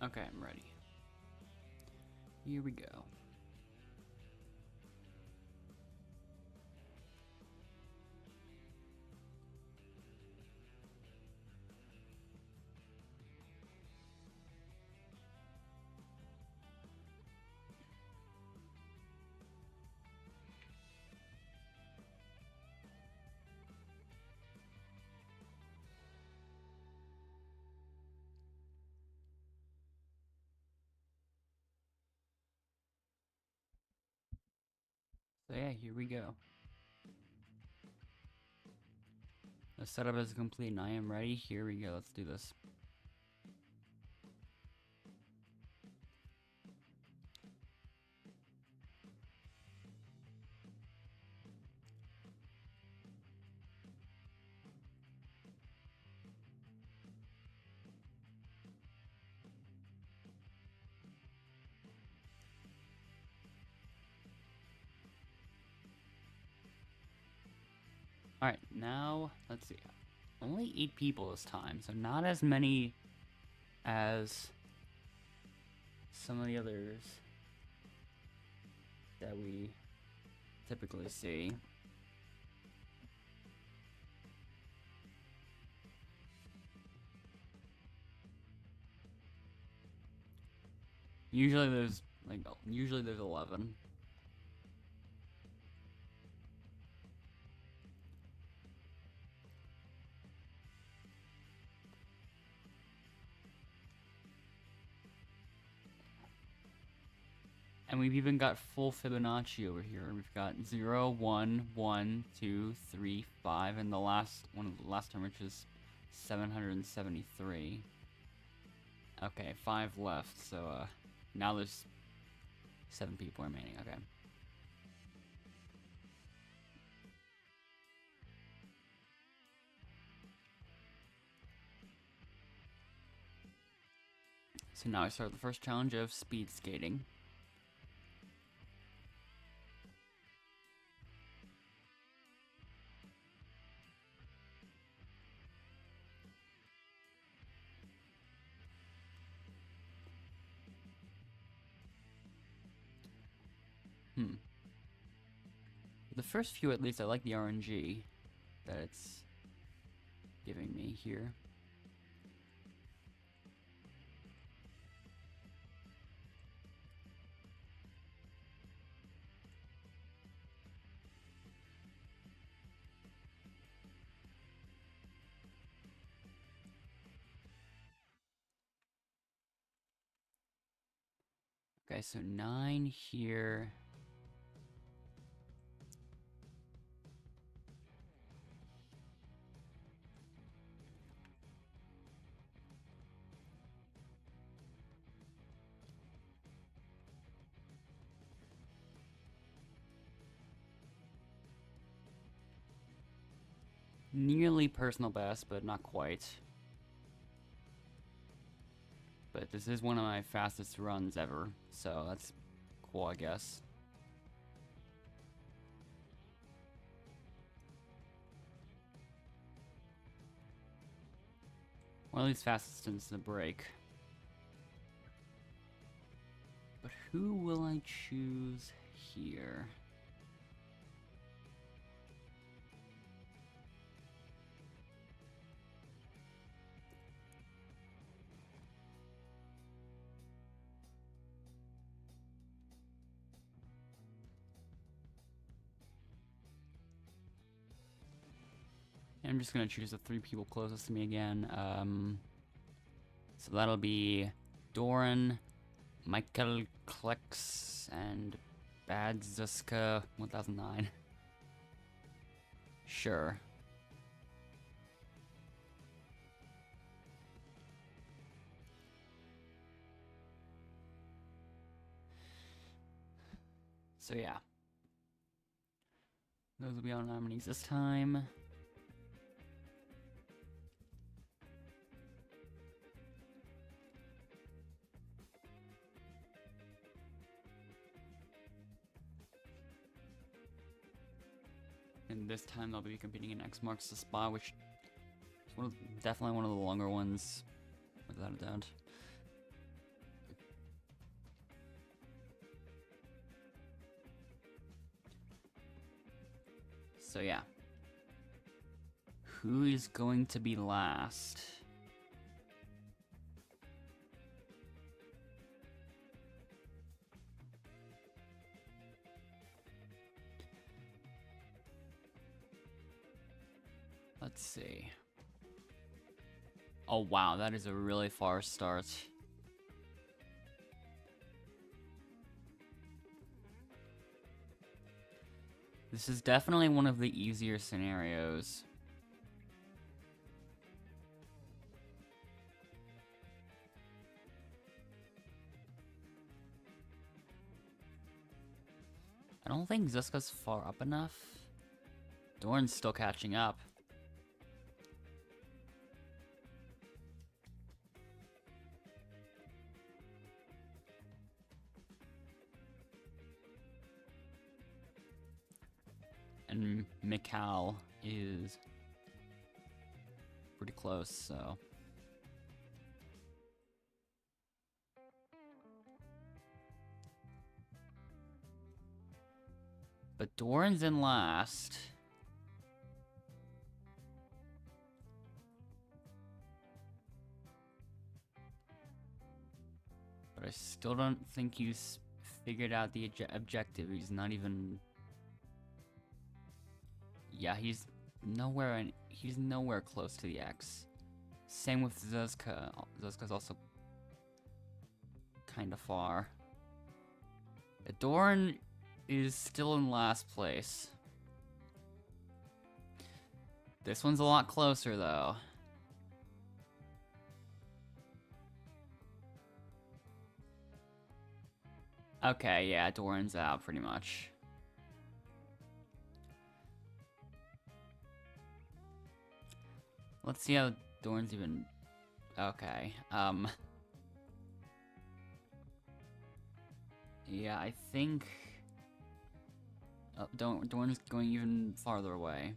Okay, I'm ready. Here we go. So yeah, here we go. The setup is complete and I am ready. Here we go. Let's do this. Alright, now, let's see. Only 8 people this time, so not as many as some of the others that we typically see. Usually there's 11. And we've even got full Fibonacci over here. We've got 0, 1, 1, 2, 3, 5, and the last time, which is 773. Okay, 5 left, so now there's 7 people remaining, okay. So now I start the first challenge of speed skating. The first few, at least, I like the RNG that it's giving me here. Okay, so 9 here. Nearly personal best, but not quite. But this is one of my fastest runs ever, so that's cool, I guess. Well, at least fastest since the break. But who will I choose here? I'm just gonna choose the 3 people closest to me again. So that'll be Doran, Michael Klex, and Bad Zuska 1009. Sure. So yeah. Those will be our nominees this time. And this time they'll be competing in X Marks the Spot, which is definitely one of the longer ones, without a doubt. So yeah. Who is going to be last? Let's see. Oh wow, that is a really far start. This is definitely one of the easier scenarios. I don't think Zuska's far up enough. Doran's still catching up. And Mikal is pretty close, so. But Doran's in last. But I still don't think he's figured out the objective. He's not even... Yeah, he's nowhere close to the X. Same with Zuzka. Zuzka's also kind of far. Doran is still in last place. This one's a lot closer, though. Okay, yeah, Doran's out pretty much. Let's see how Doran's even... Okay, yeah, I think... Doran's going even farther away.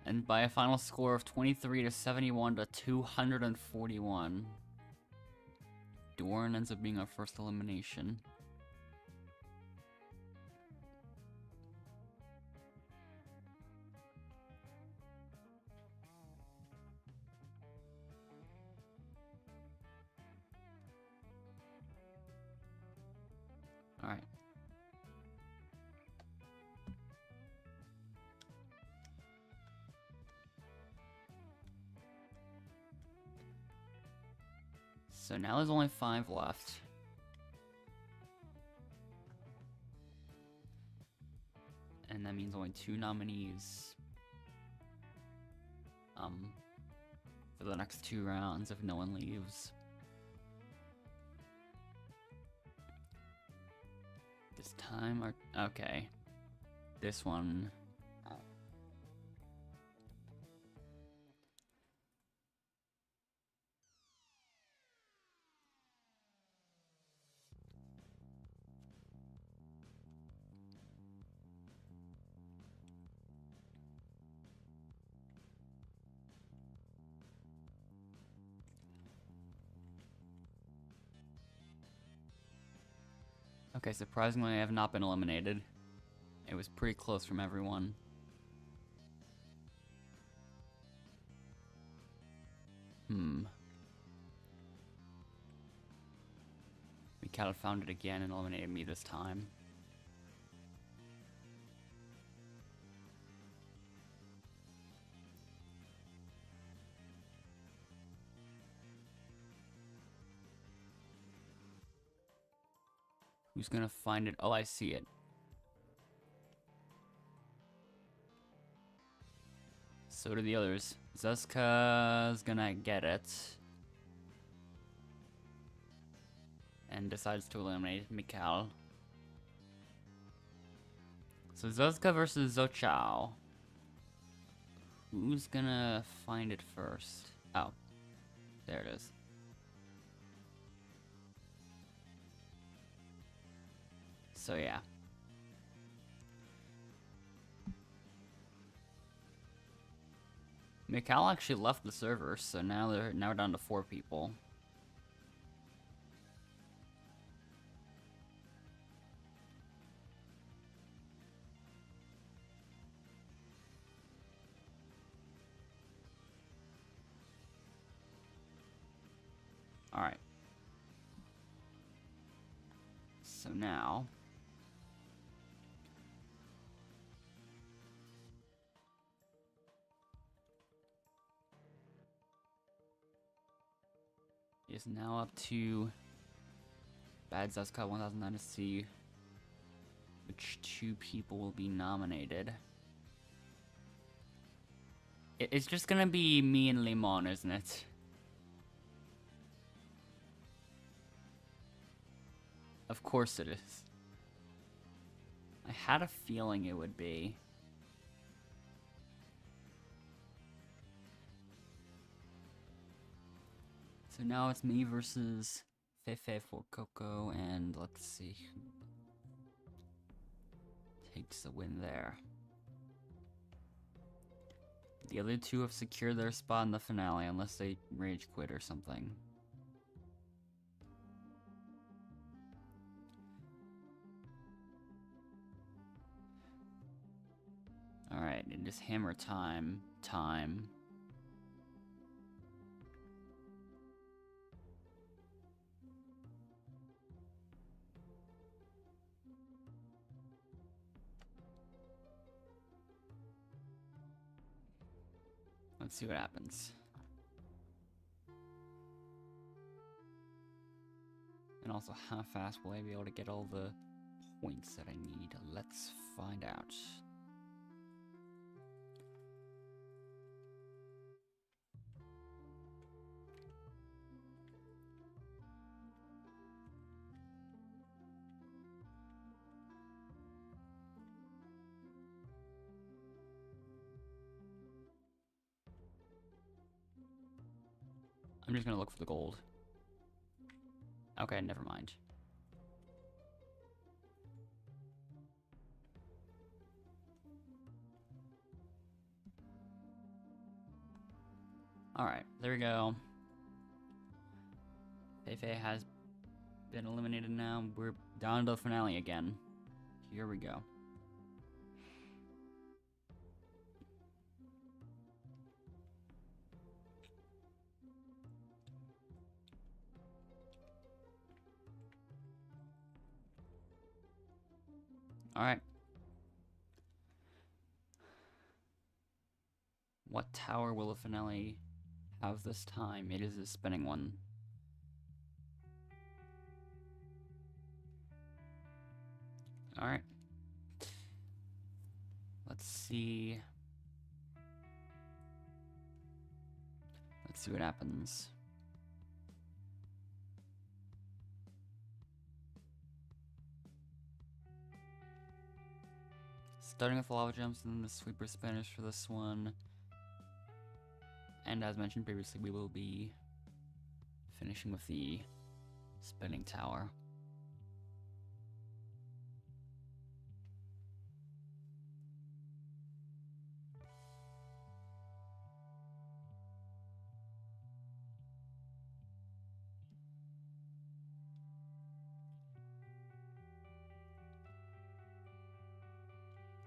And by a final score of 23 to 71 to 241, Doran ends up being our first elimination. Alright. So now there's only 5 left. And that means only 2 nominees. For the next 2 rounds if no one leaves. This time, or okay. This one. Okay, surprisingly, I have not been eliminated. It was pretty close from everyone. Mikal found it again and eliminated me this time. Who's gonna find it? Oh, I see it. So do the others. Zuzka's gonna get it. And decides to eliminate Mikal. So Zuzka versus Zochao. Who's gonna find it first? Oh, there it is. So yeah. Mikal actually left the server, so now we're down to 4 people. Alright. So now... is now up to Bad Zescott 1009 to see which 2 people will be nominated. It's just gonna be me and Limon, isn't it? Of course it is. I had a feeling it would be. So now it's me versus Fefe for Coco, and let's see who takes the win there. The other 2 have secured their spot in the finale, unless they rage quit or something. Alright, it is hammer time. Let's see what happens. And also, how fast will I be able to get all the points that I need? Let's find out. I'm just gonna look for the gold. Okay, never mind. Alright, there we go. Feifei has been eliminated now. We're down to the finale again. Here we go. Alright. What tower will the finale have this time? It is a spinning one. Alright. Let's see. Let's see what happens. Starting with lava jumps and then the sweeper spinners for this one. And as mentioned previously, we will be finishing with the spinning tower.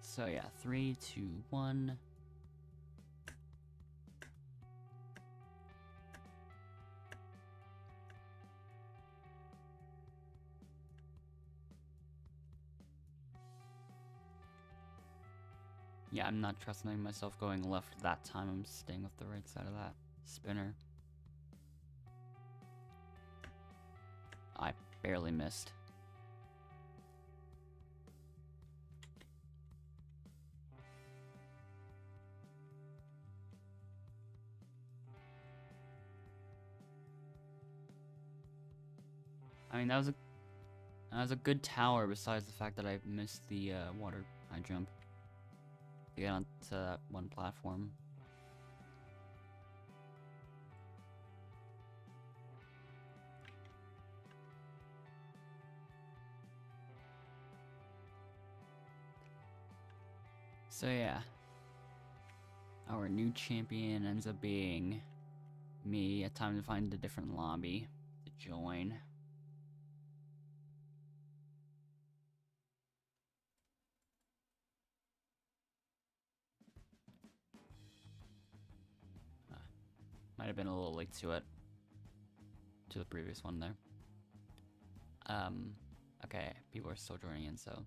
So yeah, 3, 2, 1. Yeah, I'm not trusting myself going left that time. I'm staying with the right side of that spinner. I barely missed. I mean, that was a good tower, besides the fact that I missed the water high jump to get onto that one platform. So yeah, our new champion ends up being me. A time to find a different lobby to join. Might have been a little late to it. to the previous one there. Okay, people are still joining in, so.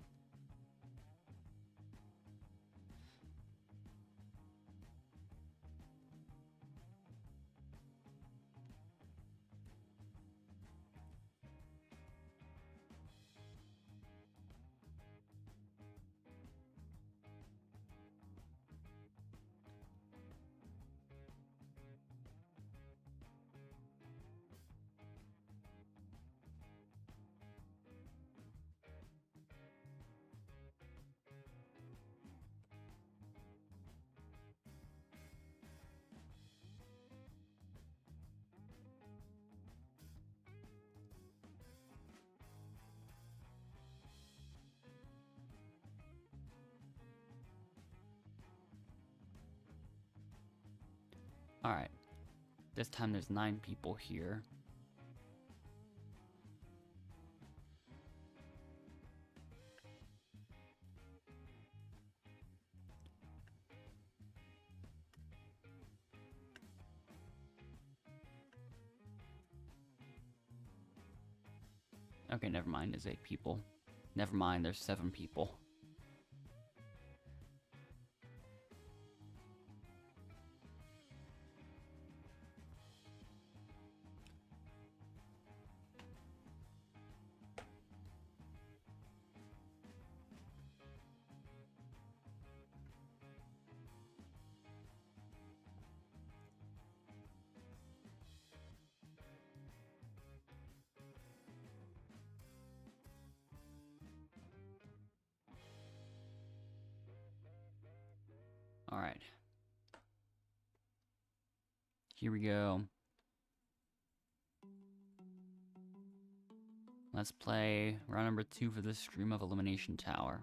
Alright. This time there's 9 people here. Okay, never mind, there's 8 people. Never mind, there's 7 people. Alright. Here we go. Let's play round number 2 for the stream of Elimination Tower.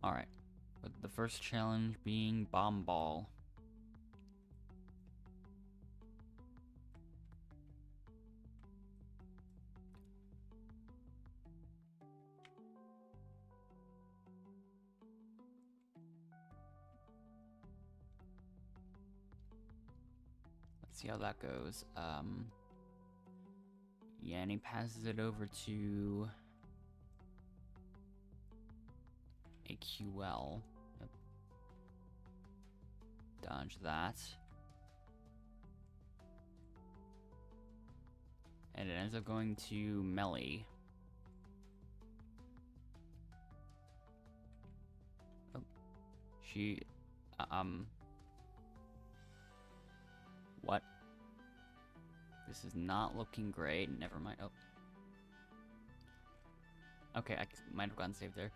Alright. With the first challenge being Bomb Ball. Let's see how that goes. Yeah, and he passes it over to AQL. Yep. Dodge that. And it ends up going to Melly. Oh. She, what? This is not looking great. Never mind. Oh. Okay, I might have gotten saved there.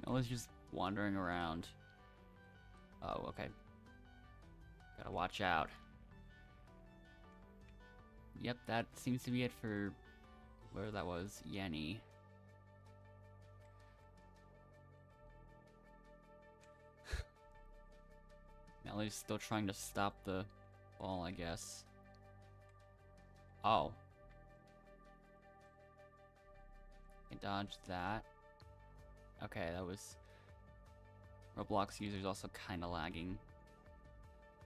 Mella's just wandering around. Oh, okay. Gotta watch out. Yep, that seems to be it for where that was. Yenny. Melly's still trying to stop the ball, I guess. Oh. I dodged that. Okay, that was... Roblox users also kind of lagging.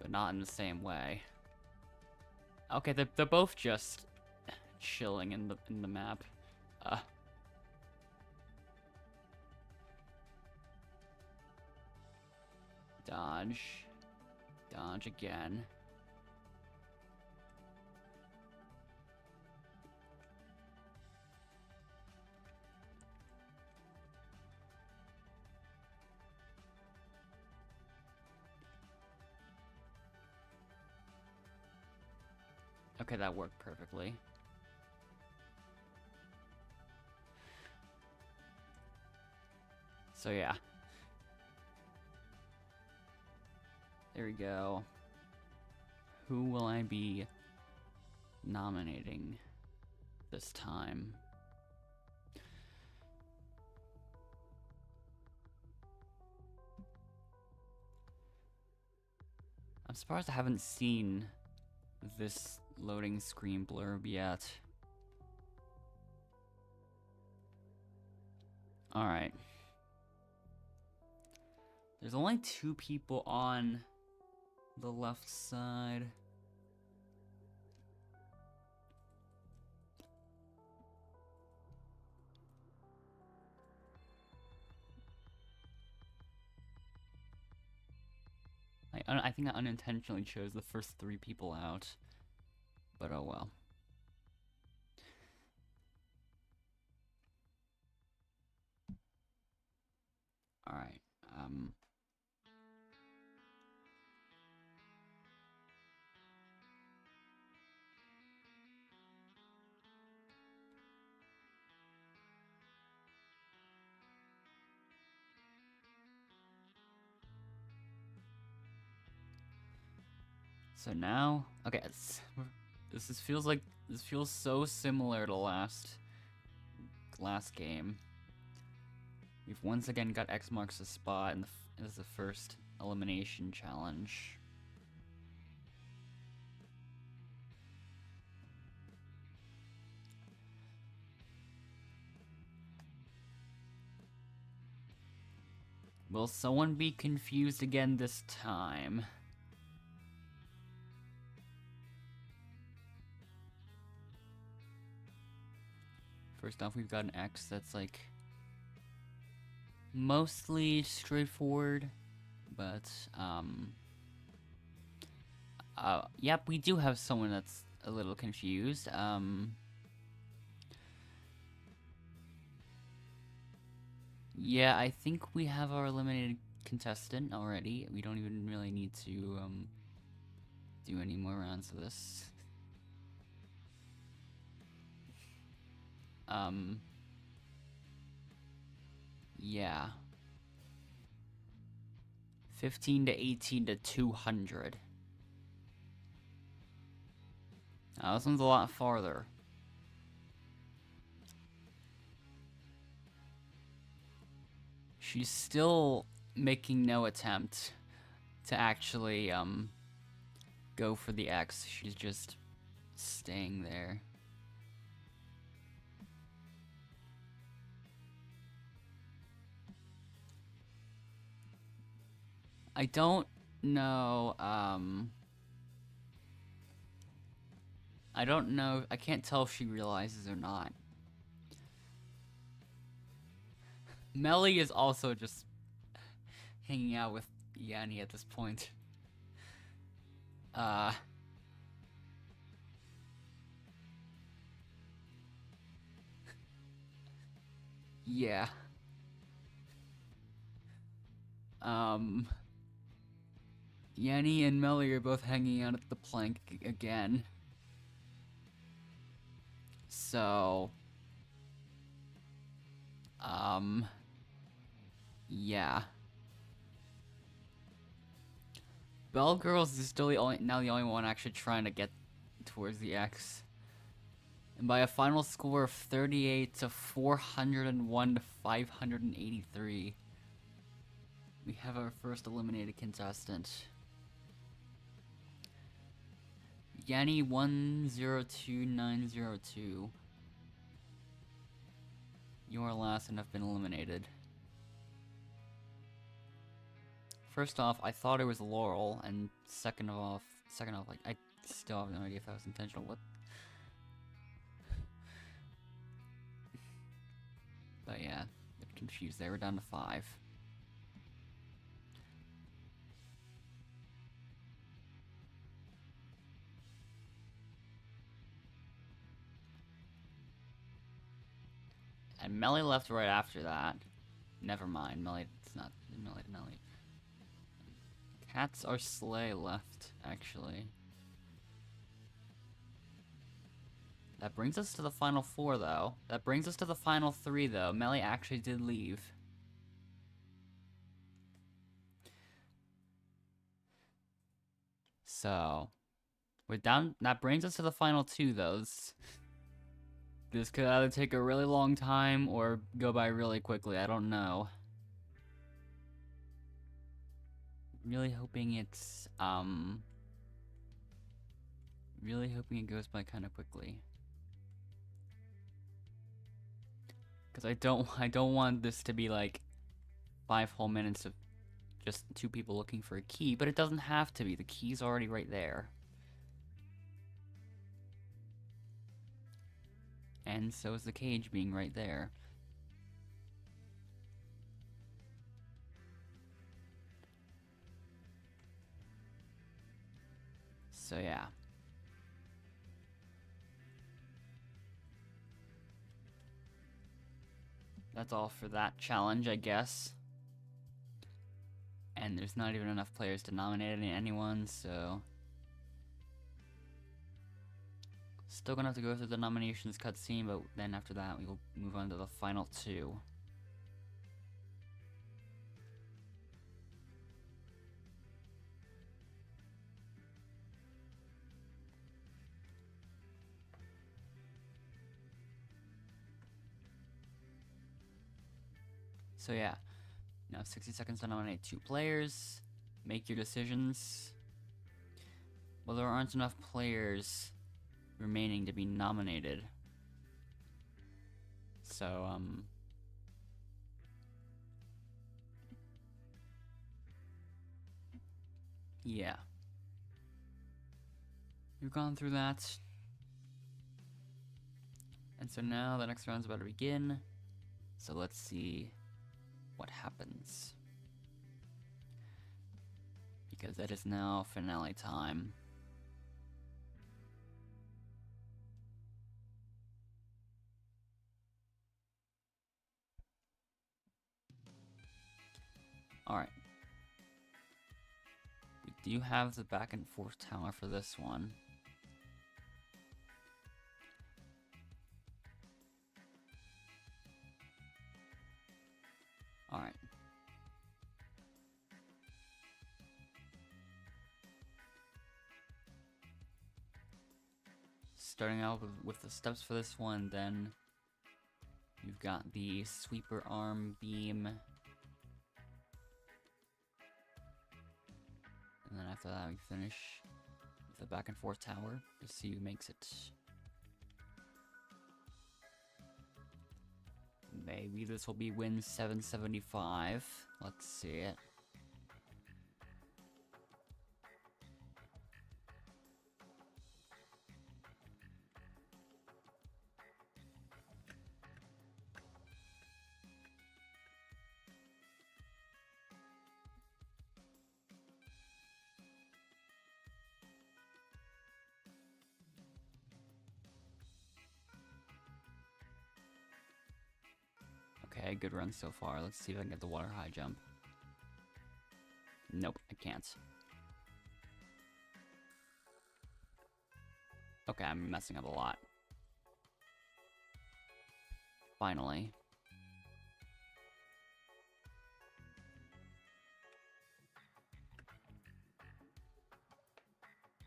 But not in the same way. Okay, they're both just chilling in the map. Dodge. Dodge again. Okay, that worked perfectly. So yeah. There we go. Who will I be nominating this time. I'm surprised I haven't seen this loading screen blurb yet. Alright. There's only 2 people on the left side. I think I unintentionally chose the first 3 people out, but oh well. Alright, so now, okay, this feels so similar to last game. We've once again got X marks the spot as the first elimination challenge. Will someone be confused again this time? First off, we've got an X that's like mostly straightforward, but yep, we do have someone that's a little confused. Yeah, I think we have our eliminated contestant already. We don't even really need to do any more rounds of this. Yeah. 15 to 18 to 200. Now, this one's a lot farther. She's still making no attempt to actually go for the X. She's just staying there. I don't know, I don't know, I can't tell if she realizes or not. Melly is also just hanging out with Yanni at this point. Yeah. Yanni and Melly are both hanging out at the plank again. So, yeah. Bell Girls is still the only one actually trying to get towards the X. And by a final score of 38 to 401 to 583, we have our first eliminated contestant. Yanni 102902. You are last and have been eliminated. First off, I thought it was Laurel, and second off, like, I still have no idea if that was intentional. What? But yeah, a bit confused there. We're down to 5. And Melly left right after that. Never mind, Melly, it's not Melly. Cats are Slay left, actually. That brings us to the final 4, though. That brings us to the final 3, though. Melly actually did leave. So, We're down. That brings us to the final two, though. This could either take a really long time or go by really quickly. I don't know. Really hoping it's really hoping it goes by kind of quickly. Cause I don't want this to be like 5 whole minutes of just 2 people looking for a key, but it doesn't have to be. The key's already right there. And so is the cage being right there. So yeah. That's all for that challenge, I guess. And there's not even enough players to nominate anyone, so... Still gonna have to go through the nominations cutscene, but then after that we will move on to the final 2. So yeah, now 60 seconds to nominate 2 players. Make your decisions. Well, there aren't enough players remaining to be nominated. So, yeah. We've gone through that. And so now the next round's about to begin. So let's see what happens. Because it is now finale time. Alright. We do have the back and forth tower for this one. Alright. Starting out with the steps for this one, then you've got the sweeper arm beam. And then after that we finish with the back and forth tower to see who makes it. Maybe this will be win 775. Let's see it. Okay, good run so far. Let's see if I can get the water high jump. Nope, I can't. Okay, I'm messing up a lot. Finally.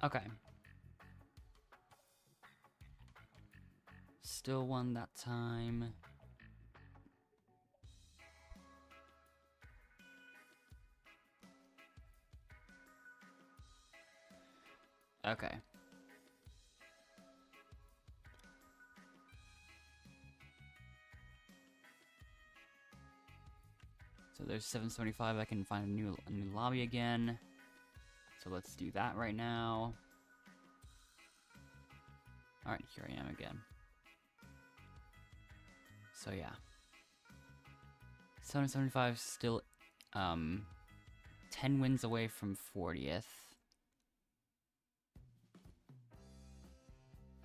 Okay. Still won that time. Okay. So there's 775. I can find a new lobby again. So let's do that right now. Alright, here I am again. So yeah. 775 still 10 wins away from 40th.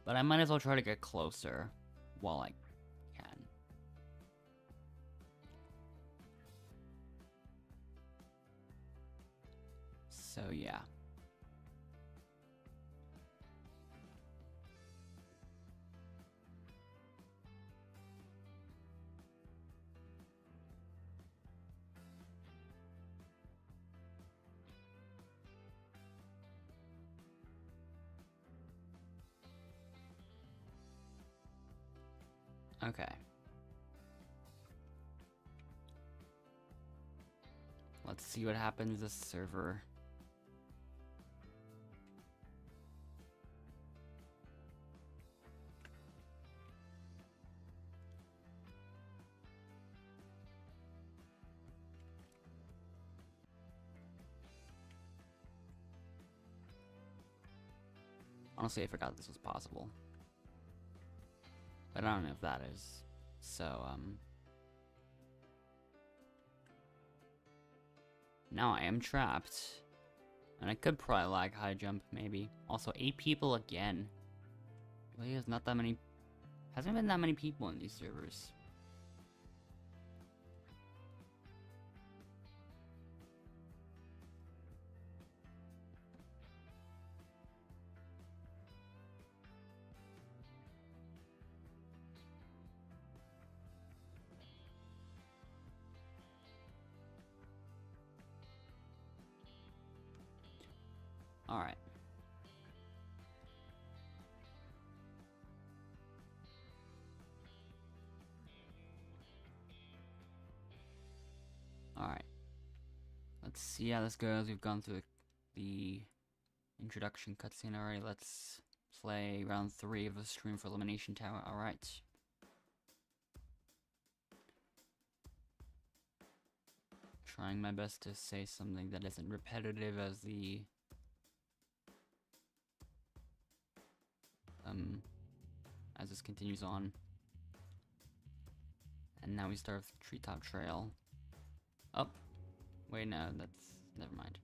But I might as well try to get closer while I can. So yeah. Okay. Let's see what happens this server. Honestly, I forgot this was possible. But I don't know if that is. So, now I am trapped. And I could probably lag high jump, maybe. Also, 8 people again. Really, there's not that many. Hasn't been that many people in these servers. Alright. Alright. Let's see how this goes. We've gone through the introduction cutscene already. Let's play round 3 of the stream for Elimination Tower. Alright. Trying my best to say something that isn't repetitive as the as this continues on. And now we start with the Treetop Trail. Oh, wait, no, that's, never mind.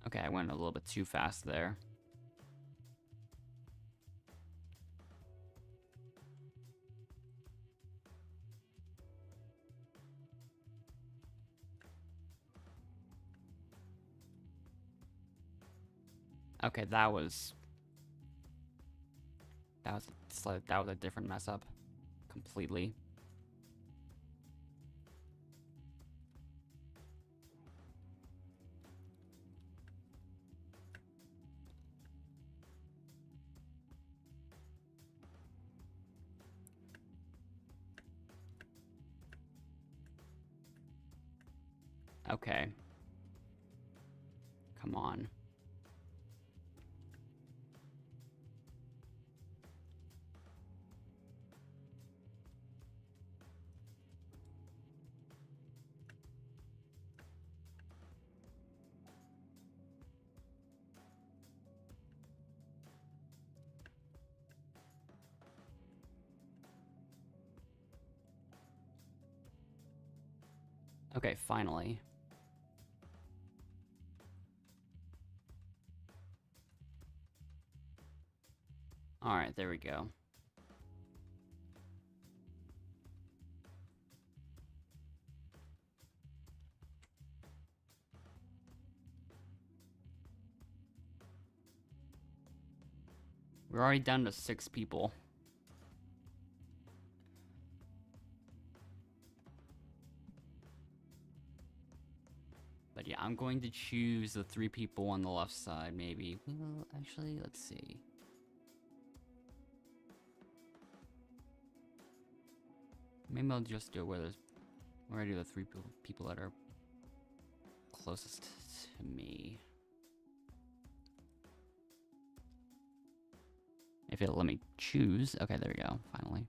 Okay, I went a little bit too fast there. Okay, that was a different mess up completely. Okay. Come on. Okay, finally. Alright, there we go. We're already down to 6 people. But yeah, I'm going to choose the 3 people on the left side, maybe. Well, actually, let's see. Maybe I'll just do it where I do the 3 people that are closest to me. If it'll let me choose. Okay, there we go, finally.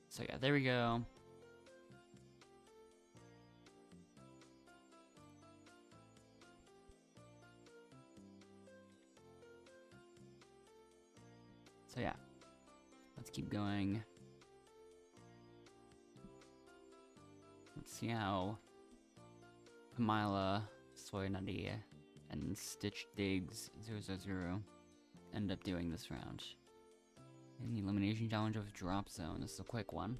So yeah, there we go. So yeah, let's keep going. Let's see how Kamila, Soy Nadia, and Stitch Diggs 000 end up doing this round. In the elimination challenge of Drop Zone, this is a quick one.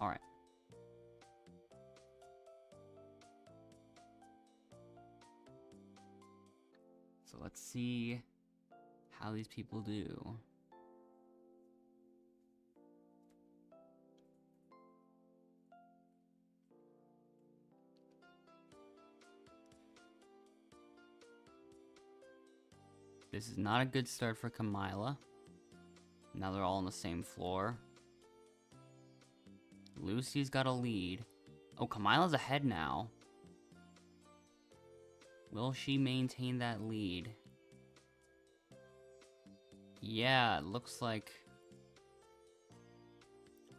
Alright. So let's see how these people do. This is not a good start for Kamila. Now they're all on the same floor. Lucy's got a lead. Oh, Kamila's ahead now. Will she maintain that lead? Yeah, it looks like...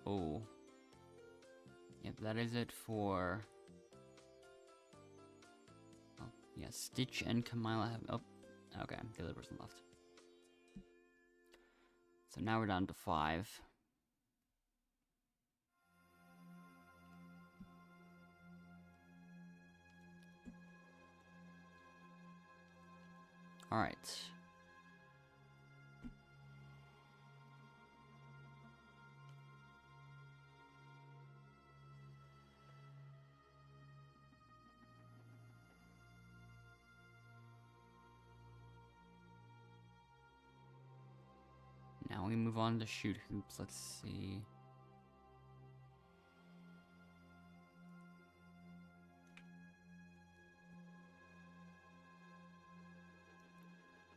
Oh. Yep, that is it for... Oh, yeah, Stitch and Kamila have... Oh, okay, the other person left. So now we're down to 5. Alright. Now we move on to shoot hoops. Let's see.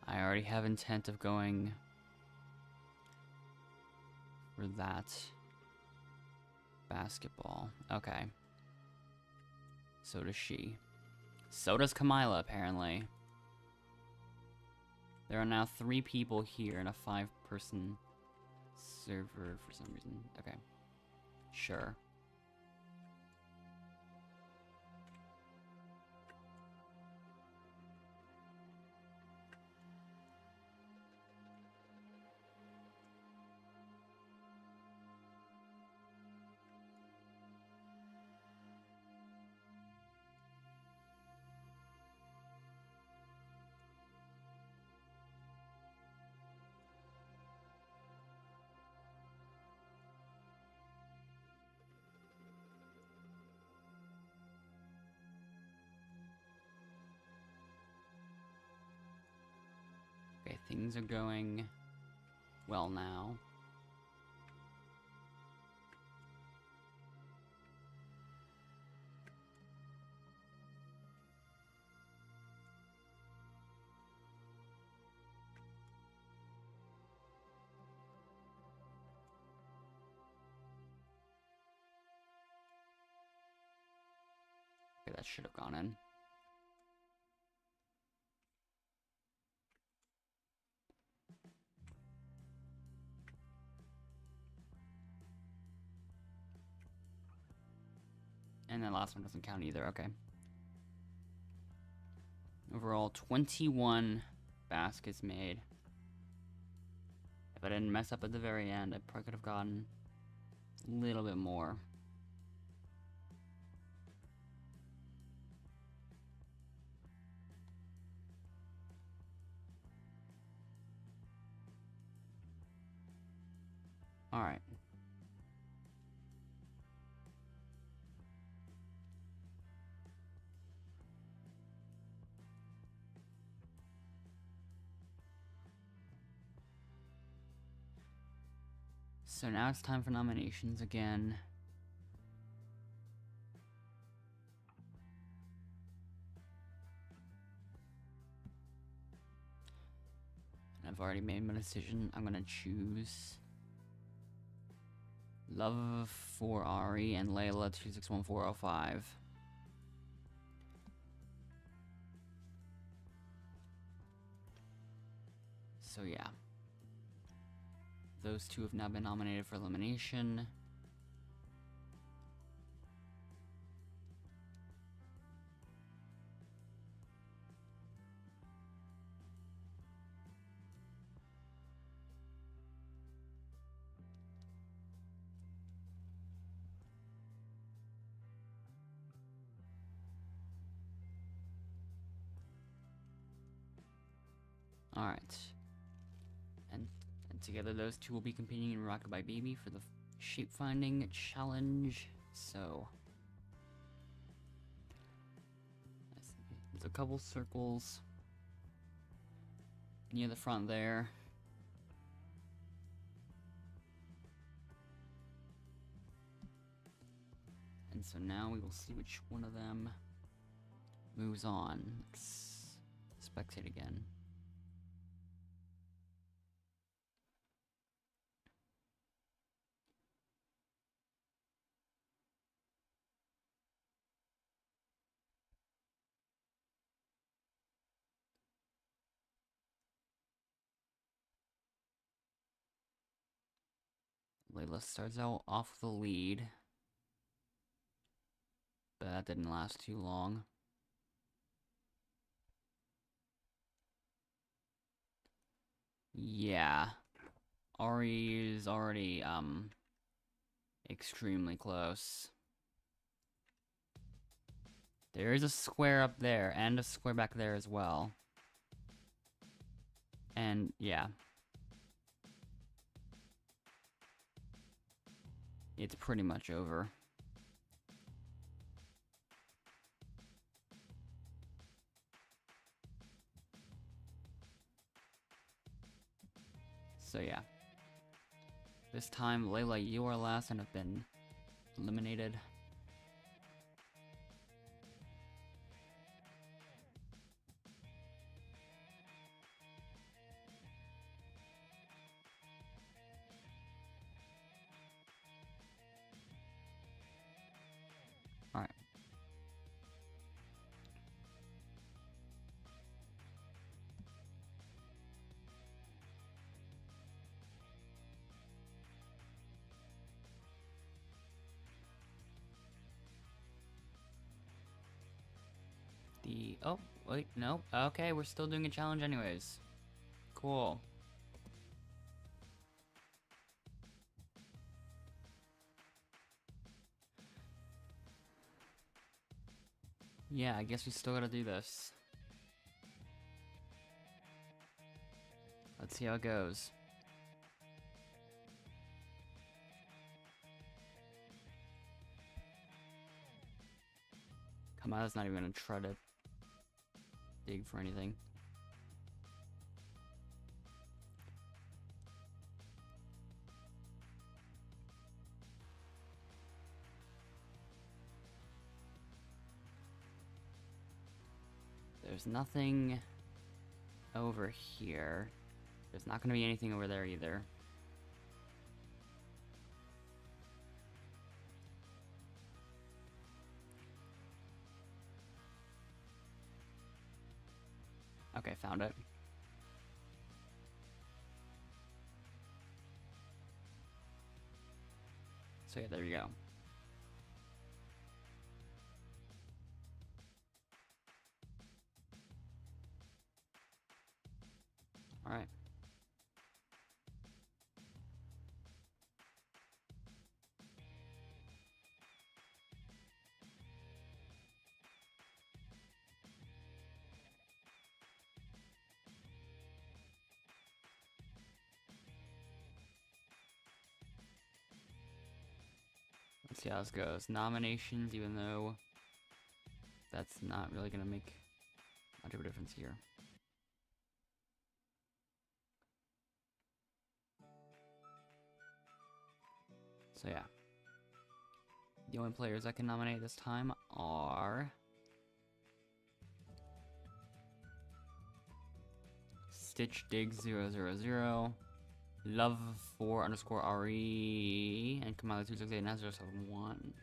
I already have intent of going for that basketball. Okay. So does she. So does Kamila, apparently. There are now 3 people here in a 5-person server for some reason. Okay. Sure. Okay, things are going well now. Okay, that should have gone in. And the last one doesn't count either, okay. Overall, 21 baskets made. If I didn't mess up at the very end, I probably could have gotten a little bit more. Alright. So now it's time for nominations again. I've already made my decision. I'm gonna choose Love for Ari and Layla 261405. So yeah. Those 2 have now been nominated for elimination. Alright. And together those 2 will be competing in Rockabye Baby for the shape finding challenge. So there's a couple circles near the front there. And so now we will see which one of them moves on. Let's spectate again. Layla starts out off the lead, but that didn't last too long. Yeah, Ari is already extremely close. There is a square up there and a square back there as well. And yeah, it's pretty much over. So yeah, this time Layla, you are last and have been eliminated. Alright. Oh, wait, no. Okay, we're still doing a challenge anyways. Cool. Yeah, I guess we still gotta do this. Let's see how it goes. Kamala's not even gonna try to dig for anything. There's nothing over here. There's not gonna be anything over there either. Okay, found it. So yeah, there you go. Alright. Let's see how this goes. Nominations, even though that's not really gonna make much of a difference here. So yeah. The only players I can nominate this time are Stitch Dig 000, Love 4_RE, and Kamala 2689071.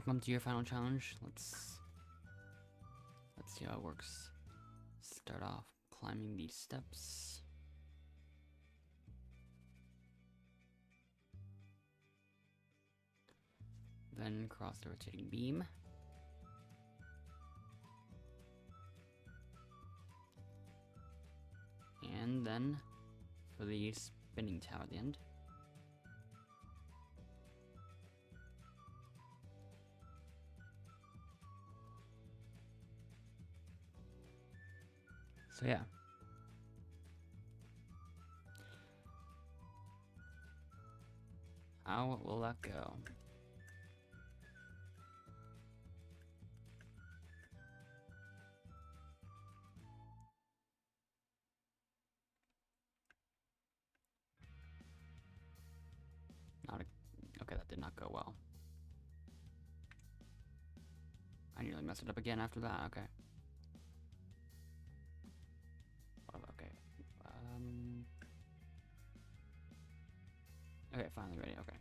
Welcome to your final challenge. Let's see how it works. Start off climbing these steps. Then cross the rotating beam. And then for the spinning tower at the end. So yeah. How will that go? Okay, that did not go well. I nearly messed it up again after that, okay. Okay. Okay, finally ready, okay.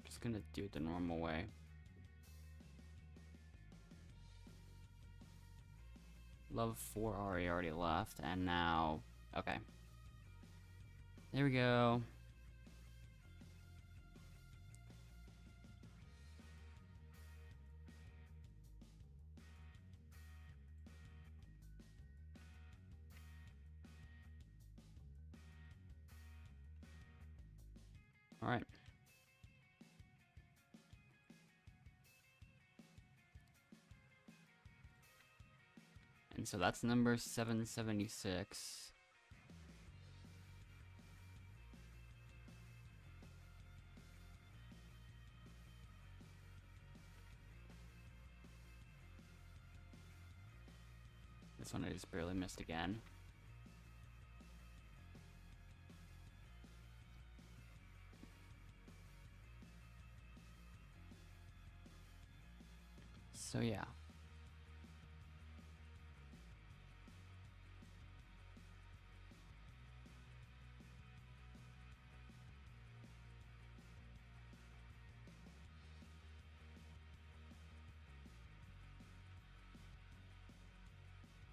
Just gonna do it the normal way. Love 4 already left, and now... Okay. There we go. Alright. And so that's number 776. This one I just barely missed again. So yeah.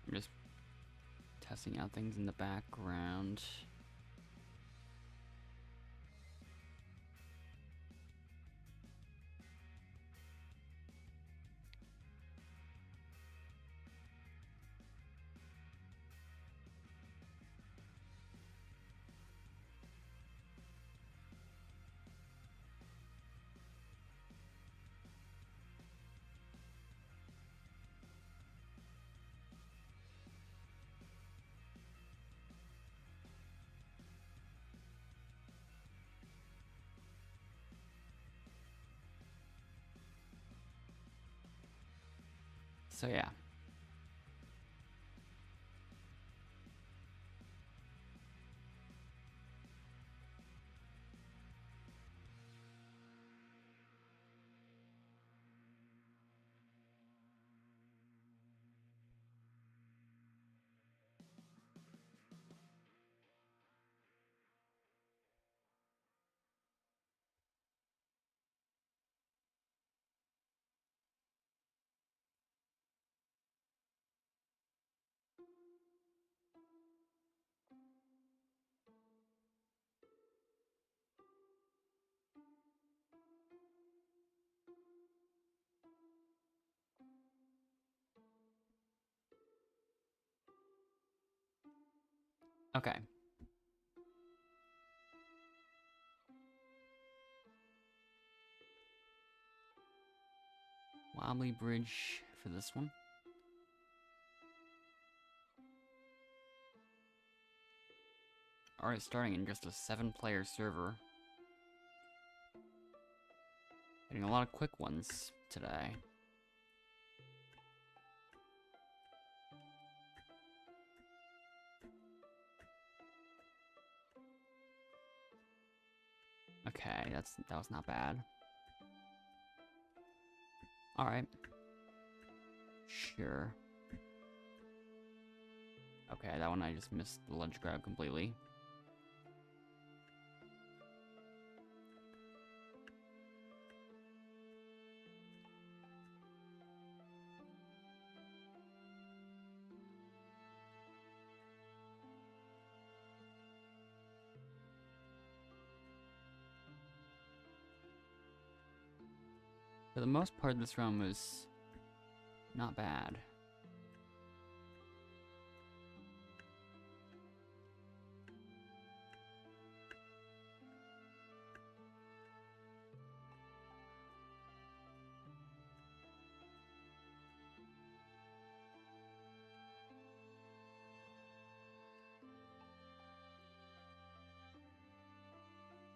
I'm just testing out things in the background. So yeah. Okay. Wobbly bridge for this one. Alright, starting in just a 7-player server. Getting a lot of quick ones today. Okay, that was not bad. Alright. Sure. Okay, that one I just missed the ledge grab completely. the most part, this run was not bad.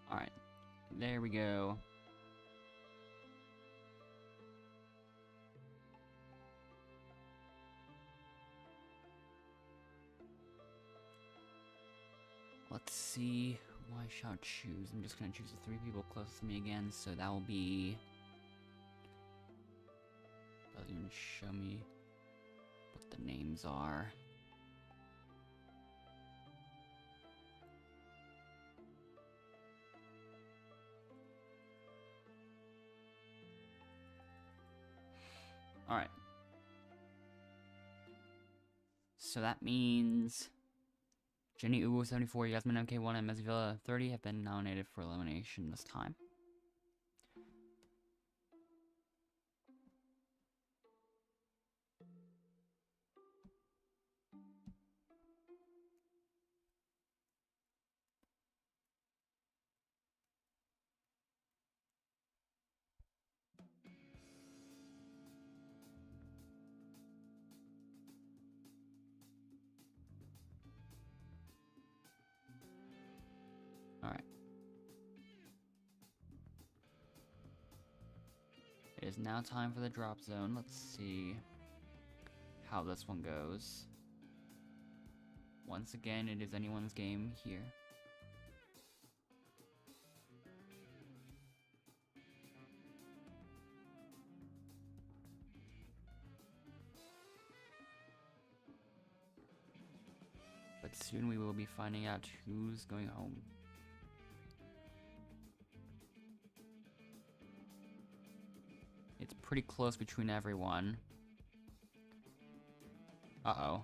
Alright, there we go. Let's see who I shall choose. I'm just gonna choose the 3 people closest to me again, so that will be... Doesn't even show me what the names are. Alright. So that means Jenny Ugo 74, Yasmin MK1, and Mezvilla 30 have been nominated for elimination this time. Alright. It is now time for the drop zone. Let's see how this one goes. Once again, it is anyone's game here. But soon we will be finding out who's going home. It's pretty close between everyone. Uh-oh.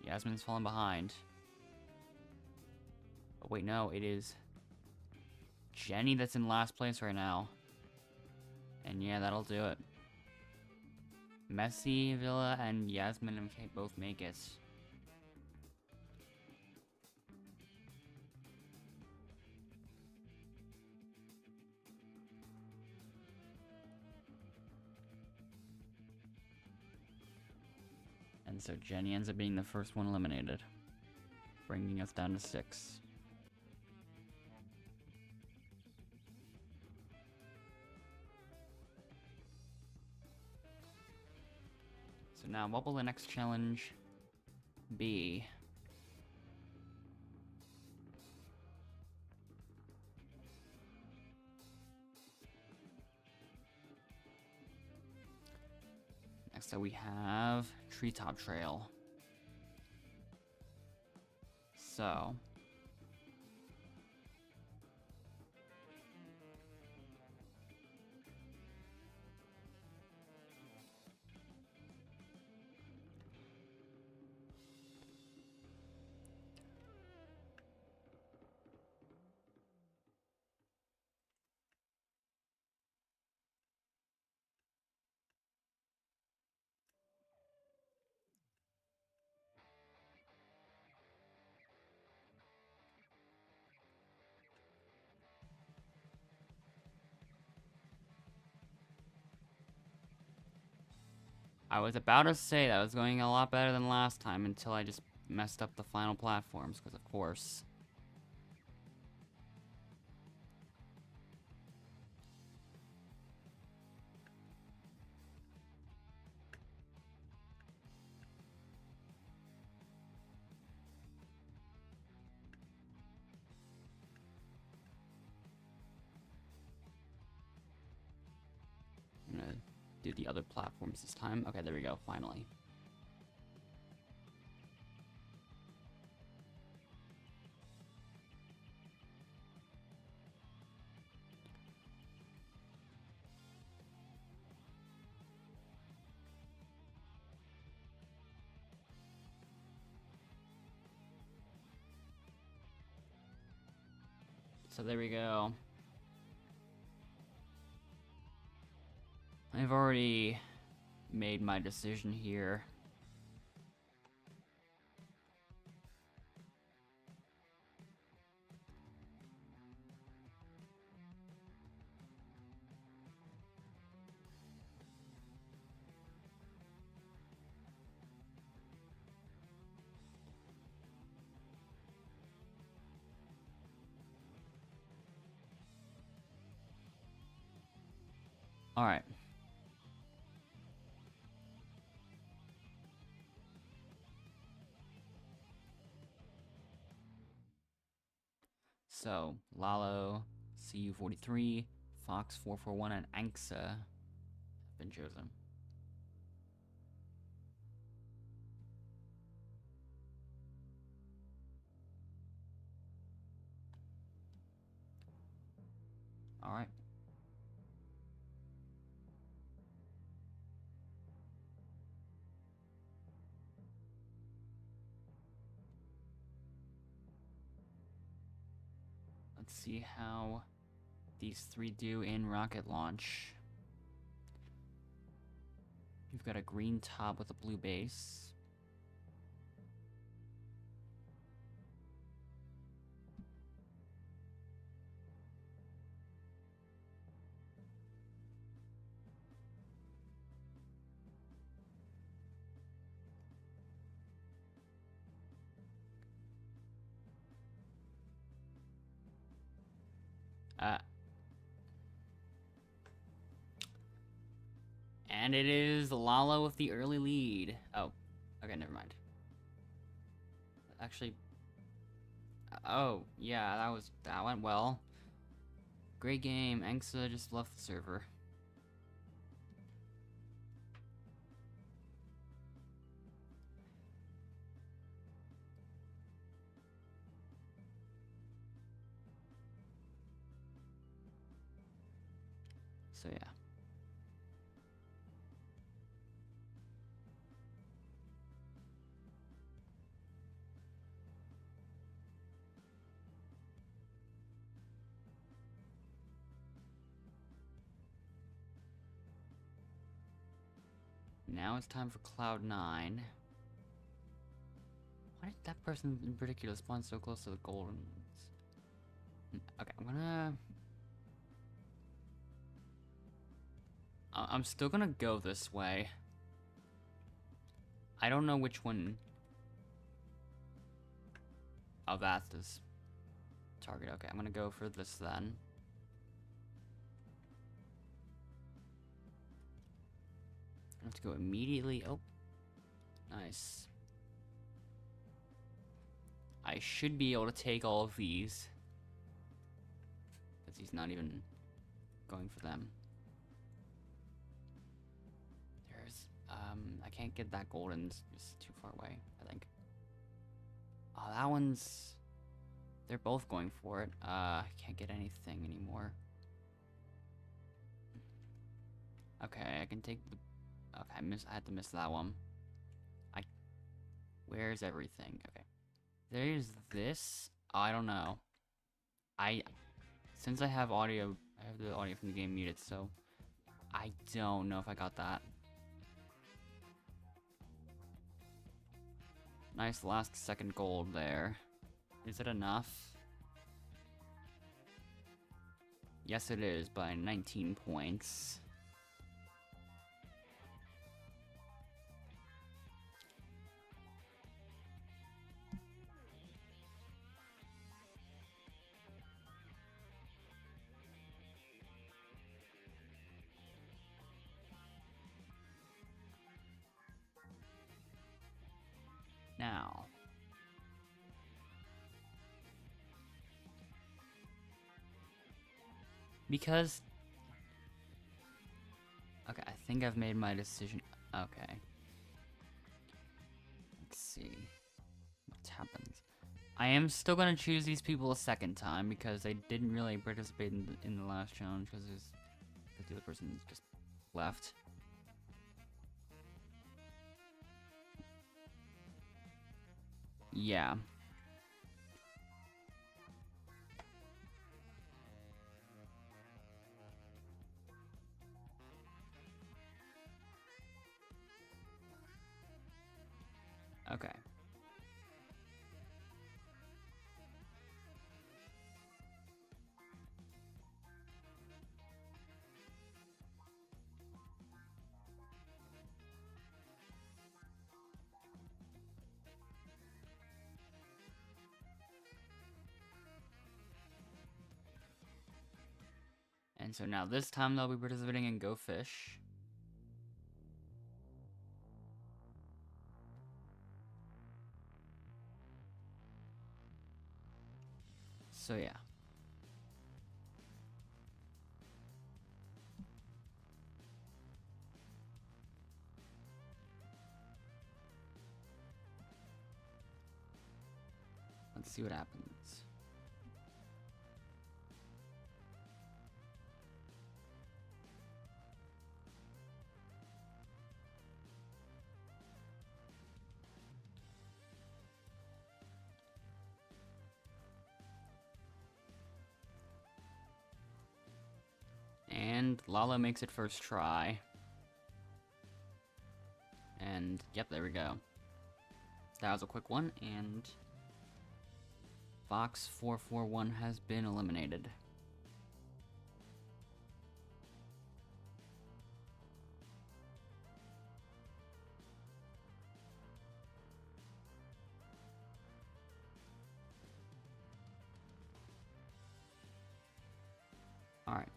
Yasmin's falling behind. But wait, no, it is Jenny that's in last place right now. And yeah, that'll do it. Messi, Villa, and Yasmin and Kate both make it. And so Jenny ends up being the first one eliminated, bringing us down to 6. So now, what will the next challenge be? Next up we have Treetop Trail. So... I was about to say that was going a lot better than last time until I just messed up the final platforms, because of course. I'm gonna do the other platforms this time. Okay, there we go, finally. So there we go. I've already made my decision here. All right. So, Lalo, CU43, Fox441, and Anxa have been chosen. All right. Let's see how these three do in rocket launch. You've got a green top with a blue base. And it is Lalo with the early lead. Oh, okay, never mind. Actually, oh, yeah, that went well. Great game. Anxa just left the server. So yeah. Now it's time for Cloud 9. Why did that person in particular spawn so close to the golden ones? Okay, I'm still gonna go this way. I don't know which one. Oh, that's this target. Okay, I'm gonna go for this then. I have to go immediately. Oh, nice. I should be able to take all of these. Because he's not even going for them. There's, I can't get that golden. It's just too far away, I think. Oh, that one's... They're both going for it. I can't get anything anymore. Okay, I can take the... Okay, I had to miss that one. Where's everything? Okay. There's this. Oh, I don't know. Since I have audio, I have the audio from the game muted, so I don't know if I got that. Nice last second gold there. Is it enough? Yes, it is by 19 points. Now, because, okay, I think I've made my decision. Okay, let's see what happens. I am still gonna choose these people a second time because they didn't really participate in the last challenge because the other person just left. Yeah. Okay. And so now this time they'll be participating in Go Fish. So yeah. Let's see what happens. And Lala makes it first try. And yep, there we go. That was a quick one, and Fox 441 has been eliminated. Alright.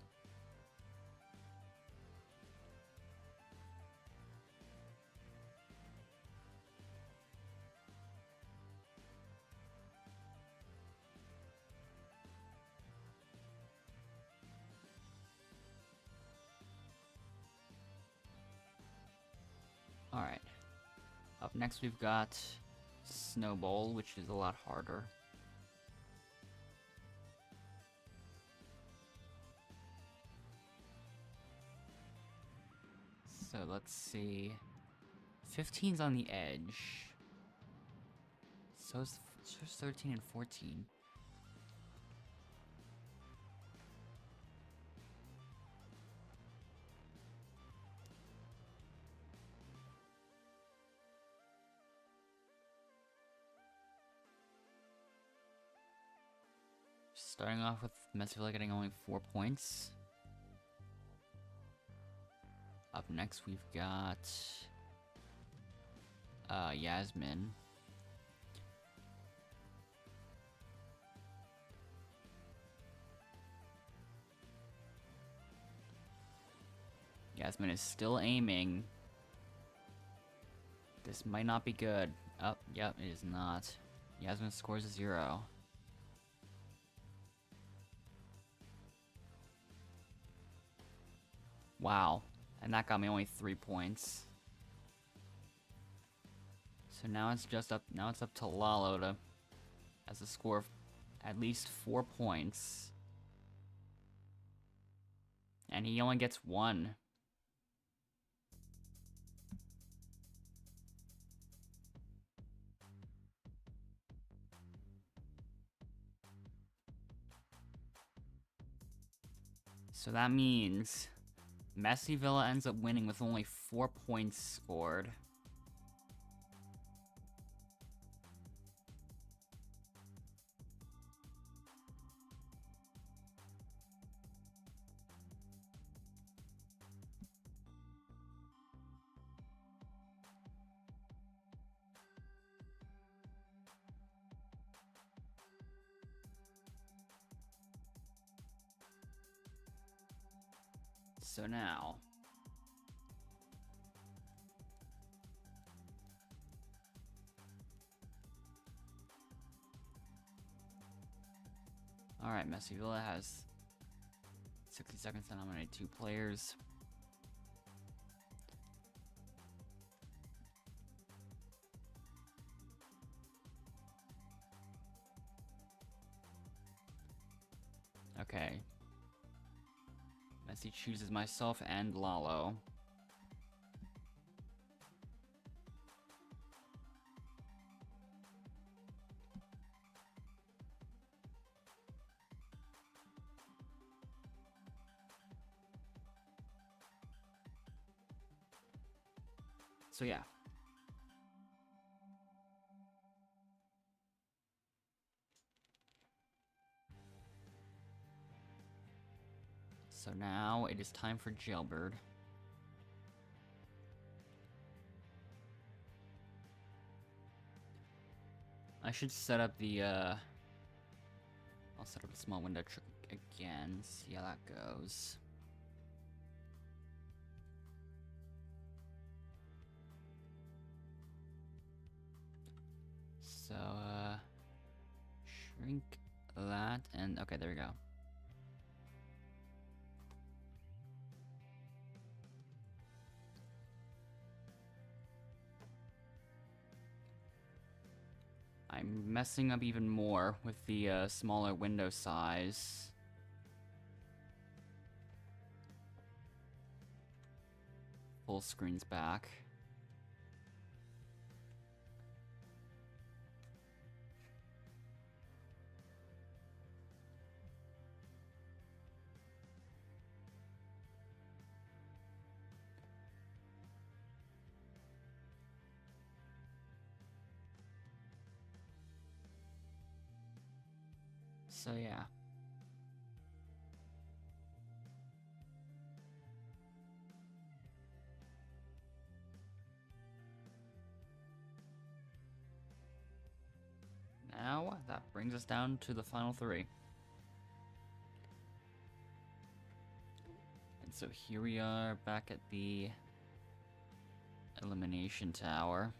Alright. Up next we've got Snowball, which is a lot harder. So let's see. 15's on the edge. So's 13 and 14. Starting off with Messivilla getting only 4 points. Up next we've got Yasmin. Yasmin is still aiming. This might not be good. Oh, yep, it is not. Yasmin scores a 0. Wow. And that got me only 3 points. So now it's just up. Now it's up to Lalo to as a score of at least 4 points, and he only gets 1. So that means Messivilla ends up winning with only 4 points scored. So now, alright, Messivilla has 60 seconds to nominate 2 players. Okay. Messi chooses myself and Lalo. So yeah. So now it is time for Jailbird. I should set up the, I'll set up a small window trick again, see how that goes. So, shrink that, and okay, there we go. I'm messing up even more with the smaller window size. Full screen's back. So yeah. Now, that brings us down to the final 3. And so here we are back at the Elimination Tower.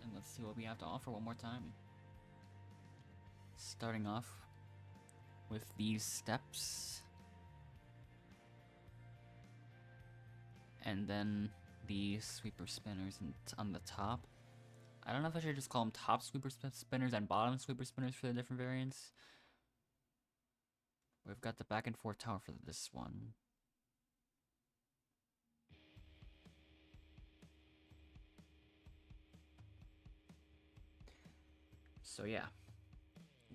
And let's see what we have to offer one more time. Starting off with these steps. And then the sweeper spinners on the top. I don't know if I should just call them top sweeper spinners and bottom sweeper spinners for the different variants. We've got the back and forth tower for this one. So yeah,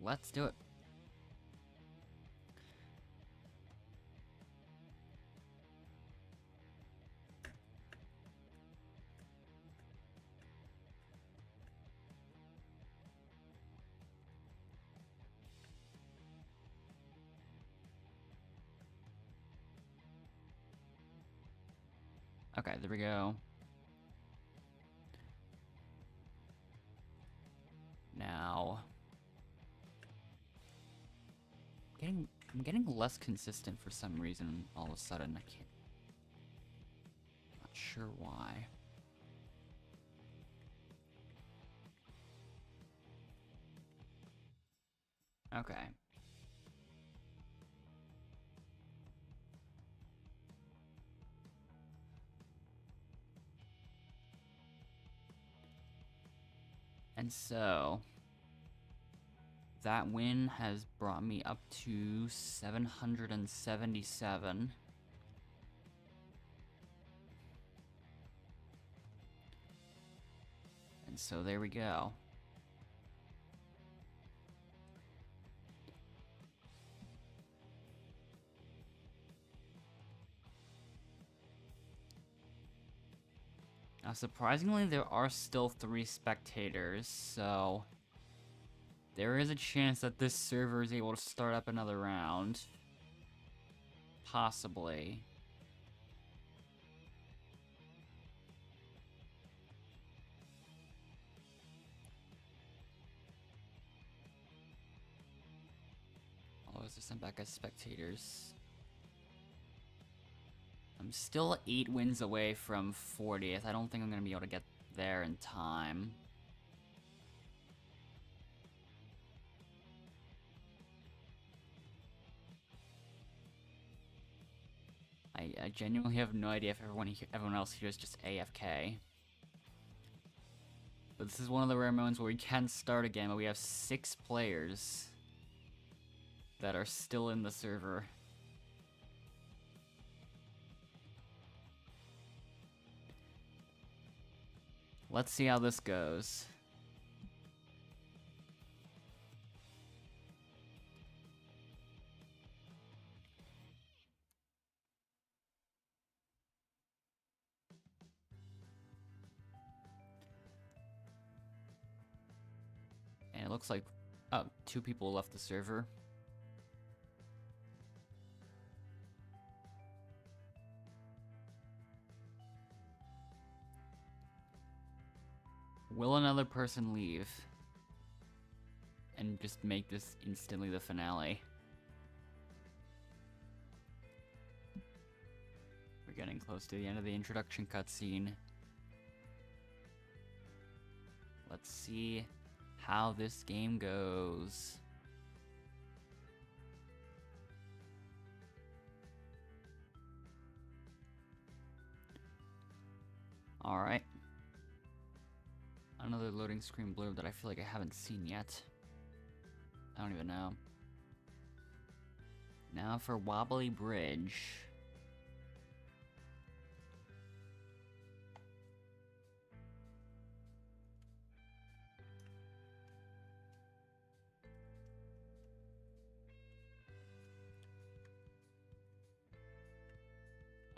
let's do it. Okay, there we go. Now, I'm getting less consistent for some reason all of a sudden. I can't. Not sure why. Okay. And so, that win has brought me up to 777. And so there we go. Now, surprisingly, there are still 3 spectators, so there is a chance that this server is able to start up another round. Possibly. Oh, is there some back as spectators? I'm still 8 wins away from 40th. I don't think I'm going to be able to get there in time. I genuinely have no idea if everyone else here is just AFK. But this is one of the rare moments where we can start again, but we have 6 players that are still in the server. Let's see how this goes. looks like 2 people left the server. Will another person leave and just make this instantly the finale? We're getting close to the end of the introduction cutscene. Let's see how this game goes. Alright. Another loading screen blurb that I feel like I haven't seen yet. I don't even know. Now for Wobbly Bridge.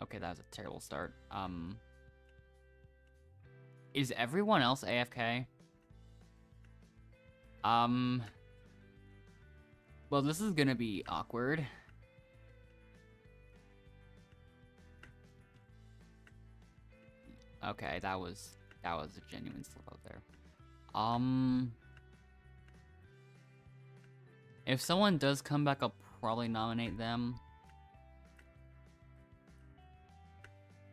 Okay, that was a terrible start. Is everyone else AFK? Well, this is gonna be awkward. Okay, that was a genuine slip out there. If someone does come back, I'll probably nominate them.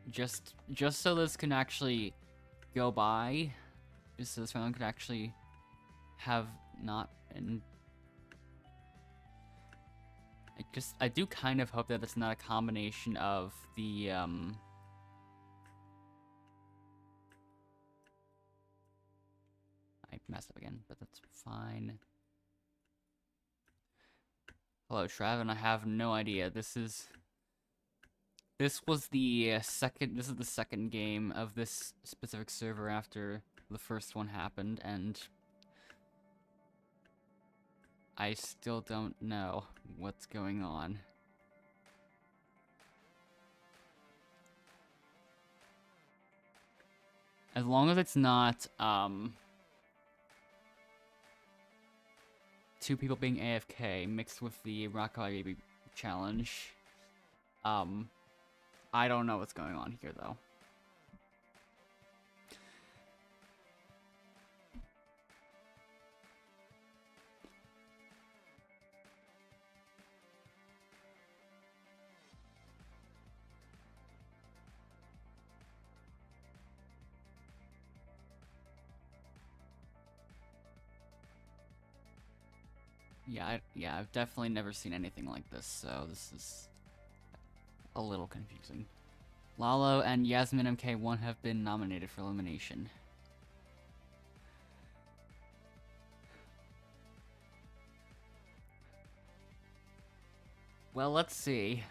Just so this can actually go by, just so this round could actually have not been. I do kind of hope that it's not a combination of the I messed up again, but that's fine. Hello, Trav, and I have no idea. This is the second game of this specific server after the first one happened, and I still don't know what's going on. As long as it's not, 2 people being AFK mixed with the Rockabye Baby challenge, I don't know what's going on here, though. Yeah, I've definitely never seen anything like this, so this is a little confusing. Lalo and Yasmin MK1 have been nominated for elimination. Well, let's see.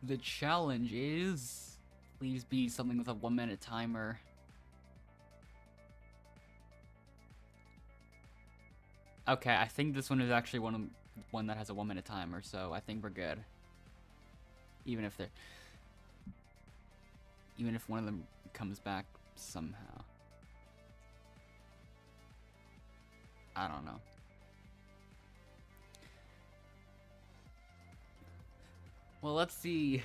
The challenge is, please be something with a 1-minute timer. Okay, I think this one is actually one that has a 1-minute timer, so I think we're good. Even if one of them comes back somehow. I don't know. Well, let's see.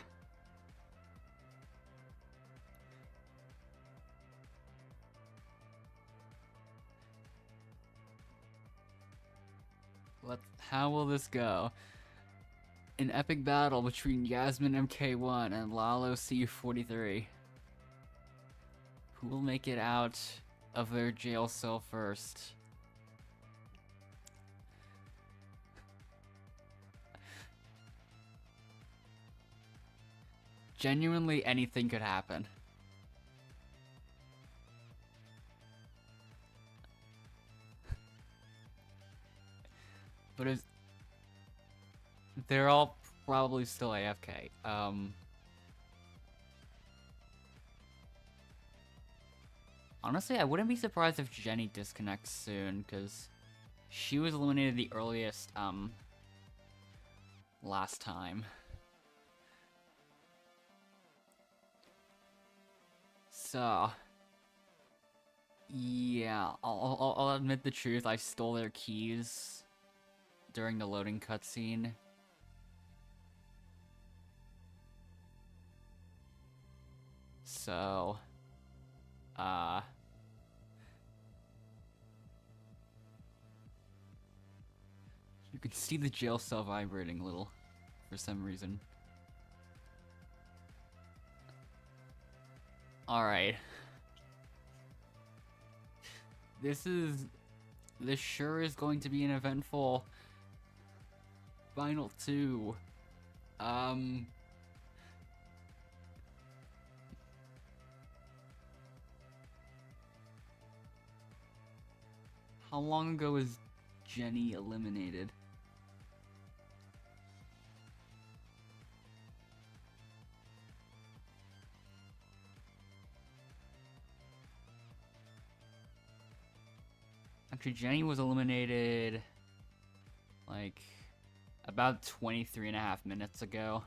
How will this go? An epic battle between Yasmin MK1 and Lalo C43. Who will make it out of their jail cell first? Genuinely, anything could happen. But they're all probably still AFK. Honestly, I wouldn't be surprised if Jenny disconnects soon, because she was eliminated the earliest, last time. So, Yeah, I'll admit the truth. I stole their keys during the loading cutscene. So, you can see the jail cell vibrating a little for some reason. Alright. This sure is going to be an eventful Final 2. How long ago was Jenny eliminated? Actually, Jenny was eliminated like about 23.5 minutes ago.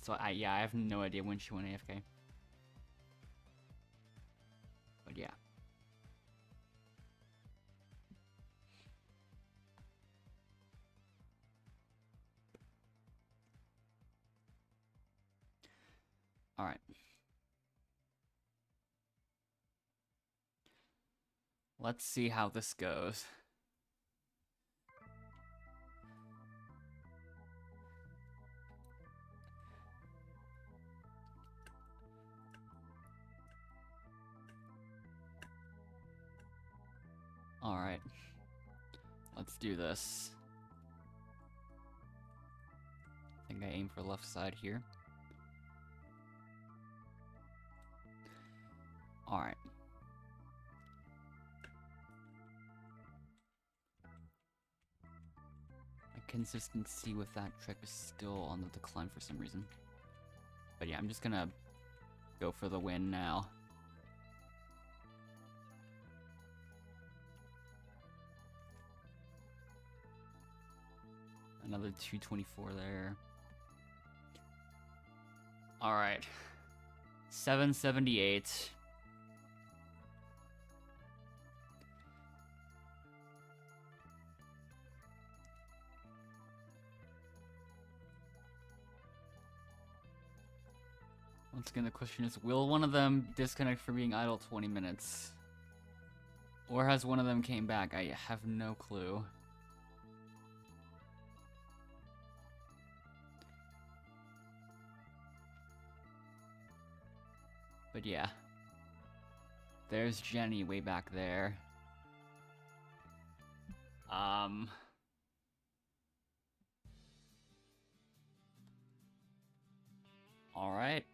So I have no idea when she went AFK. But yeah. All right. Let's see how this goes. All right. Let's do this. I think I aim for left side here. All right. My consistency with that trick is still on the decline for some reason. But yeah, I'm just gonna go for the win now. Another 224 there. All right. 778. Once again, the question is, will one of them disconnect for being idle 20 minutes? Or has one of them came back? I have no clue. But yeah. There's Jenny way back there. Alright.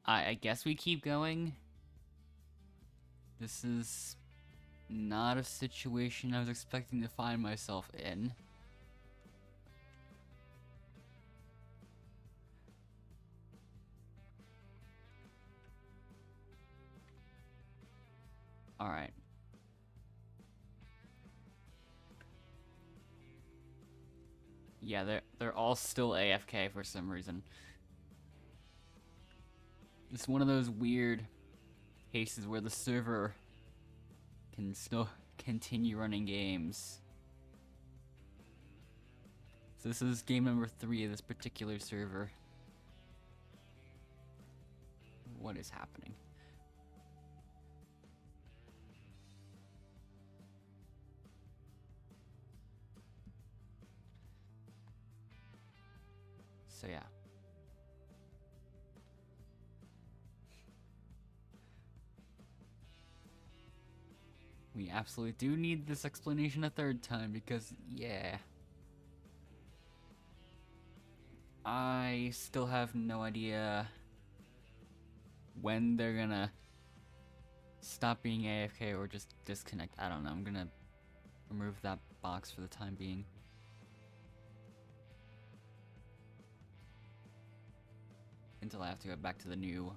I guess we keep going. This is not a situation I was expecting to find myself in. Alright. Yeah, they're all still AFK for some reason. It's one of those weird cases where the server can still continue running games. So this is game number 3 of this particular server. What is happening? So yeah. We absolutely do need this explanation a third time because, yeah. I still have no idea when they're gonna stop being AFK or just disconnect. I don't know. I'm gonna remove that box for the time being. Until I have to go back to the new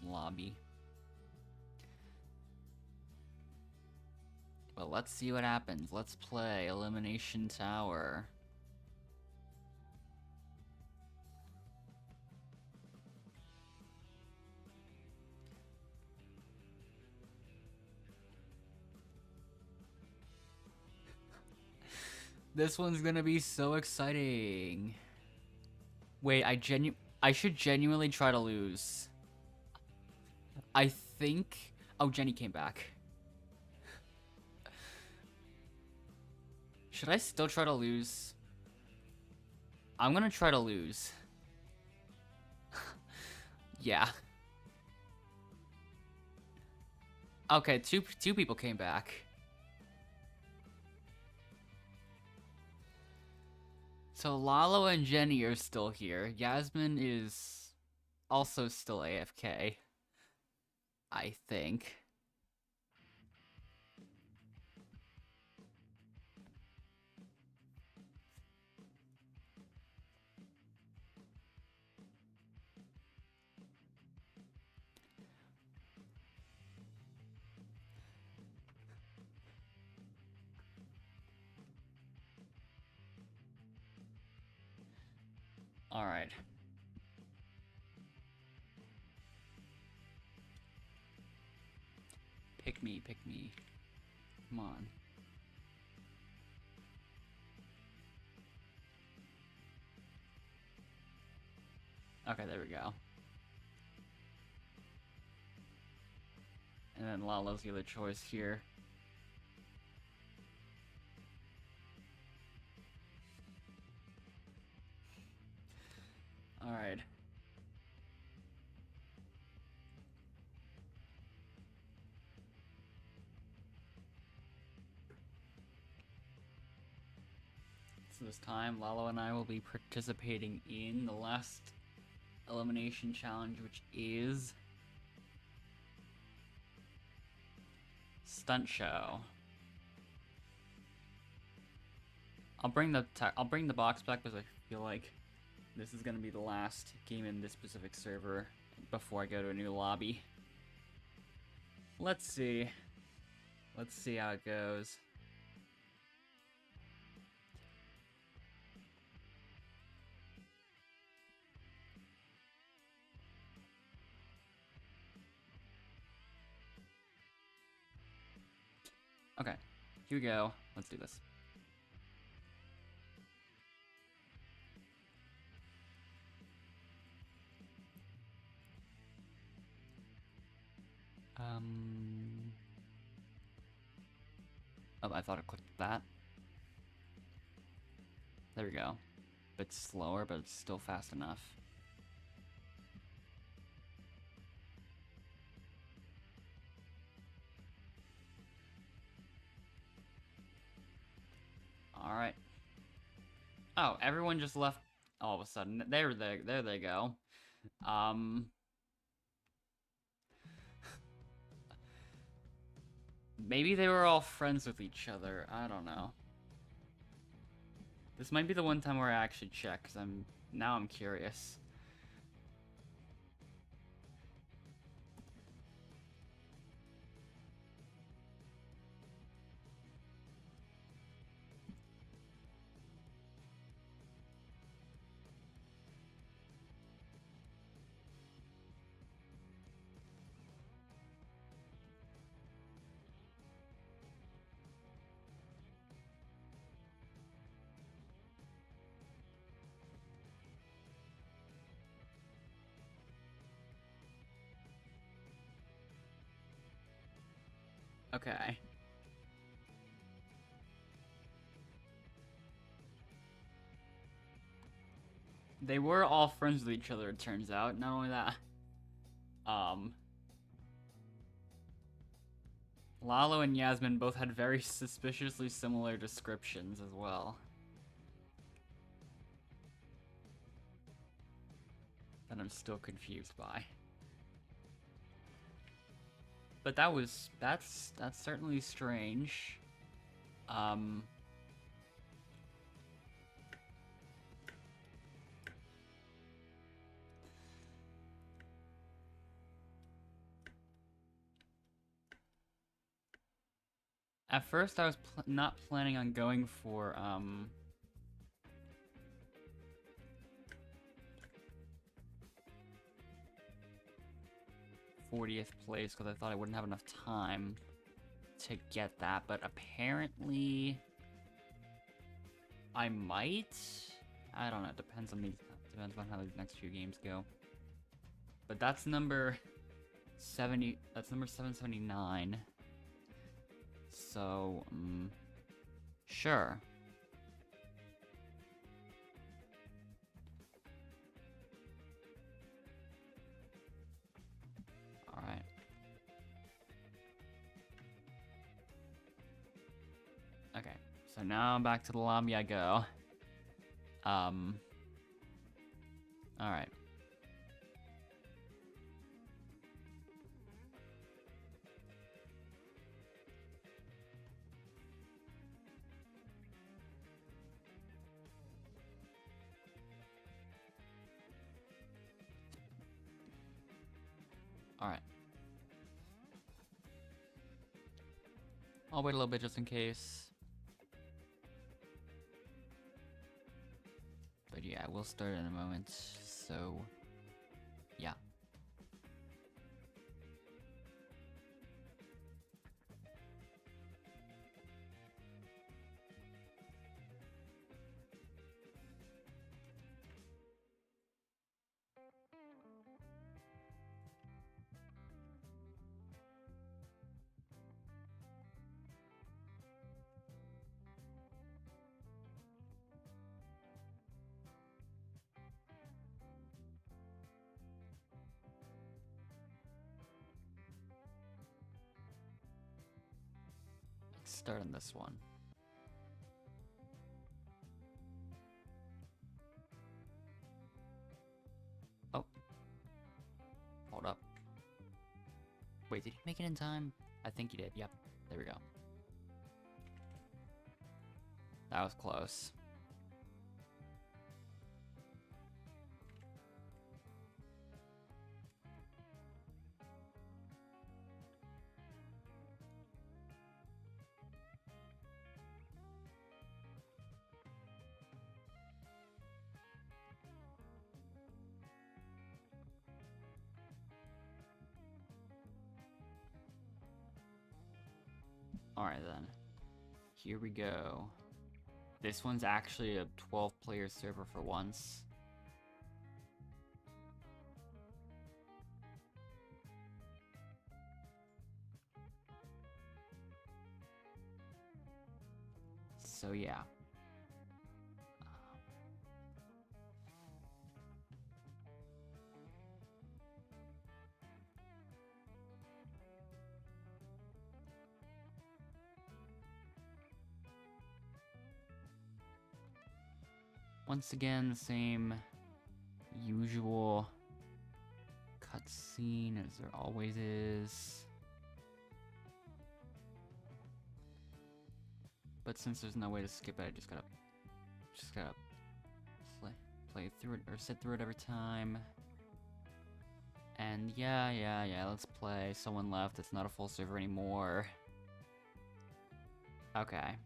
lobby. Well, let's see what happens. Let's play Elimination Tower. This one's gonna be so exciting. Wait, I should genuinely try to lose. I think... Oh, Jenny came back. Should I still try to lose? I'm gonna try to lose. Yeah. Okay, two people came back. So Lalo and Jenny are still here. Yasmin is also still AFK. I think. All right. Pick me, pick me. Come on. Okay, there we go. And then Lalo's the other choice here. All right. So this time, Lalo and I will be participating in the last elimination challenge, which is Stunt Show. I'll bring the box back because I feel like this is gonna be the last game in this specific server before I go to a new lobby. Let's see. Let's see how it goes. Okay, here we go. Let's do this. Oh, I thought I clicked that. There we go. Bit slower, but it's still fast enough. Alright. Oh, everyone just left all of a sudden. There they go. Maybe they were all friends with each other. I don't know. This might be the one time where I actually check, because now I'm curious. Okay. They were all friends with each other, it turns out. Not only that, Lalo and Yasmin both had very suspiciously similar descriptions as well. That I'm still confused by. But that's certainly strange. At first I was not planning on going for 40th place because I thought I wouldn't have enough time to get that, but apparently I might. I don't know. Depends on how these next few games go. But that's number 70. That's number 779. So, sure. All right. Okay. So now back to the lobby I go. All right. All right. I'll wait a little bit just in case. But yeah, we'll start in a moment. So, yeah. Start on this one. Oh. Hold up. Wait, did he make it in time? I think he did. Yep. There we go. That was close. Alright then. Here we go. This one's actually a 12-player server for once. So yeah. Once again, the same usual cutscene as there always is. But since there's no way to skip it, I just gotta play through it or sit through it every time. And yeah, let's play. Someone left. It's not a full server anymore. Okay.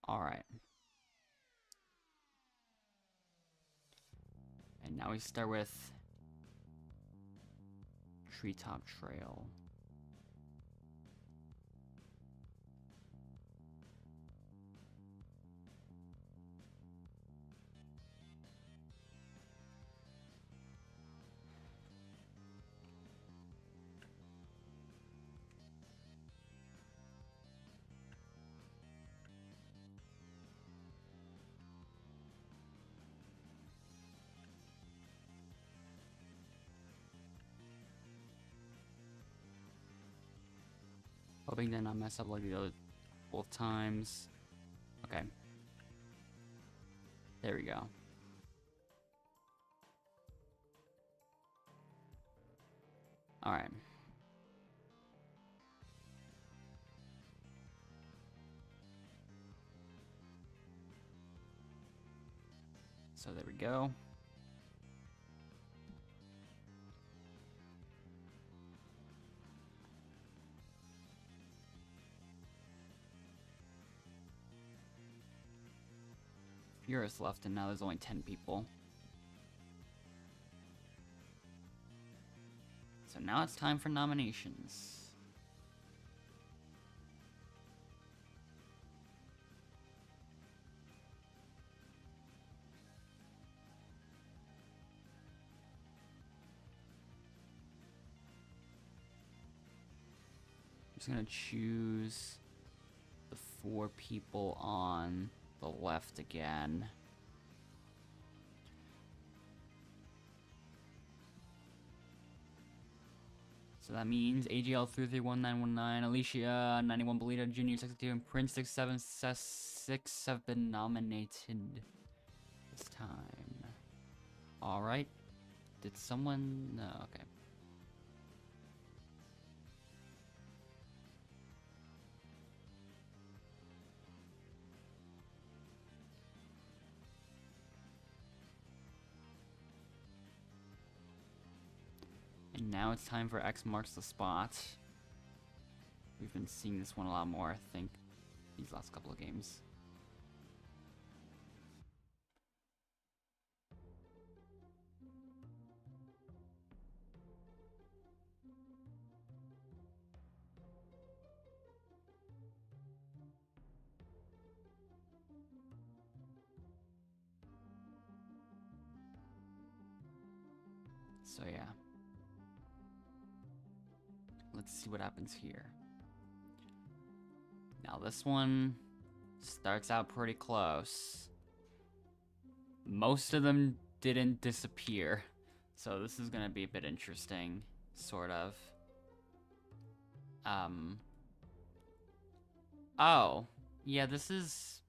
Alright. And now we start with Treetop Trail. Hoping to not mess up like the other both times. Okay. There we go. Alright. So there we go. Furious left, and now there's only 10 people. So now it's time for nominations. just gonna choose the 4 people on the left again. So that means AGL 331919, Alicia 91, Belita Junior 62, and Prince 6766 have been nominated this time. All right. Did someone? No. Okay. And now it's time for X marks the spot. We've been seeing this one a lot more, I think, these last couple of games. So yeah. Let's see what happens here. Now this one starts out pretty close. Most of them didn't disappear, so this is gonna be a bit interesting, sort of. Oh, yeah, this is...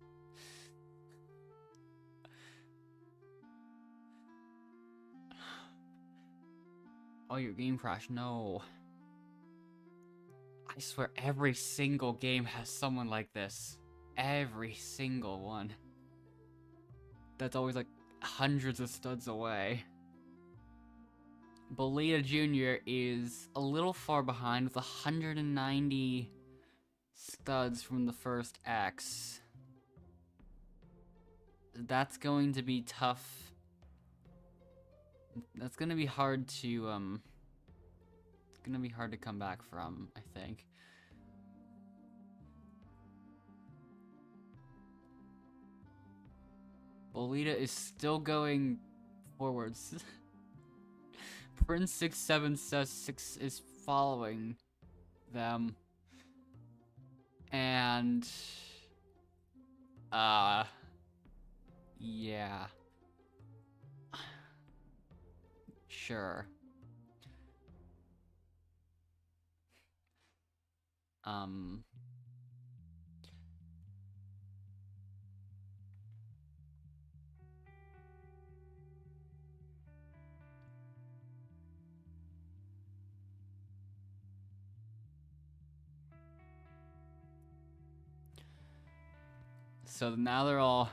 Oh, your game crashed. No. I swear every single game has someone like this. Every single one. That's always like hundreds of studs away. Belita Jr. is a little far behind with 190 studs from the first X. That's going to be tough. That's gonna be hard to, it's gonna be hard to come back from, I think. Belita is still going forwards. Prince 6766 is following them. And... yeah. Sure. So now they're all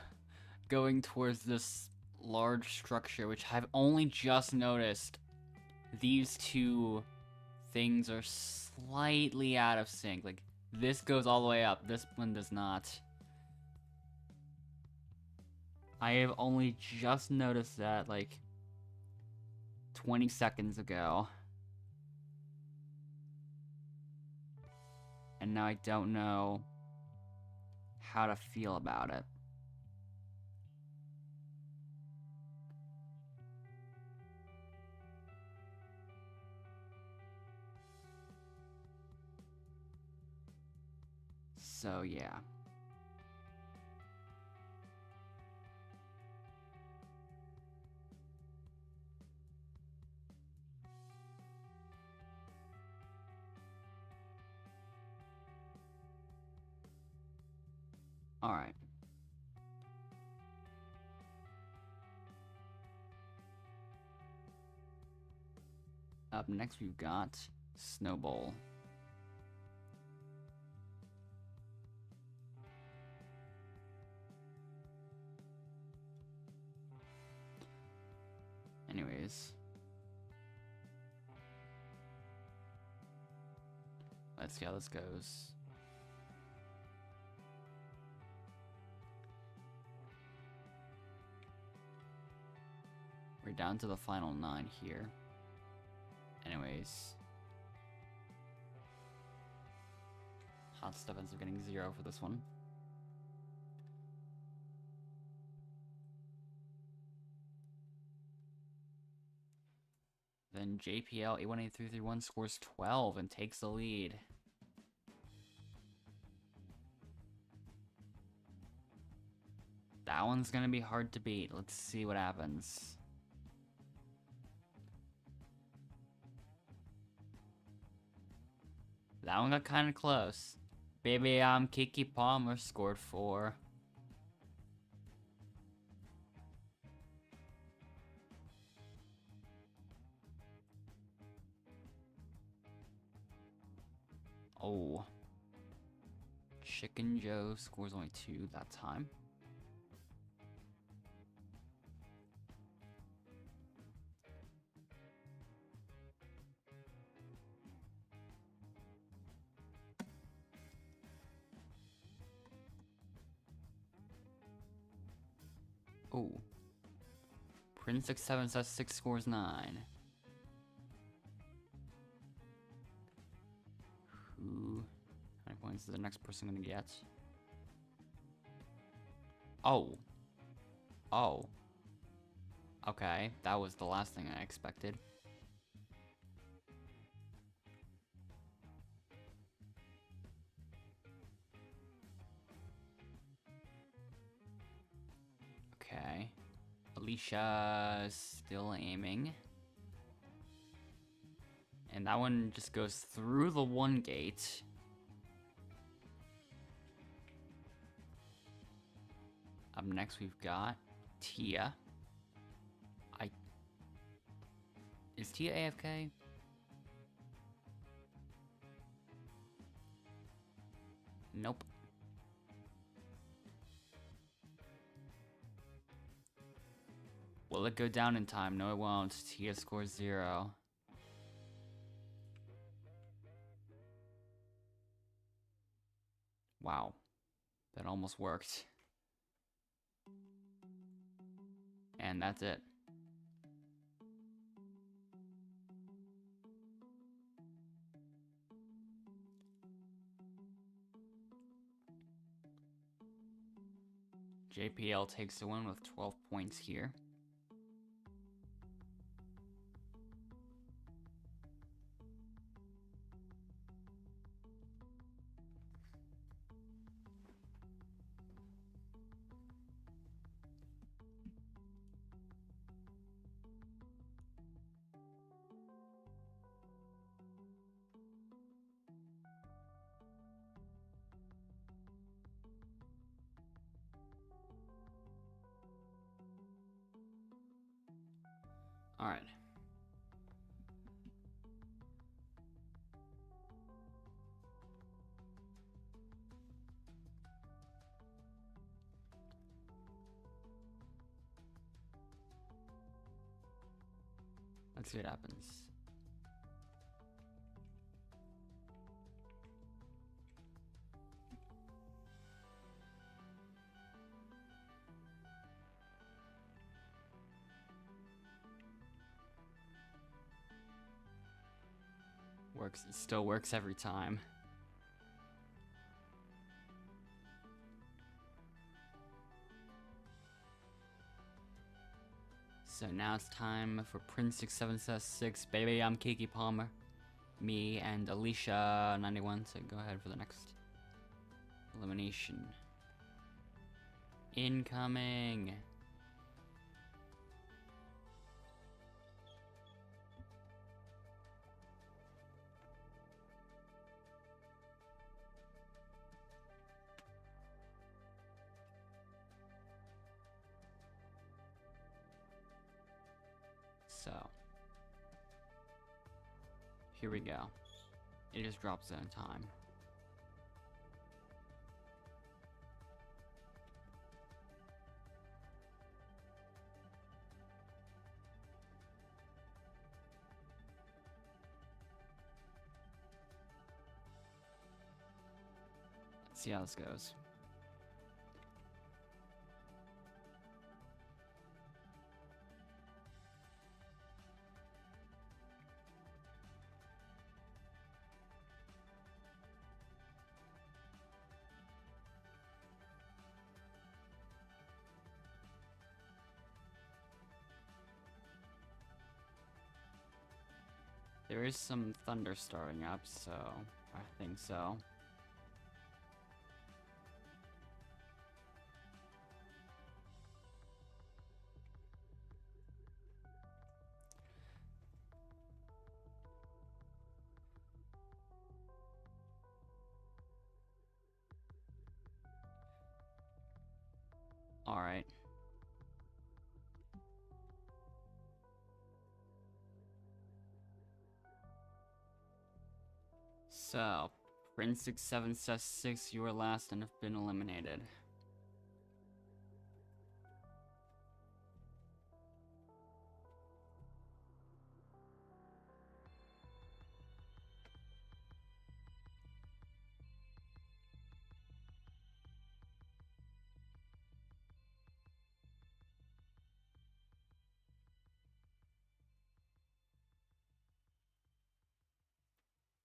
going towards this large structure, which I've only just noticed. These two things are slightly out of sync. Like, this goes all the way up, this one does not. I have only just noticed that, like, 20 seconds ago. And now I don't know how to feel about it. So, yeah. Alright. Up next we've got Snowball. Anyways. Let's see how this goes. We're down to the final 9 here. Anyways. Hot stuff ends up getting 0 for this one. Then JPL 818331 scores 12 and takes the lead. That one's gonna be hard to beat. Let's see what happens. That one got kind of close. Baby, Kiki Palmer scored 4. Oh. Chicken Joe scores only 2 that time. Oh. Prince 67 says 6 scores 9. Who? How many points is the next person gonna get? Oh. Oh. Okay, that was the last thing I expected. Okay. Alicia still aiming. And that one just goes through the one gate. Up next we've got Tia. Is Tia AFK? Nope. Will it go down in time? No, it won't. Tia scores 0. Wow. That almost worked. And that's it. JPL takes the win with 12 points here. All right. Let's see what happens. Works. It still works every time. So now it's time for Prince 6776, Baby, I'm Kiki Palmer, me, and Alicia 91 to go ahead for the next elimination. Incoming! So, here we go. It just drops in time. Let's see how this goes. There is some thunder starting up, so I think so. Alright. So, Prince67 says 6, you were last and have been eliminated.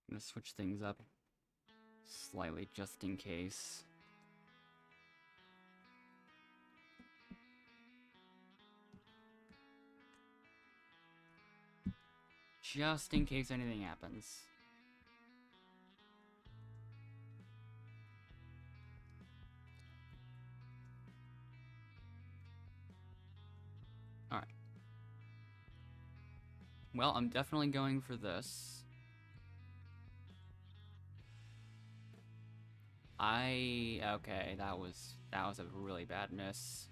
I'm gonna switch things up slightly just in case. Just in case anything happens. Alright. Well, I'm definitely going for this. Okay, that was a really bad miss.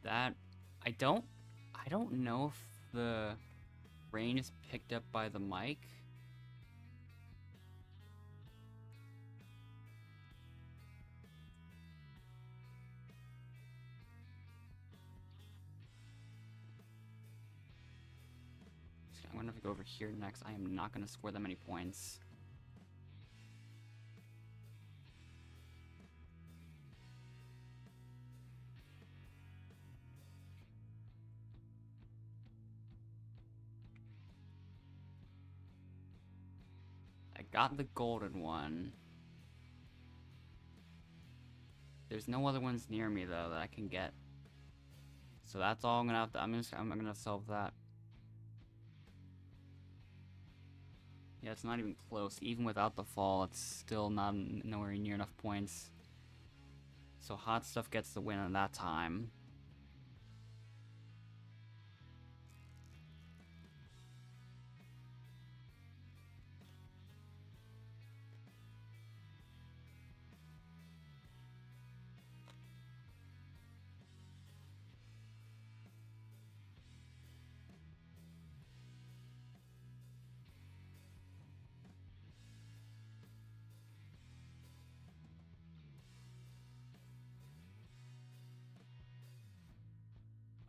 That I don't know if the rain is picked up by the mic. I'm gonna have to go over here next. I am not gonna score that many points. I got the golden one. There's no other ones near me though that I can get. So that's all I'm gonna have to. I'm gonna solve that. Yeah, it's not even close. Even without the fall, it's still not nowhere near enough points. So hot stuff gets the win at that time.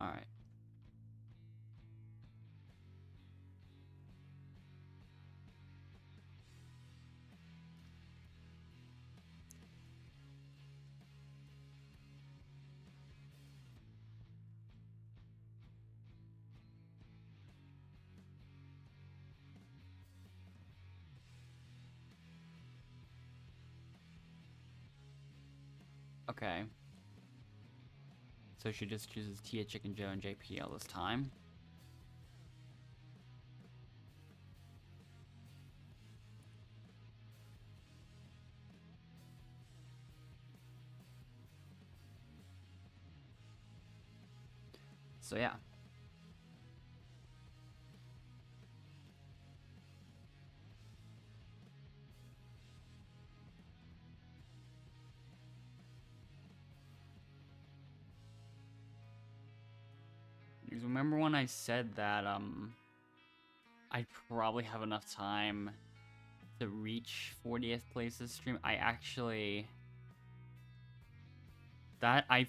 Alright. Okay. So she just chooses Tia, Chicken Joe, and JPL this time. So yeah. Remember when I said that I'd probably have enough time to reach 40th place this stream? I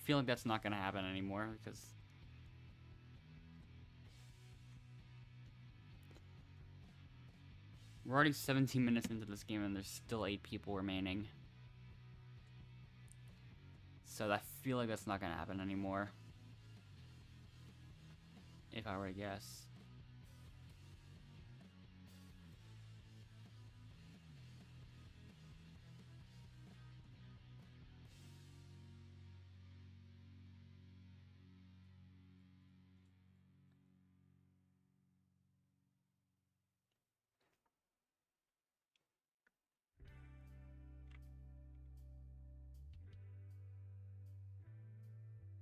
feel like that's not gonna happen anymore because we're already 17 minutes into this game and there's still 8 people remaining. So I feel like that's not gonna happen anymore. If I were to guess.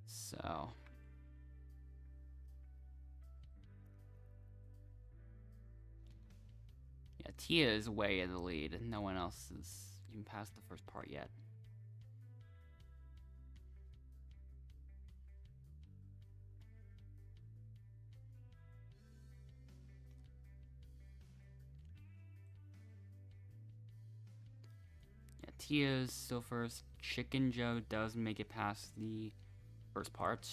So yeah, Tia is way in the lead. No one else is even past the first part yet. Yeah, Tia's still first. Chicken Joe does make it past the first part.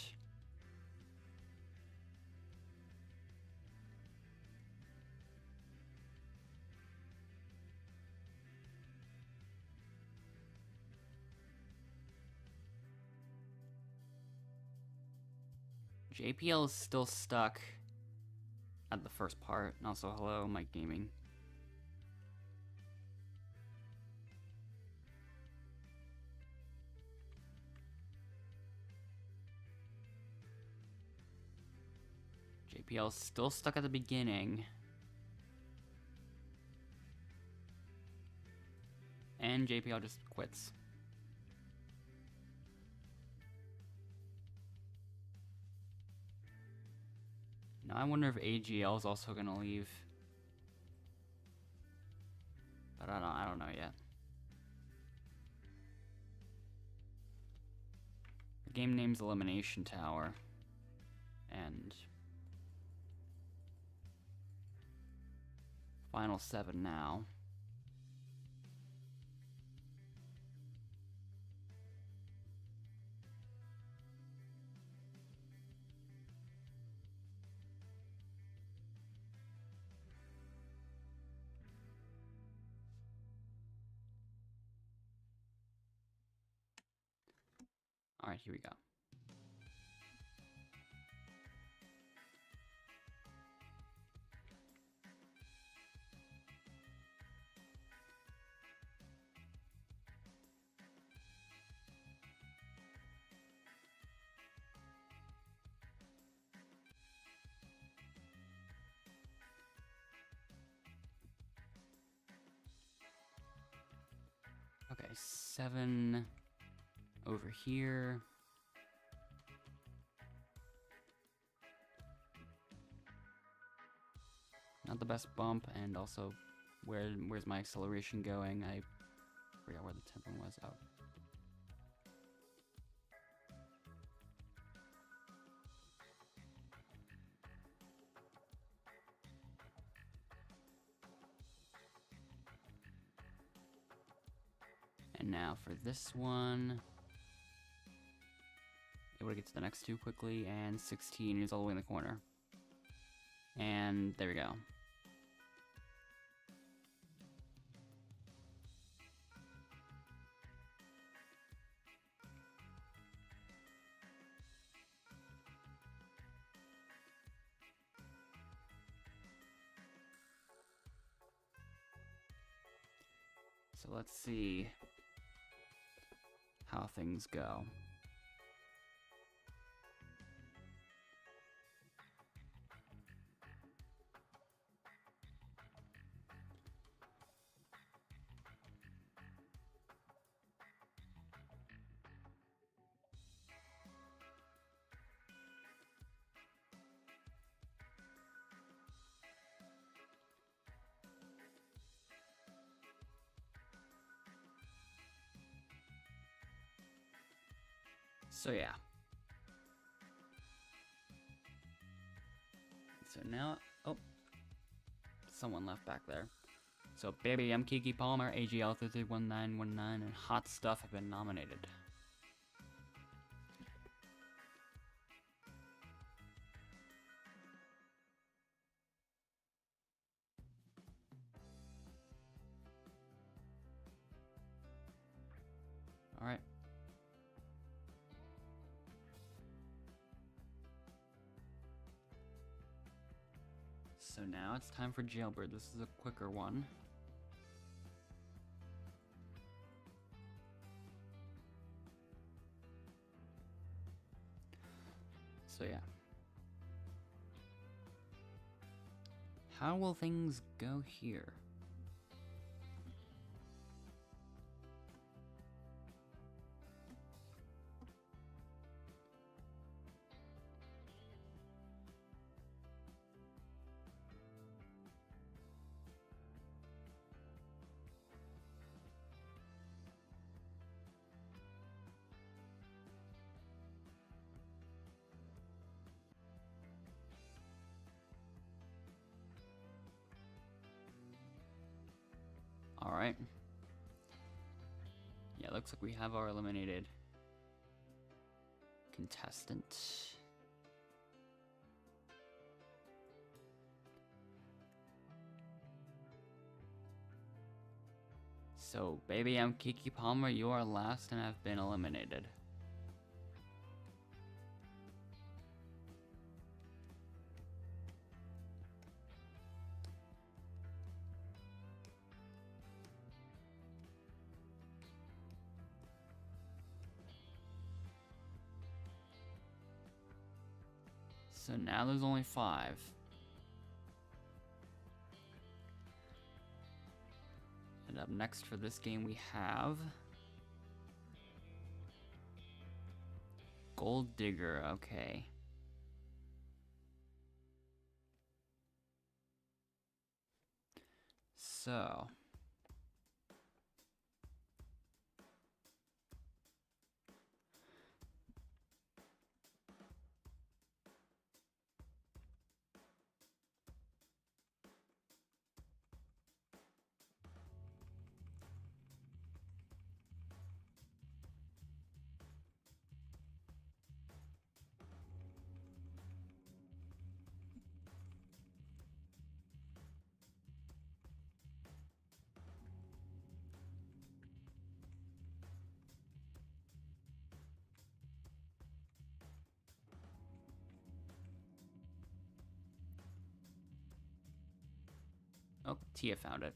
JPL is still stuck at the first part. And also, hello, Mike Gaming. JPL is still stuck at the beginning. And JPL just quits. Now I wonder if AGL is also gonna leave. But I don't know yet. The game name's Elimination Tower. And final 7 now. All right, here we go. Okay, 7 over here. Not the best bump, and also, where's my acceleration going? I forgot where the tempo was. Oh. And now for this one, able to get to the next 2 quickly, and 16 is all the way in the corner. And there we go. So let's see how things go. So yeah. So now, oh, someone left back there. So Baby M, Kiki Palmer, AGL 331919, and Hot Stuff have been nominated. All right. So now it's time for Jailbird. This is a quicker one. So yeah. How will things go here? Alright. Yeah, looks like we have our eliminated contestant. So, baby, I'm Kiki Palmer. You are last and have been eliminated. So now there's only 5. And up next for this game we have Gold Digger. Okay. So oh, Tia found it.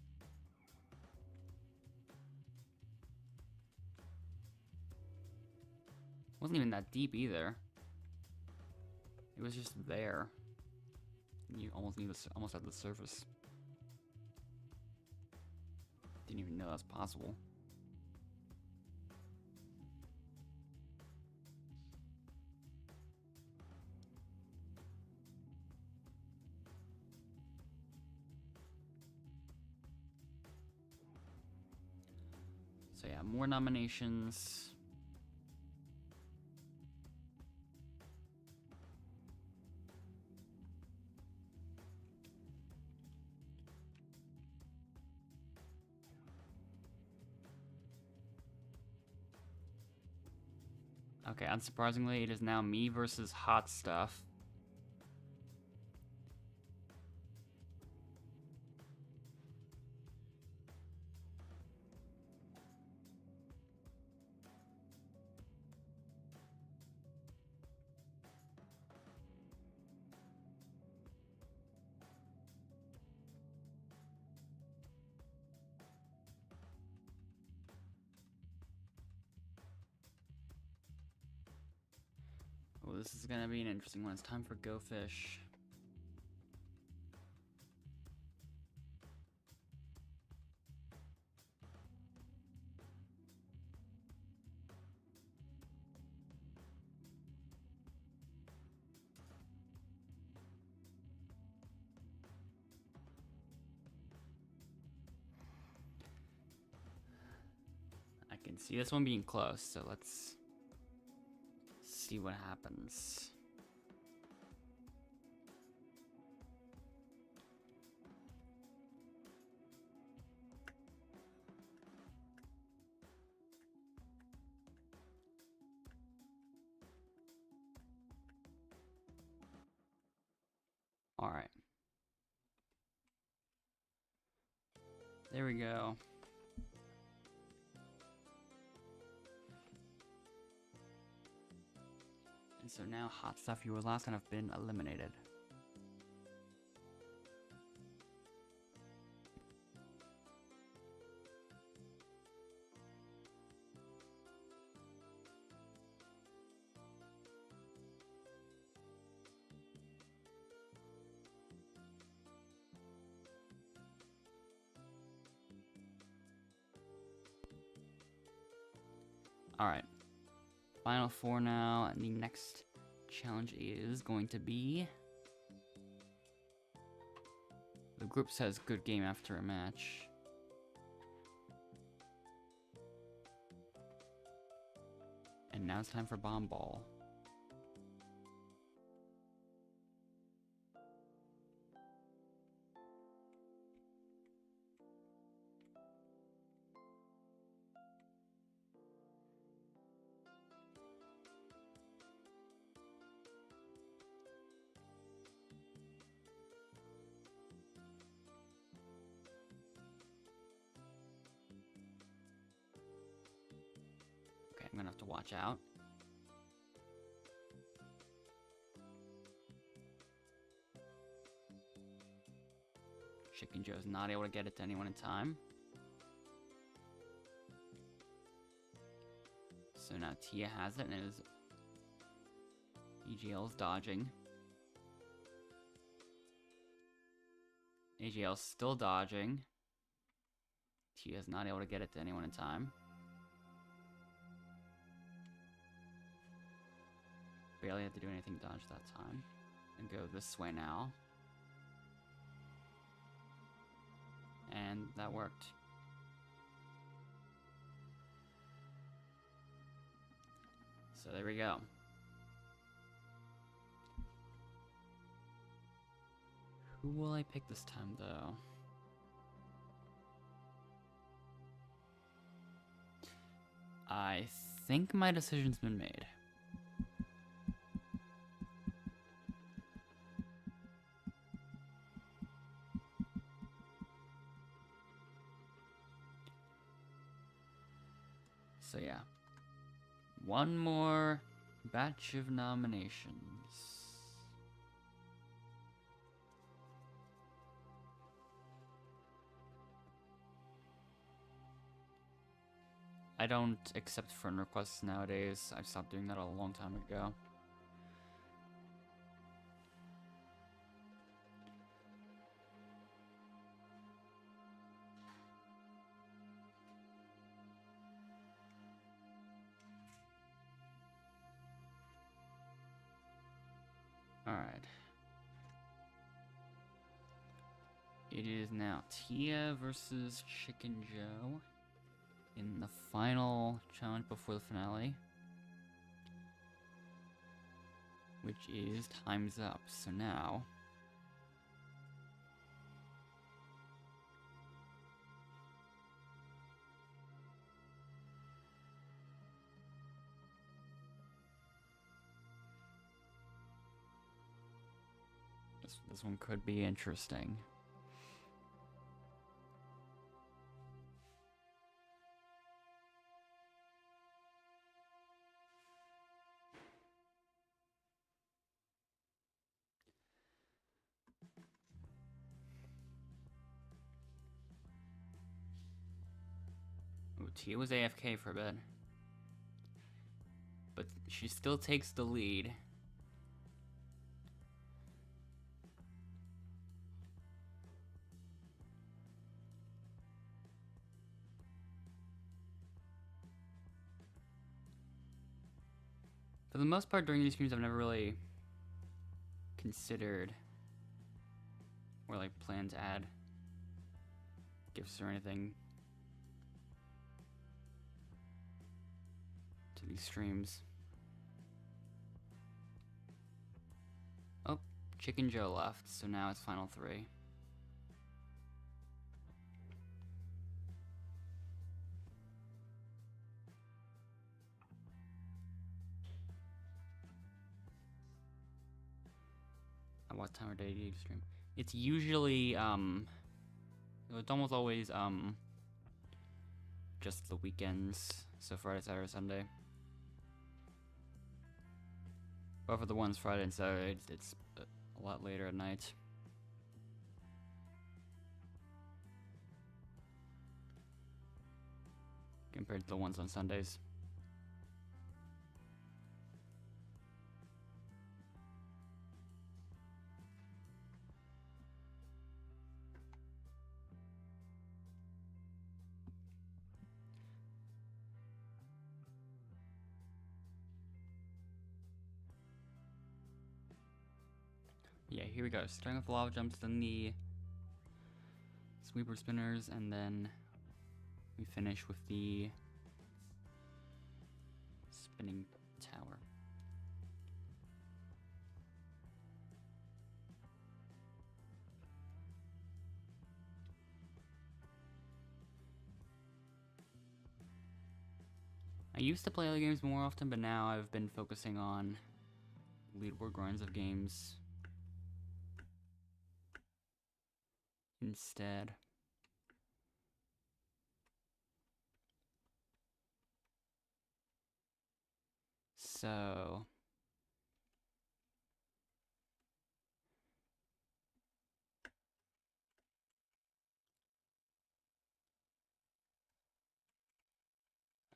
Wasn't even that deep either. It was just there. You almost at the surface. Didn't even know that's possible. So yeah, more nominations. Okay, unsurprisingly, it is now me versus Hot Stuff. Oh, this is gonna be an interesting one. It's time for Go Fish. I can see this one being close, so let's see what happens. All right. There we go. And so now, Hot Stuff, you were last and have been eliminated. Alright. Final 4 now, and the next challenge is going to be... The group says good game after a match. And now it's time for Bomb Ball. have to watch out. Chicken Joe's not able to get it to anyone in time. So now Tia has it and is EGL's dodging. AGL's still dodging. Tia's not able to get it to anyone in time. Barely have to do anything to dodge that time. And go this way now. And that worked. So there we go. Who will I pick this time, though? I think my decision's been made. So yeah. One more batch of nominations. I don't accept friend requests nowadays. I stopped doing that a long time ago. Alright. It is now Tia versus Chicken Joe in the final challenge before the finale, which is Time's Up. So now this one could be interesting. Ooh, Tia was AFK for a bit, but she still takes the lead. For the most part, during these streams, I've never really considered or like planned to add gifts or anything to these streams. Oh, Chicken Joe left, so now it's final three. At what time of day do you stream? It's usually it's almost always just the weekends, so Friday, Saturday, Sunday. But for the ones Friday and Saturday, it's a lot later at night. Compared to the ones on Sundays. Yeah, here we go. Starting with the lava jumps, then the sweeper spinners, and then we finish with the spinning tower. I used to play other games more often, but now I've been focusing on leaderboard grinds of games instead. So...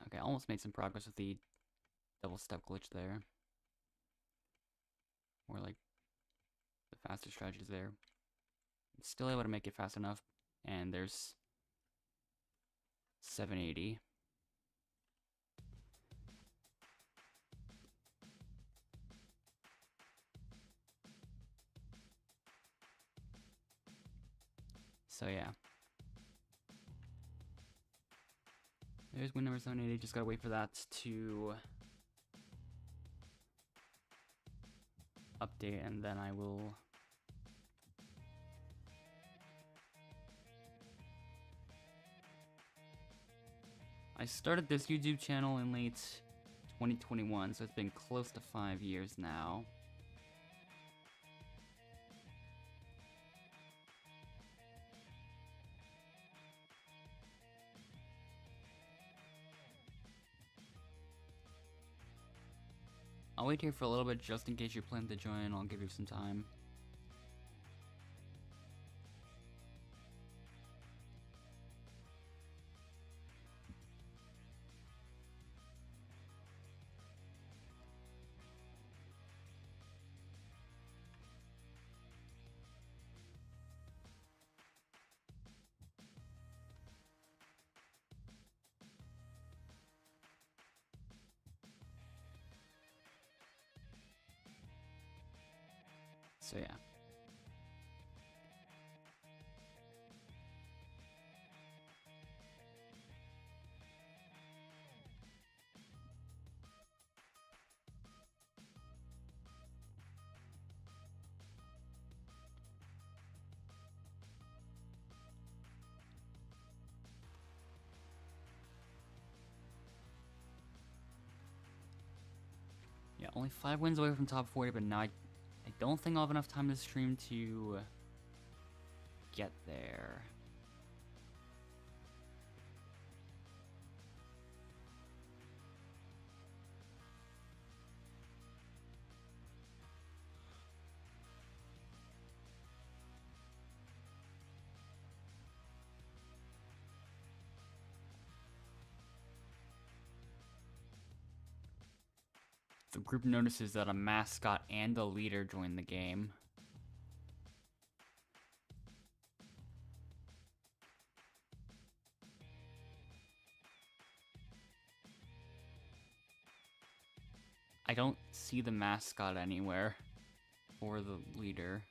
Okay, almost made some progress with the double step glitch there. Or like the faster strategies there. Still able to make it fast enough. And there's 780. So yeah. There's win number 780. Just gotta wait for that to update, and then I will... I started this YouTube channel in late 2021, so it's been close to 5 years now. I'll wait here for a little bit just in case you plan to join. I'll give you some time. So yeah. Yeah, only 5 wins away from top 40, but now I don't think I'll have enough time to stream to get there. The group notices that a mascot and a leader join the game. I don't see the mascot anywhere, or the leader.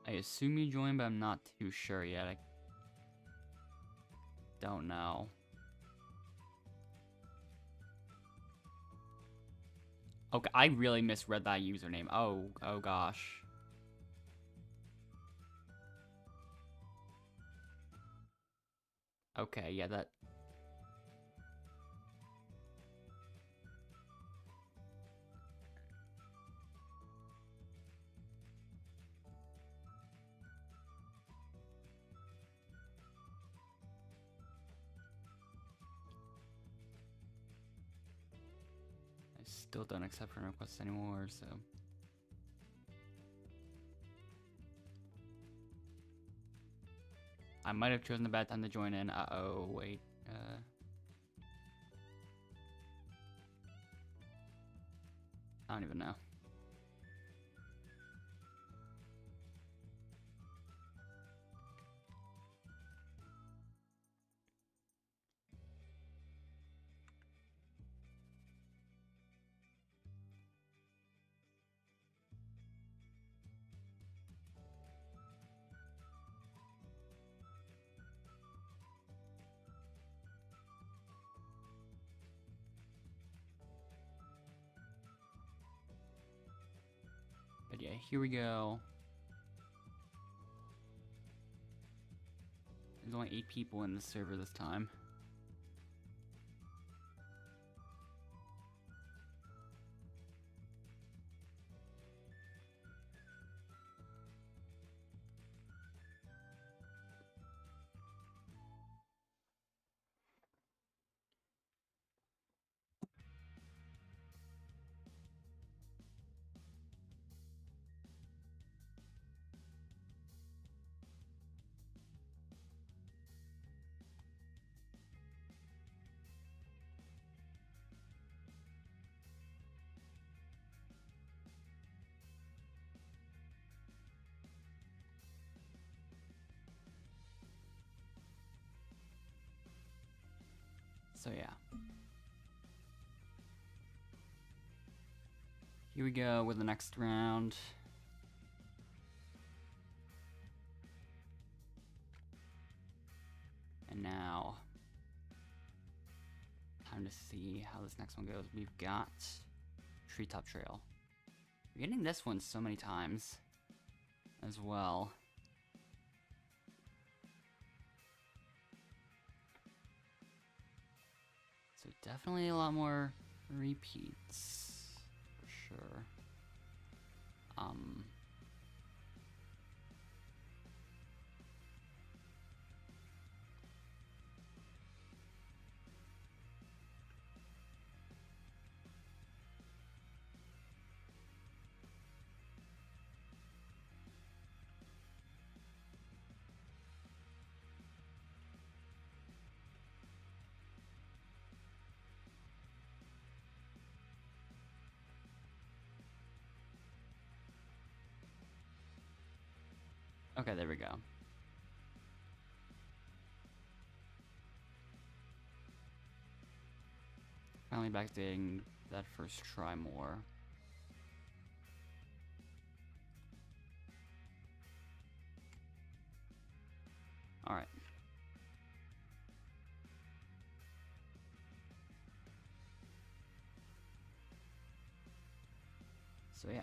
I assume you joined, but I'm not too sure yet. I don't know. Okay, I really misread that username. Oh gosh. Okay, yeah, that... I still don't accept friend requests anymore, so... I might have chosen a bad time to join in. Uh-oh, wait. I don't even know. But yeah, here we go. 8 people in the server this time. So yeah. Here we go with the next round. And now, time to see how this next one goes. We've got Treetop Trail. We're getting this one so many times as well. So definitely a lot more repeats, for sure. Okay, there we go. Finally back to getting that first try more. Alright. So yeah.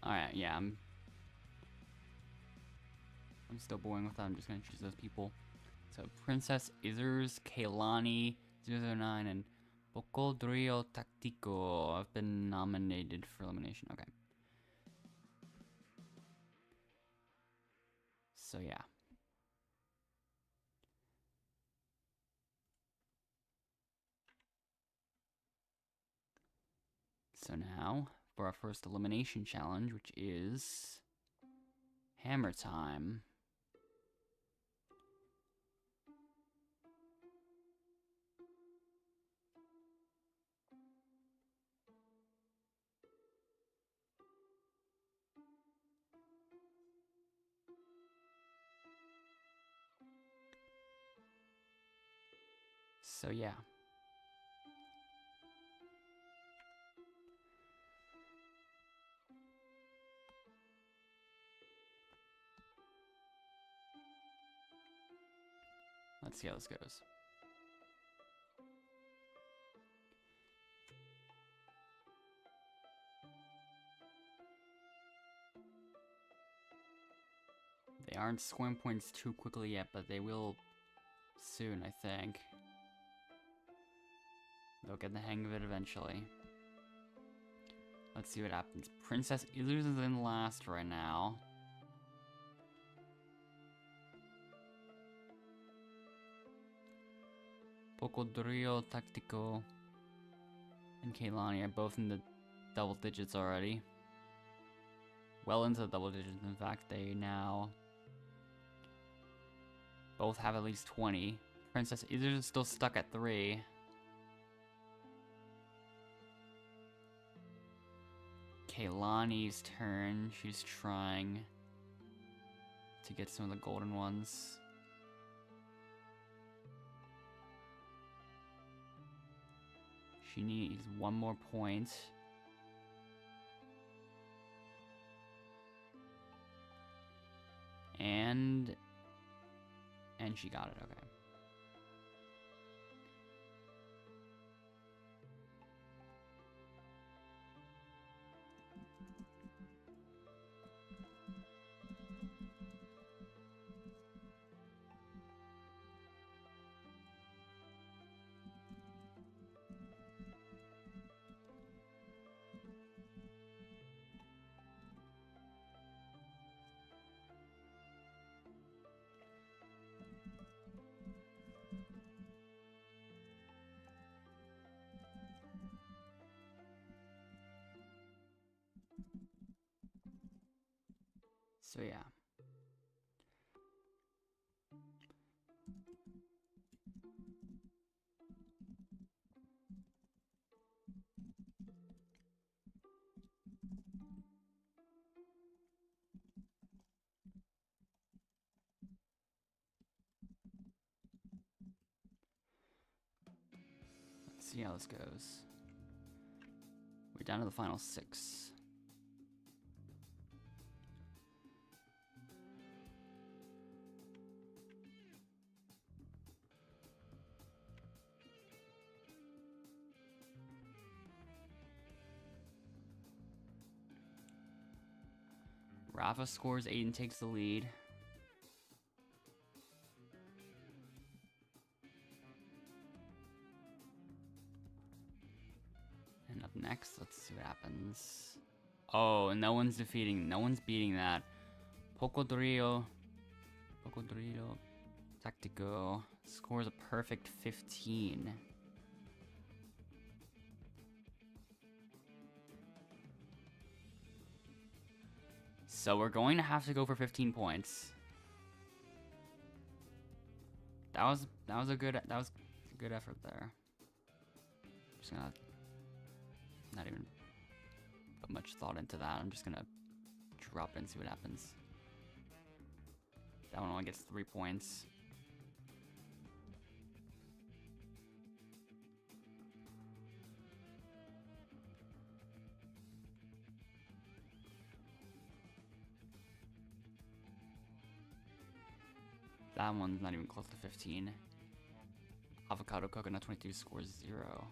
Alright, yeah, I'm still boring with that. I'm just gonna choose those people. So Princess Izzers, Kaylani 009, and Bocodrio Tactico have been nominated for elimination. Okay. So yeah. So now for our first elimination challenge, which is Hammer Time. So yeah. Let's see how this goes. They aren't scoring points too quickly yet, but they will soon, I think. They'll get the hang of it eventually. Let's see what happens. Princess Izzers is in last right now. Bocodrio Tactico and Kaylani are both in the double digits already. Well into the double digits, in fact. They now both have at least 20. Princess Izzers is still stuck at 3. Kaylani's turn. She's trying to get some of the golden ones. She needs one more point. And she got it, okay. So yeah. Let's see how this goes. We're down to the final 6. Rafa scores, Aiden takes the lead. And up next, let's see what happens. Oh, no one's beating that. Pocodrillo Tactico scores a perfect 15. So we're going to have to go for 15 points. That was a good effort there. Just gonna not even put much thought into that. I'm just gonna drop it and see what happens. That one only gets 3 points. That one's not even close to 15. Avocado Coconut 22 scores 0.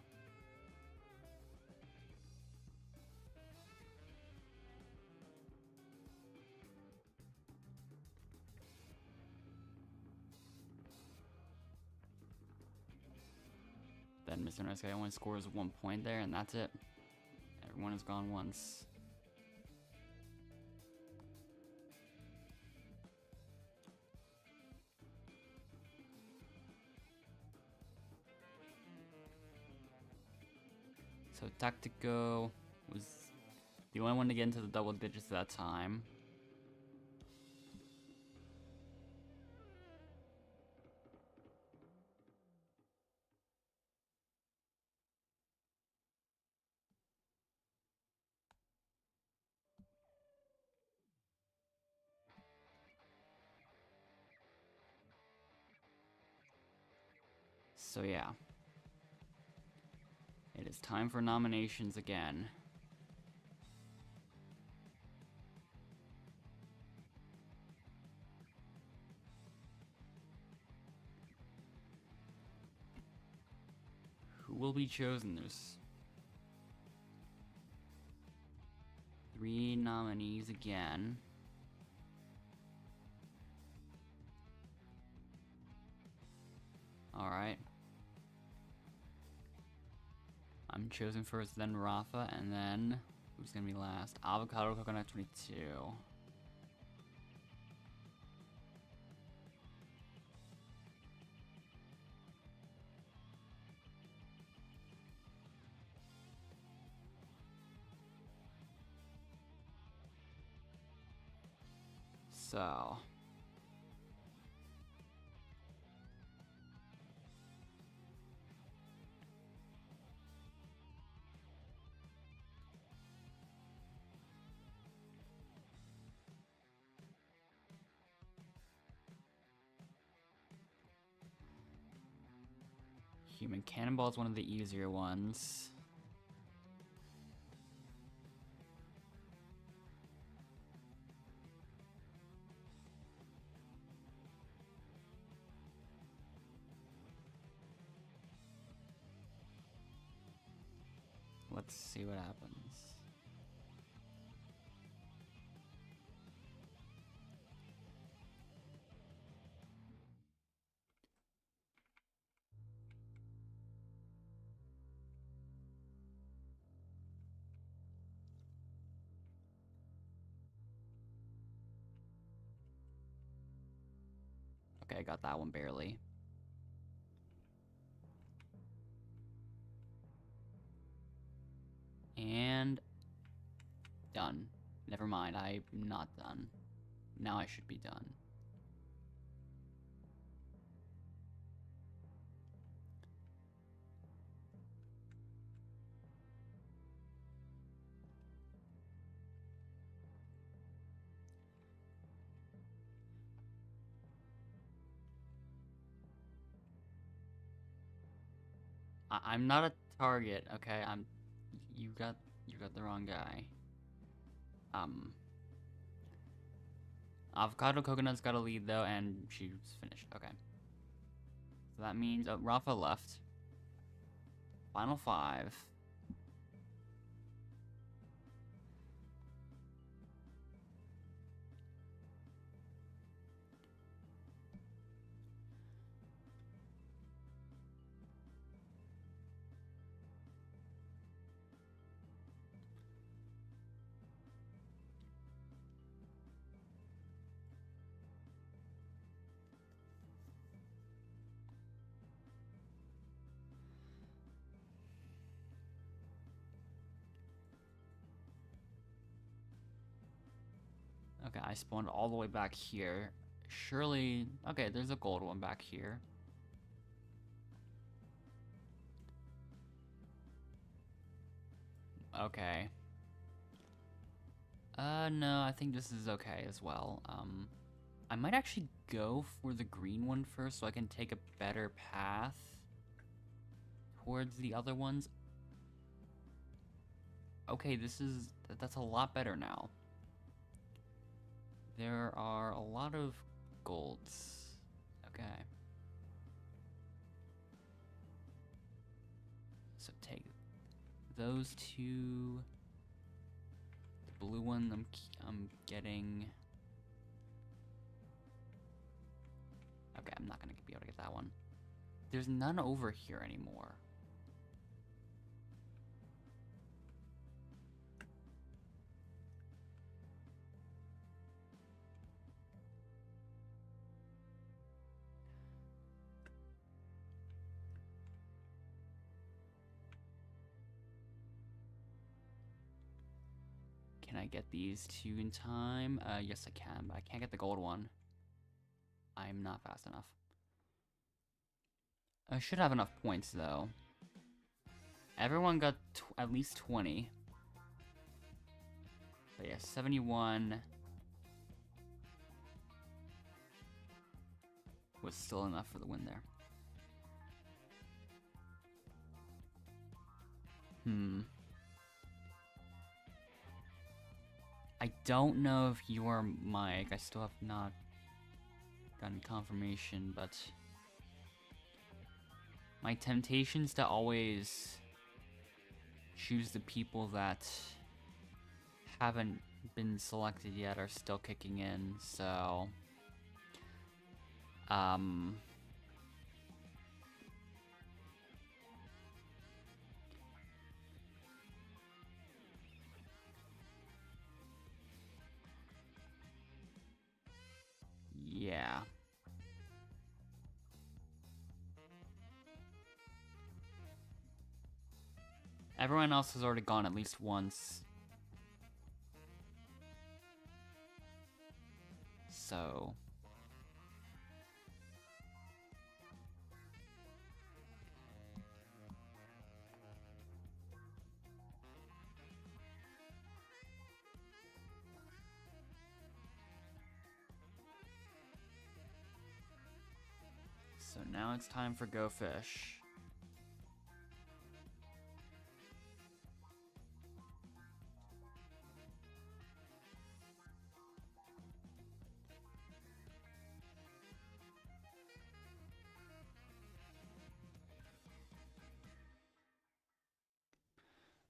Then Mr. Nice Guy only scores 1 point there, and that's it. Everyone has gone once. So Tactico was the only one to get into the double digits that time. So yeah. It is time for nominations again. Who will be chosen? There's 3 nominees again. Alright. I'm chosen first, then Rafa, and then who's gonna be last? Avocado Coconut 22. So Human Cannonball is one of the easier ones. let's see what happens. Okay, I got that one barely. And done. Never mind, I'm not done. Now I should be done. I'm not a target, okay? You got the wrong guy. Avocado Coconut's got a lead though, and she's finished. Okay. So that means Rafa left. Final 5. Okay, I spawned all the way back here. Surely, okay, there's a gold one back here. Okay. No, I think this is okay as well. I might actually go for the green one first so I can take a better path towards the other ones. Okay, that's a lot better now. There are a lot of golds. Okay. So take those two. The blue one I'm getting. Okay, I'm not gonna be able to get that one. There's none over here anymore. Can I get these two in time? Yes I can, but I can't get the gold one. I'm not fast enough. I should have enough points though. Everyone got at least 20. But yeah, 71 was still enough for the win there. I don't know if you're Mike. I still have not gotten confirmation, but my temptations to always choose the people that haven't been selected yet are still kicking in, so yeah. Everyone else has already gone at least once. So now it's time for Go Fish.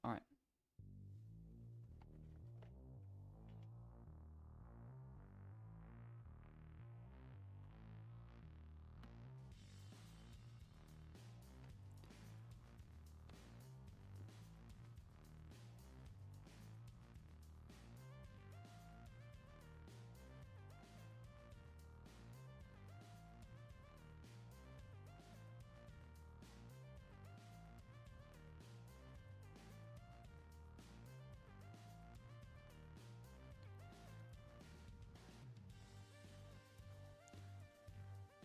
Alright,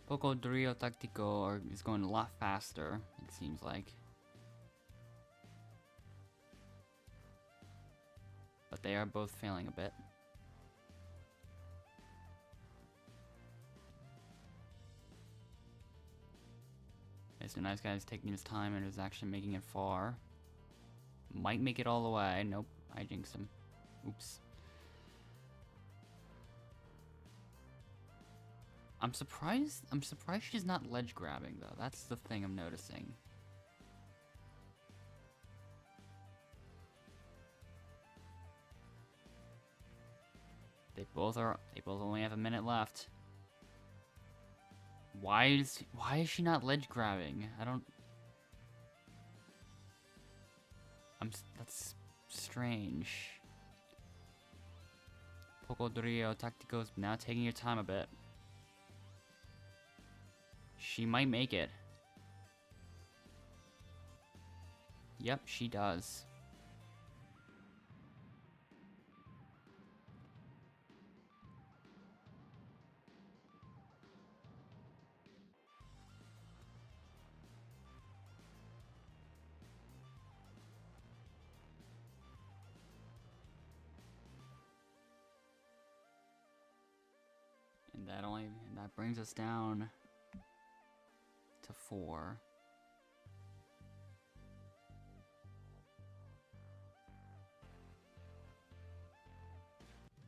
Poco Drio Tactico is going a lot faster, it seems like. But they are both failing a bit. Mr. Nice Guy is taking his time and is actually making it far. Might make it all the way. Nope, I jinxed him. Oops. I'm surprised she's not ledge grabbing though. That's the thing I'm noticing. They both only have a minute left. Why is she not ledge grabbing? That's strange. Poco Drio Tactico's now taking your time a bit. She might make it. Yep, she does. And that brings us down to 4.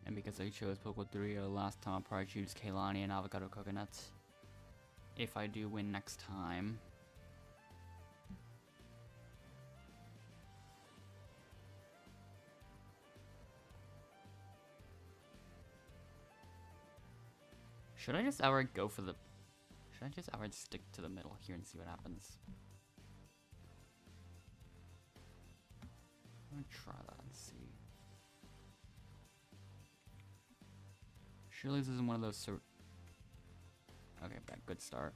And because I chose Poco Drio last time, I'll probably choose Kaylani and Avocado Coconuts. If I do win next time. Should I just outright go for the... Should I just outright stick to the middle here and see what happens? I'm gonna try that and see. Surely this isn't one of those Okay, back. Good start.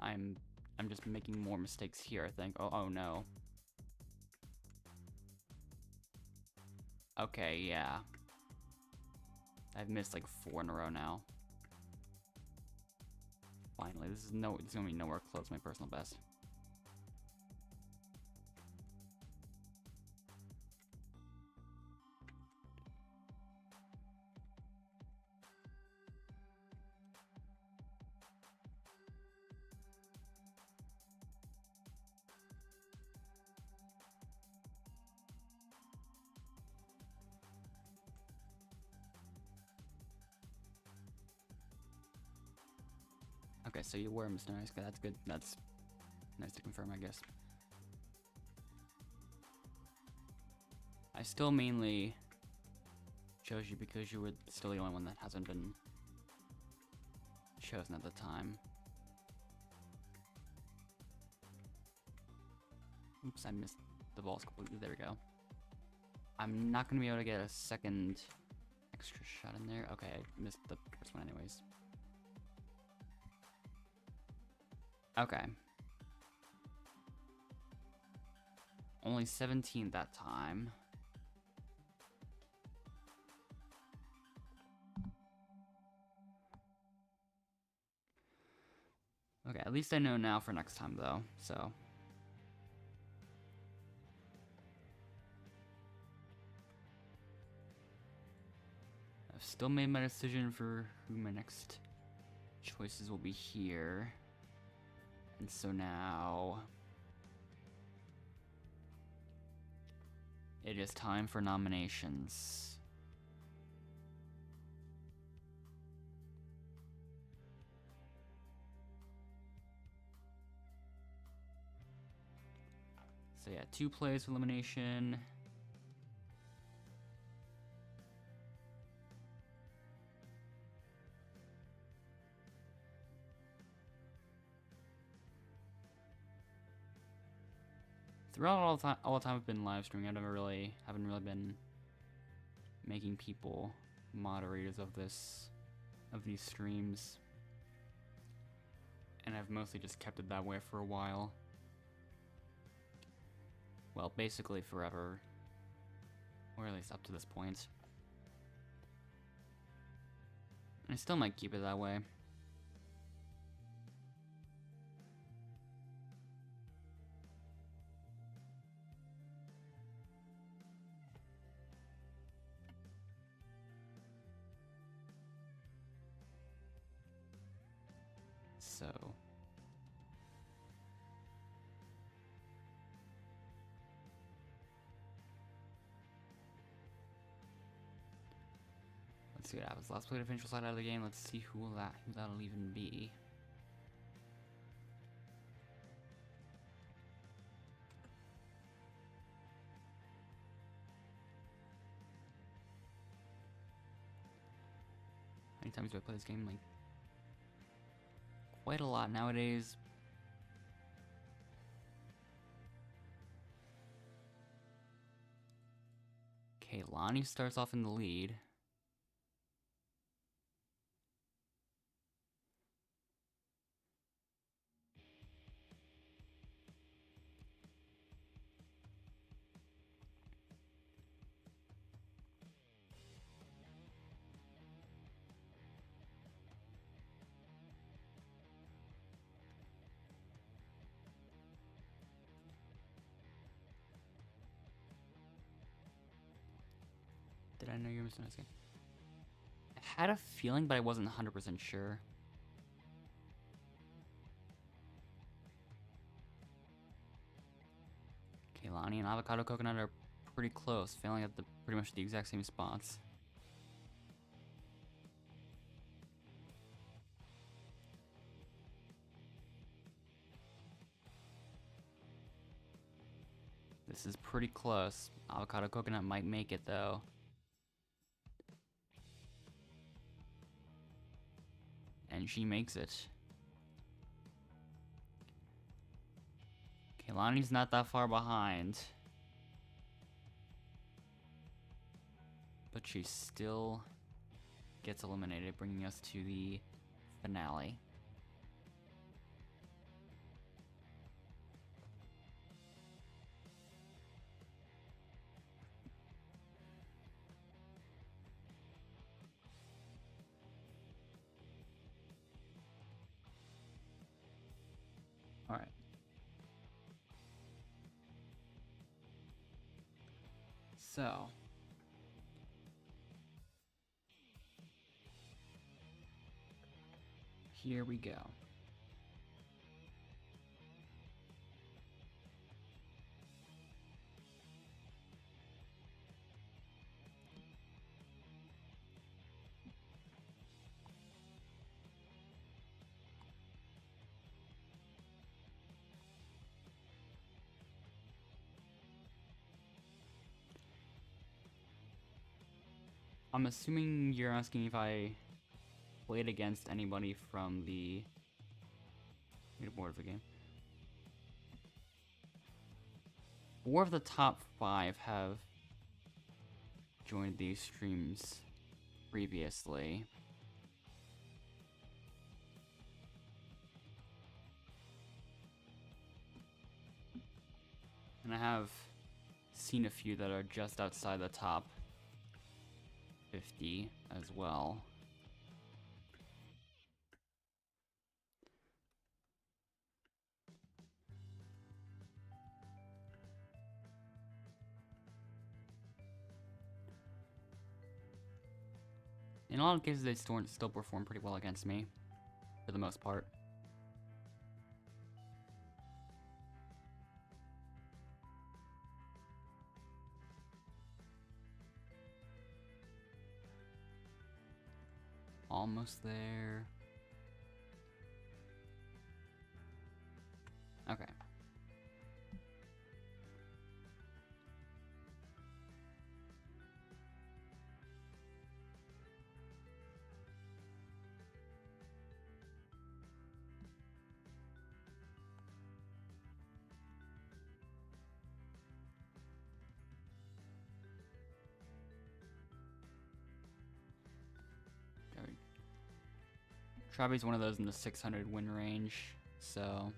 I'm just making more mistakes here, I think. Oh no. Okay, yeah. I've missed like 4 in a row now. Finally, it's gonna be nowhere close to my personal best. Okay, so you were Mr. Nice Guy. That's good. That's nice to confirm, I guess. I still mainly chose you because you were still the only one that hasn't been chosen at the time. Oops, I missed the balls completely. There we go. I'm not going to be able to get a second extra shot in there. Okay, I missed the first one anyways. Okay. Only 17 that time. Okay, at least I know now for next time though, so. I've still made my decision for who my next choices will be here. And so now it is time for nominations. So yeah, 2 plays for elimination. Throughout all the time I've been live streaming, I haven't really been making people moderators of these streams. And I've mostly just kept it that way for a while. Well, basically forever. Or at least up to this point. I still might keep it that way. So let's see what happens. Last player to finish will slide out of the game. Let's see who that'll even be. How many times do I play this game? Like, quite a lot nowadays. Okay, Lonnie starts off in the lead. Did I know you were missing this game? I had a feeling, but I wasn't 100% sure. Okay, Lonnie and Avocado Coconut are pretty close, failing at pretty much the exact same spots. This is pretty close. Avocado Coconut might make it though. And she makes it. Okay, Lonnie's not that far behind. But she still gets eliminated, bringing us to the finale. All right. So, here we go. I'm assuming you're asking if I played against anybody from the leaderboard of the game. 4 of the top 5 have joined these streams previously. And I have seen a few that are just outside the top 50 as well. In a lot of cases, they still perform pretty well against me, for the most part. Almost there. Okay. Travi's one of those in the 600 win range. So,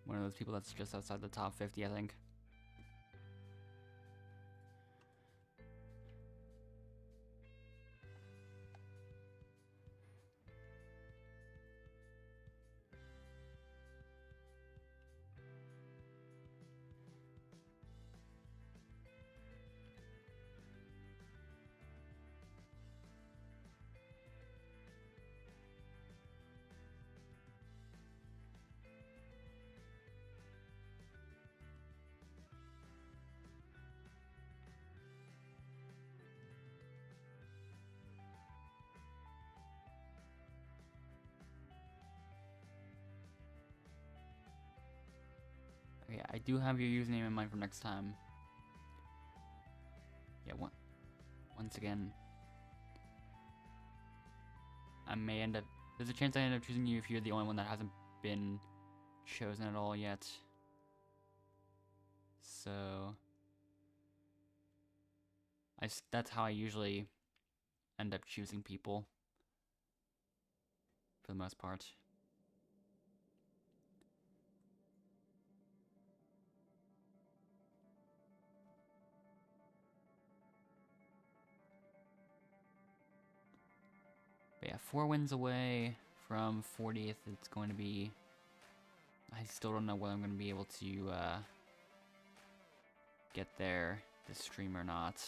one of those people that's just outside the top 50, I think. Okay, I do have your username in mind for next time. Yeah, once again, I may end up... There's a chance I end up choosing you if you're the only one that hasn't been chosen at all yet. So... that's how I usually end up choosing people. For the most part. But yeah, 4 wins away from 40th. It's going to be... I still don't know whether I'm going to be able to get there this stream or not.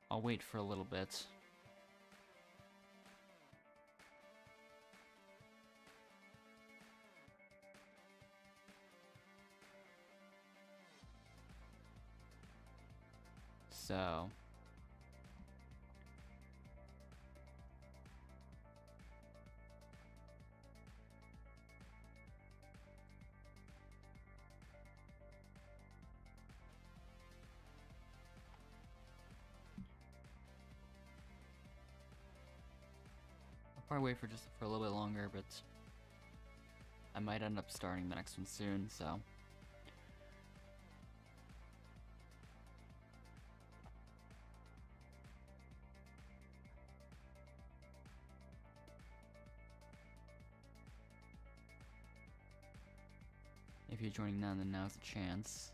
I'll wait for a little bit. So... probably wait for a little bit longer, but I might end up starting the next one soon, so... If you're joining now, then now's a chance.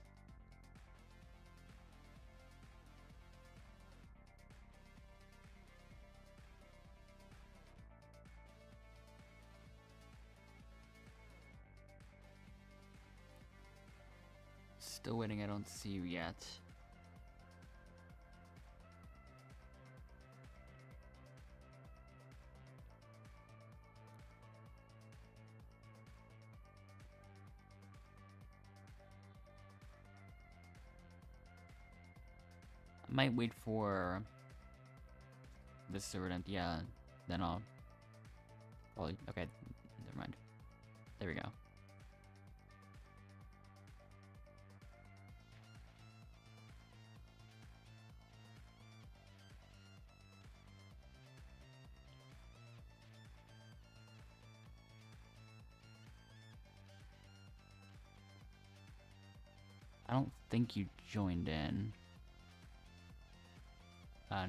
Still waiting, I don't see you yet. I might wait for this server to empty, yeah, then I'll probably, okay, never mind. There we go. I don't think you joined in.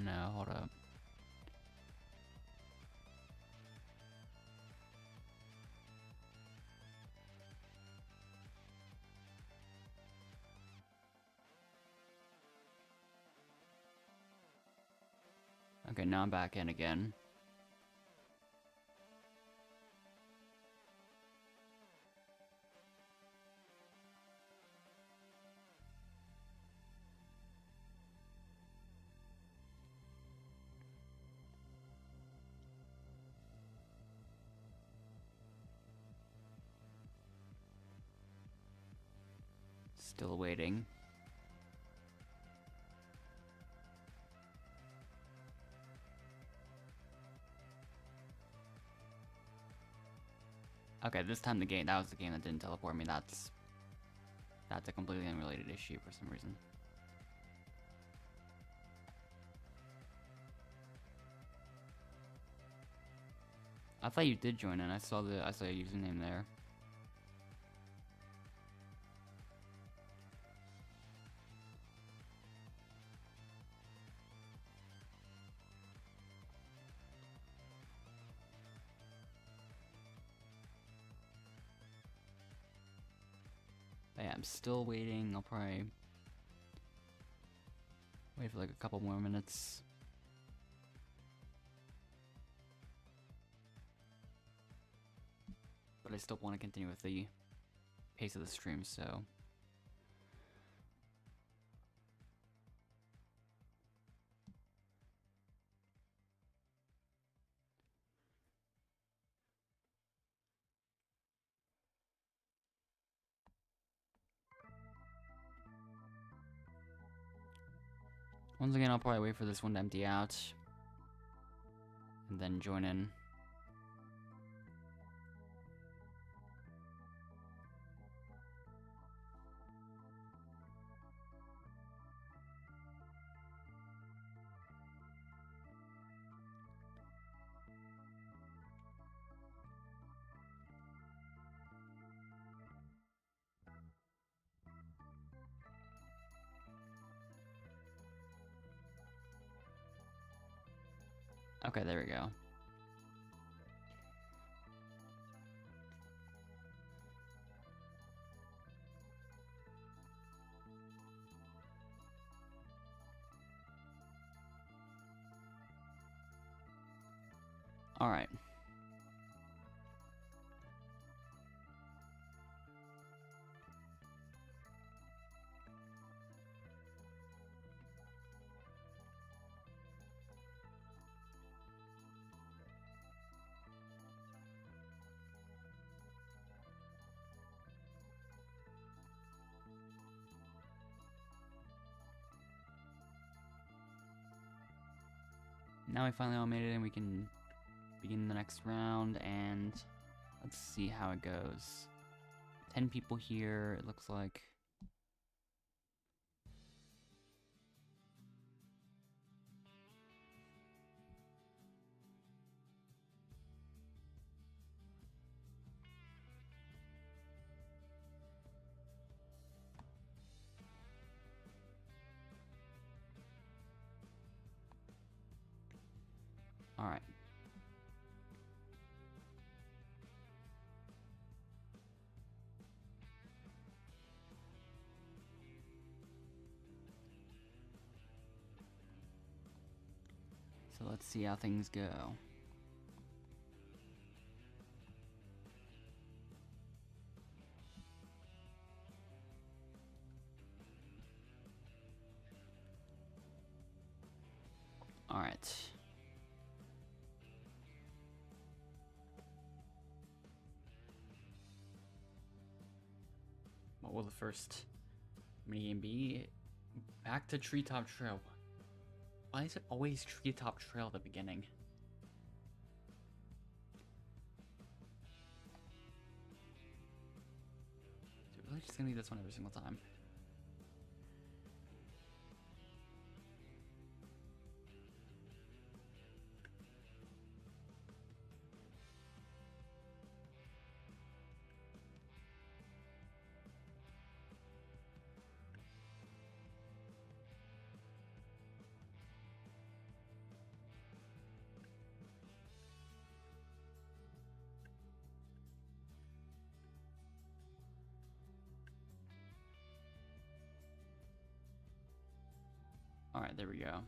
No, hold up. Okay, now I'm back in again. Still waiting. Okay, this time that was the game that didn't teleport me. That's a completely unrelated issue for some reason. I thought you did join in. I saw your username there. But yeah, I'm still waiting. I'll probably wait for like a couple more minutes. But I still want to continue with the pace of the stream, so. Once again, I'll probably wait for this one to empty out and then join in. Okay, there we go. All right. Now we finally all made it and we can begin the next round, and let's see how it goes. 10 people here, it looks like. All right. So let's see how things go. All right. What will the first minigame be? Back to Treetop Trail. Why is it always Treetop Trail at the beginning? Is it really just gonna be this one every single time? Alright, there we go.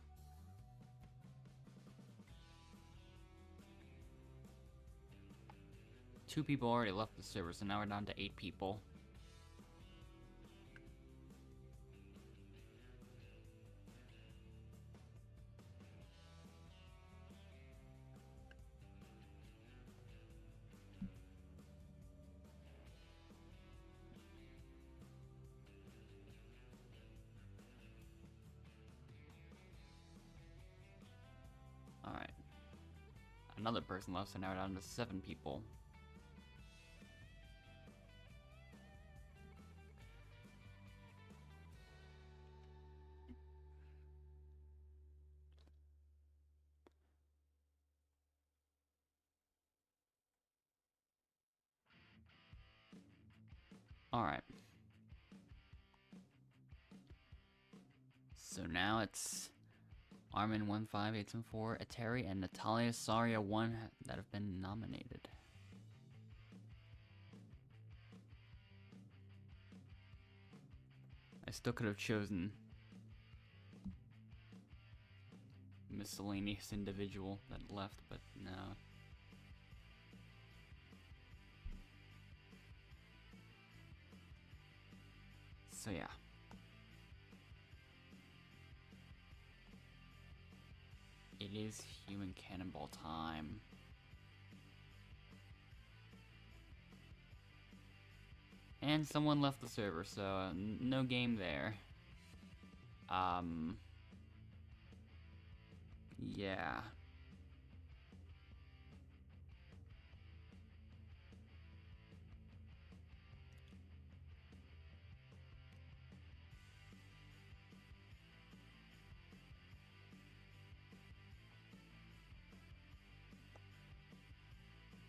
Two people already left the server, so now we're down to 8 people. Alright. Another person left, so now we're down to 7 people. Alright. So now it's Armin15874, Atari, and Natalia Saria 1 that have been nominated. still could have chosen miscellaneous individual that left, but no. So yeah. It is human cannonball time. And someone left the server, so no game there. Yeah.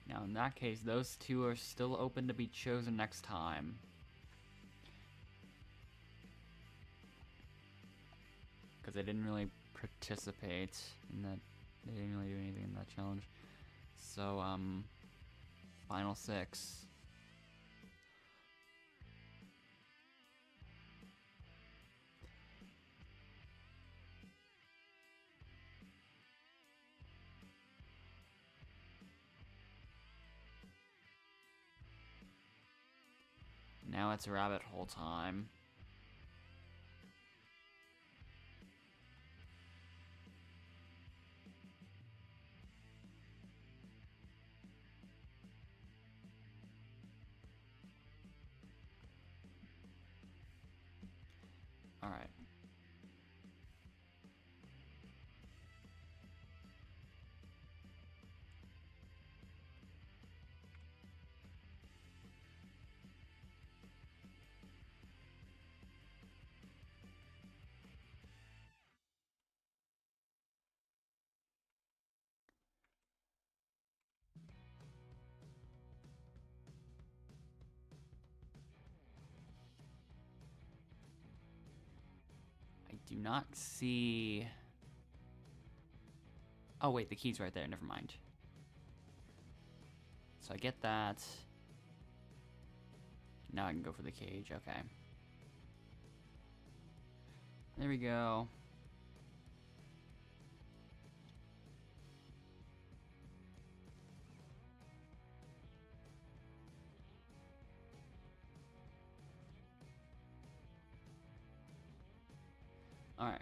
Now in that case, those two are still open to be chosen next time. Because they didn't really participate in that. They didn't really do anything in that challenge. So, final 6. Now it's rabbit hole time. Alright. I do not see... Oh wait, the key's right there, never mind. So I get that. Now I can go for the cage, okay. There we go. Alright.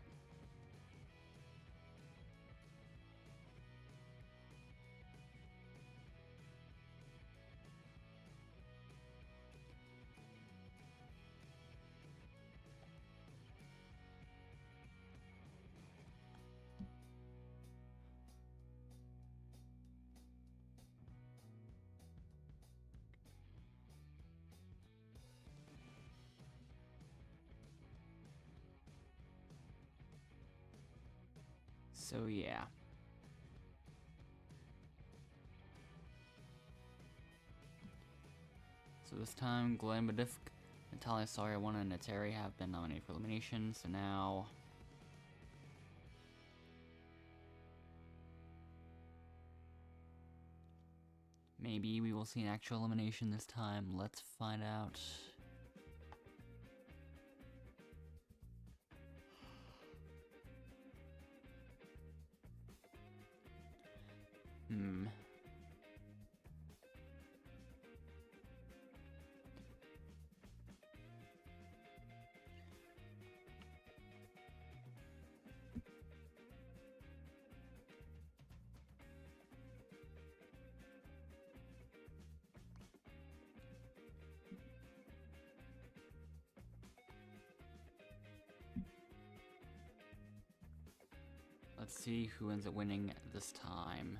So yeah. So this time, Glenn Badifk, Natalia Sawyer, One, and Nateri have been nominated for elimination, so now... maybe we will see an actual elimination this time. Let's find out. Let's see who ends up winning this time.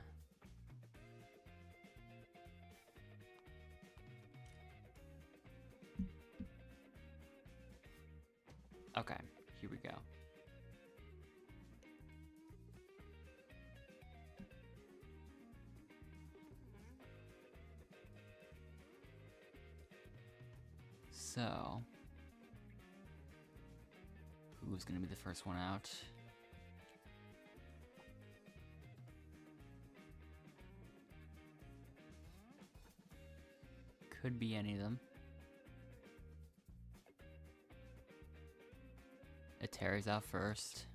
Okay, here we go. So, who's gonna be the first one out? Could be any of them. Terry's out first.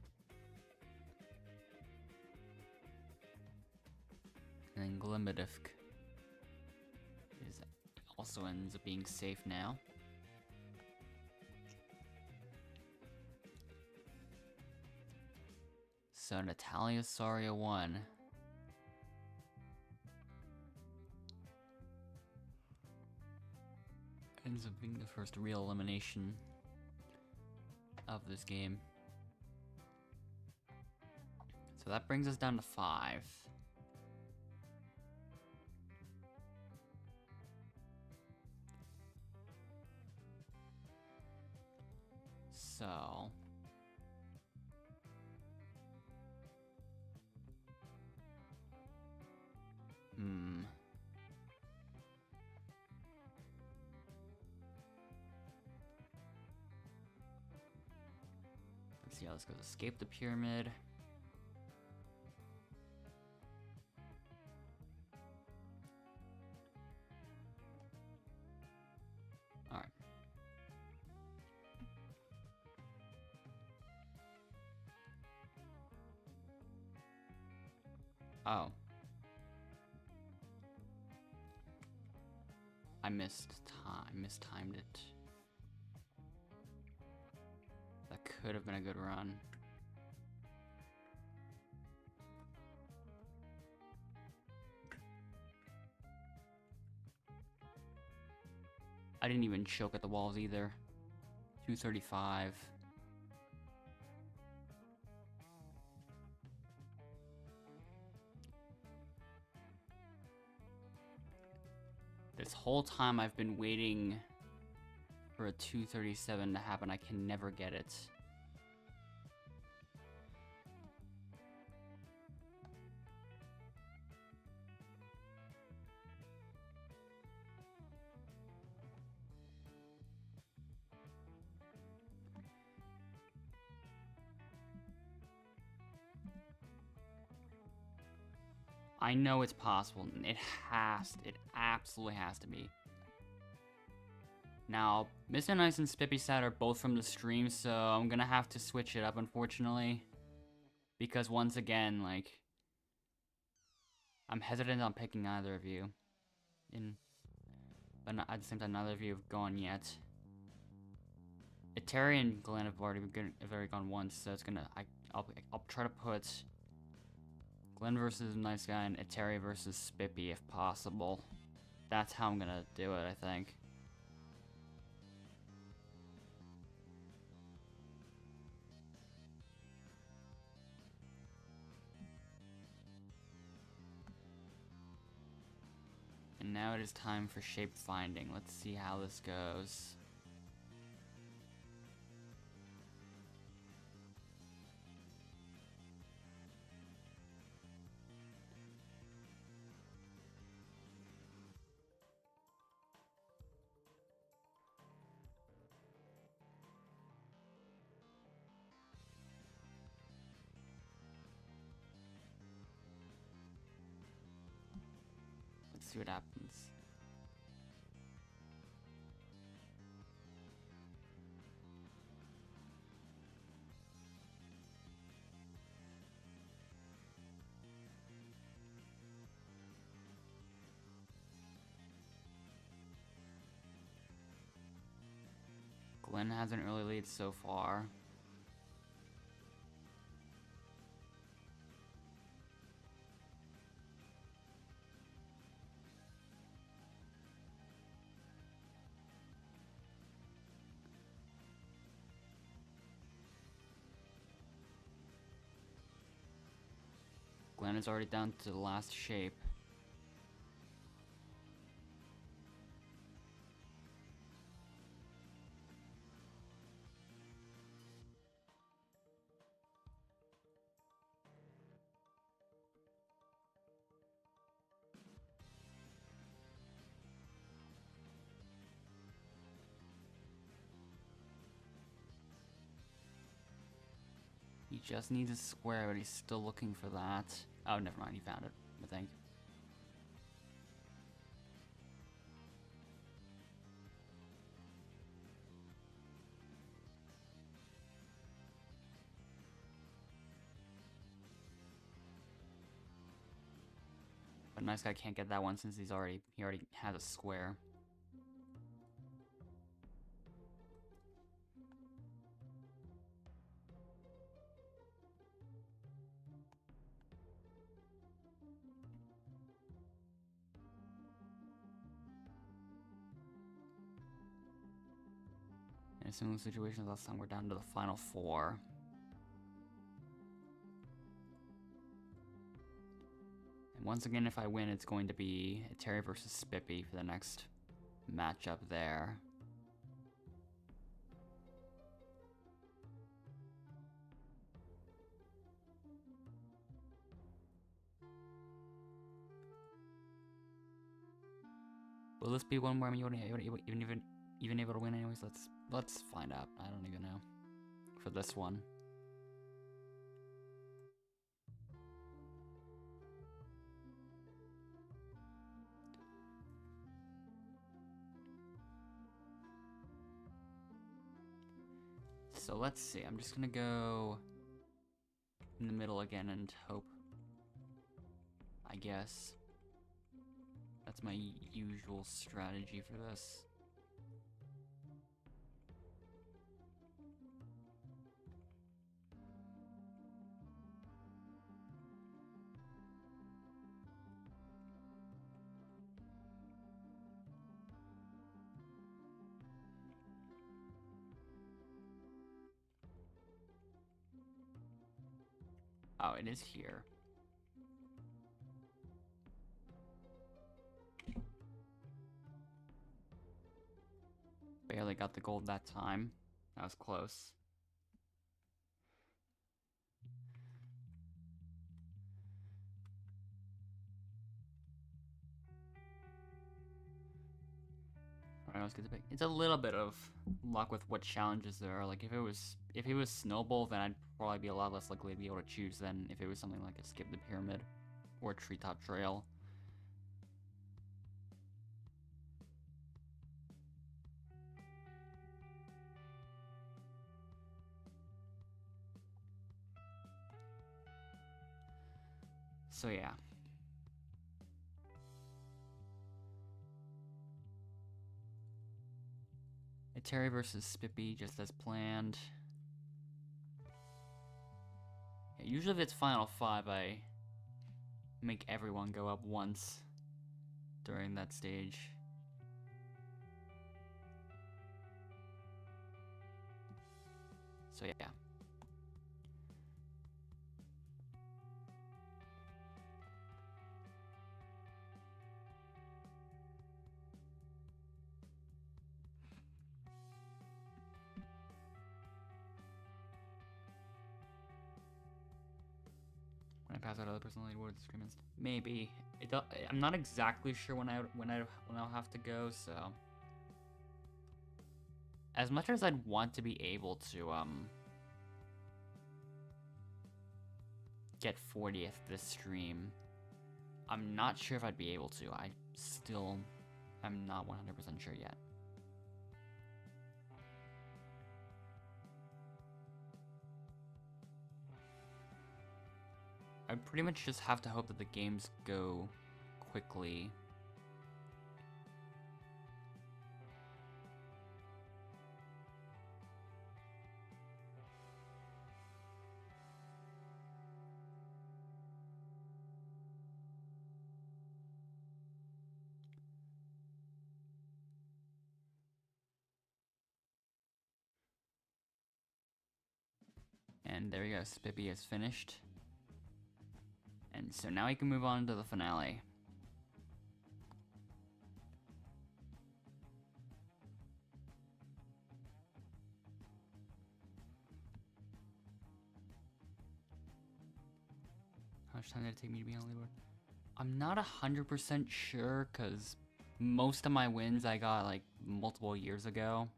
And then Glimidifk also ends up being safe now. So Natalia Saria won. Ends up being the first real elimination of this game. So that brings us down to 5. So let's see how this goes. Escape the pyramid. Alright. Oh. I mistimed it. That could have been a good run. I didn't even choke at the walls either. 235. This whole time I've been waiting for a 237 to happen. I can never get it. I know it's possible. It absolutely has to be. Now, Mr. Nice and Spippy Sat are both from the stream, so I'm gonna have to switch it up, unfortunately. Because once again, like, I'm hesitant on picking either of you. But not, at the same time, neither of you have gone yet. Terry and Glenn have already gone once, so it's gonna. I'll try to put Glenn versus Nice Guy and Terry versus Spippy if possible. That's how I'm gonna do it, I think. And now it is time for shape finding. Let's see how this goes. Let's see what happens. Glenn has an early lead so far. Glenn is already down to the last shape. He just needs a square, but he's still looking for that. Oh, never mind, he found it, I think. nice guy can't get that one since he already has a square. In a similar situation last time, we're down to the final 4. And once again, if I win, it's going to be Terry versus Spippy for the next matchup there. Will this be one where I'm even able to win anyways? Let's find out. I don't even know. For this one. So let's see. I'm just gonna go in the middle again and hope. I guess. That's my usual strategy for this. Oh, it is here. Barely got the gold that time. That was close. Alright, let's get the pick. It's a little bit of luck with what challenges there are. Like if it was Snowball, then I'd probably be a lot less likely to be able to choose than if it was something like a Skip the Pyramid or Treetop Trail. So yeah. Terry versus Spippy, just as planned. Yeah, usually if it's Final 5, I make everyone go up once during that stage. So yeah. When I pass out other personal leaderboard disagreements, maybe. I'm not exactly sure when I'll have to go. So, as much as I'd want to be able to get 40th this stream, I'm not sure if I'd be able to. I'm not 100% sure yet. I pretty much just have to hope that the games go quickly. And there we go, Spippy is finished. And so now we can move on to the finale. How much time did it take me to be on Leaderboard? I'm not 100% sure, because most of my wins I got like multiple years ago.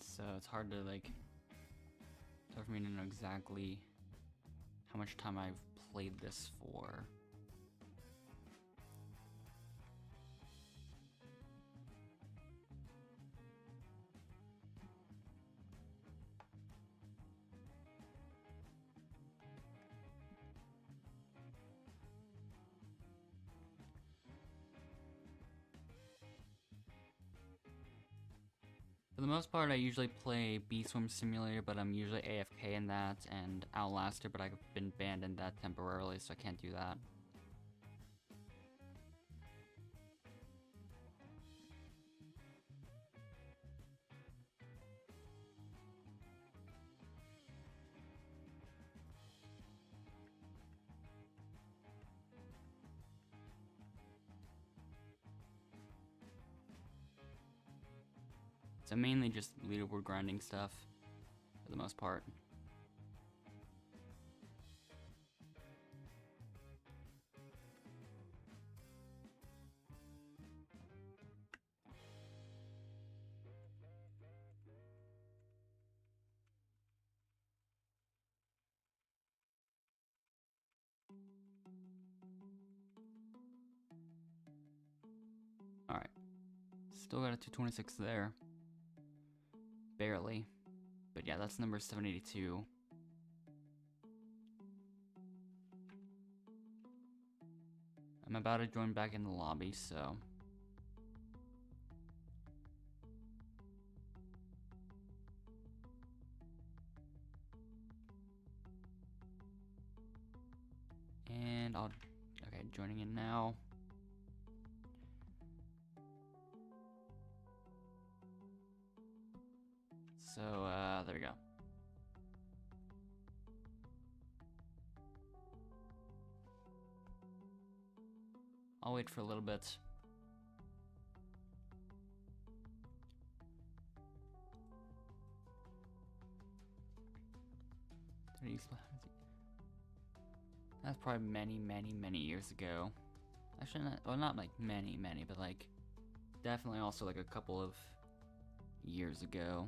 So it's hard for me to know exactly how much time I've played this for. For the most part, I usually play Bee Swim Simulator, but I'm usually AFK in that, and Outlaster, but I've been banned in that temporarily, so I can't do that. So mainly just leaderboard grinding stuff, for the most part. Alright, still got a 226 there. Barely. But yeah, that's number 782. I'm about to join back in the lobby, so... And I'll... Okay, joining in now. So, there we go. I'll wait for a little bit. That's probably many years ago. Actually, not like many, but like definitely also like a couple of years ago.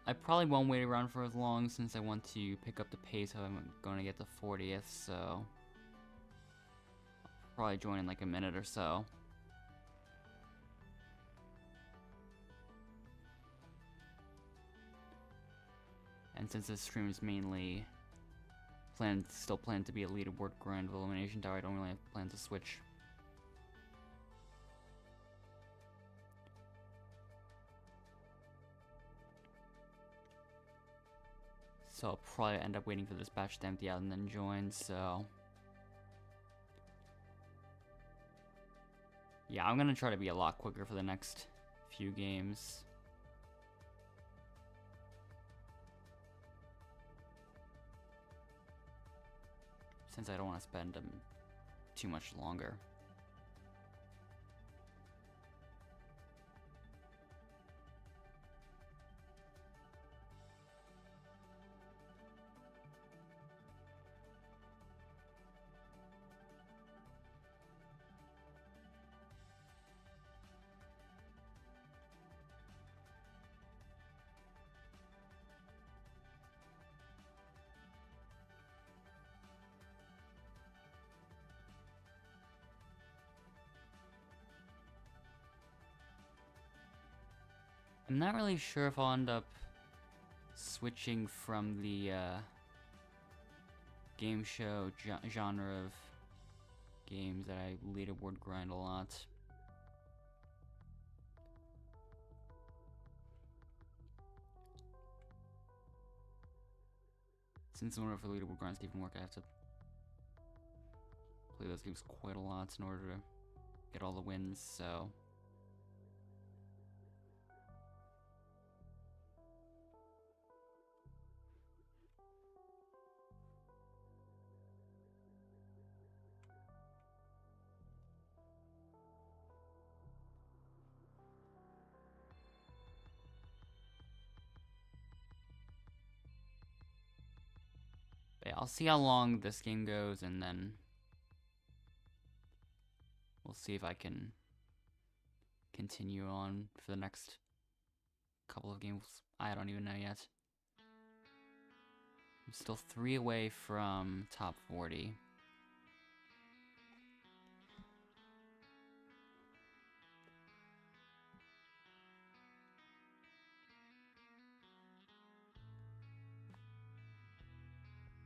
I probably won't wait around for as long since I want to pick up the pace how I'm going to get the 40th, so I'll probably join in like a minute or so. And since this stream is mainly still planned to be a leaderboard grind of Elimination Tower, I don't really have plans to switch. So I'll probably end up waiting for this batch to empty out and then join, so... Yeah, I'm gonna try to be a lot quicker for the next few games. Since I don't want to spend too much longer. I'm not really sure if I'll end up switching from the game show genre of games that I leaderboard grind a lot. Since in order for leaderboard grinds to even work, I have to play those games quite a lot in order to get all the wins, so... Okay, I'll see how long this game goes, and then we'll see if I can continue on for the next couple of games. I don't even know yet. I'm still 3 away from top 40.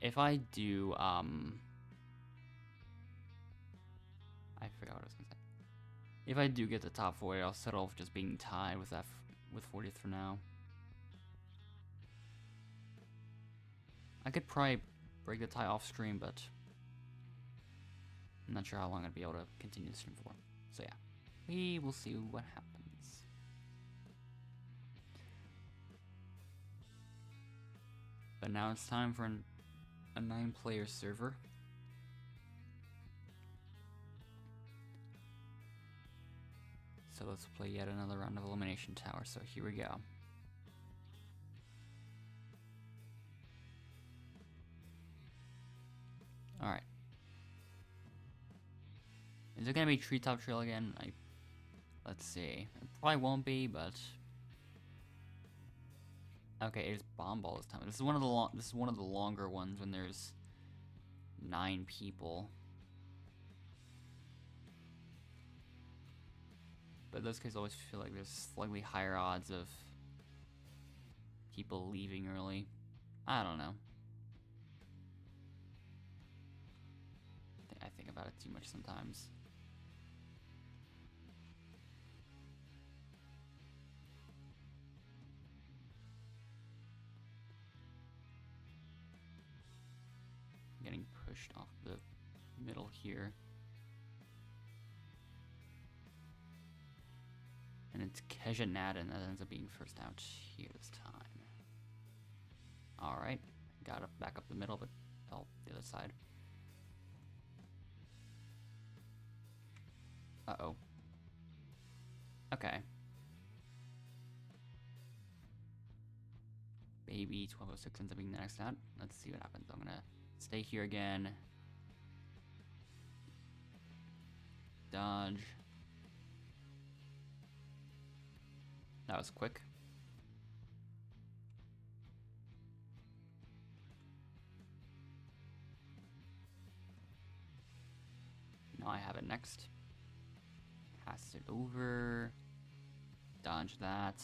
If I do, I forgot what I was gonna say. If I do get the top 40, I'll settle for just being tied with that, with 40th for now. I could probably break the tie off stream, but I'm not sure how long I'd be able to continue the stream for. So yeah, we will see what happens. But now it's time for a 9-player server. So let's play yet another round of Elimination Tower. So here we go. Alright. Is it gonna be Treetop Trail again? Let's see. It probably won't be, but okay, it's Bomb Ball this time. This is one of the longer ones when there's 9 people. But those cases always feel like there's slightly higher odds of people leaving early. I don't know. I think about it too much sometimes. Getting pushed off the middle here. And it's Keja Nadin that ends up being first out here this time. Alright. Got to back up the middle, but oh, the other side. Uh-oh. Okay. Baby 1206 ends up being the next out. Let's see what happens. I'm gonna stay here again. Dodge. That was quick. Now I have it next. Pass it over. Dodge that.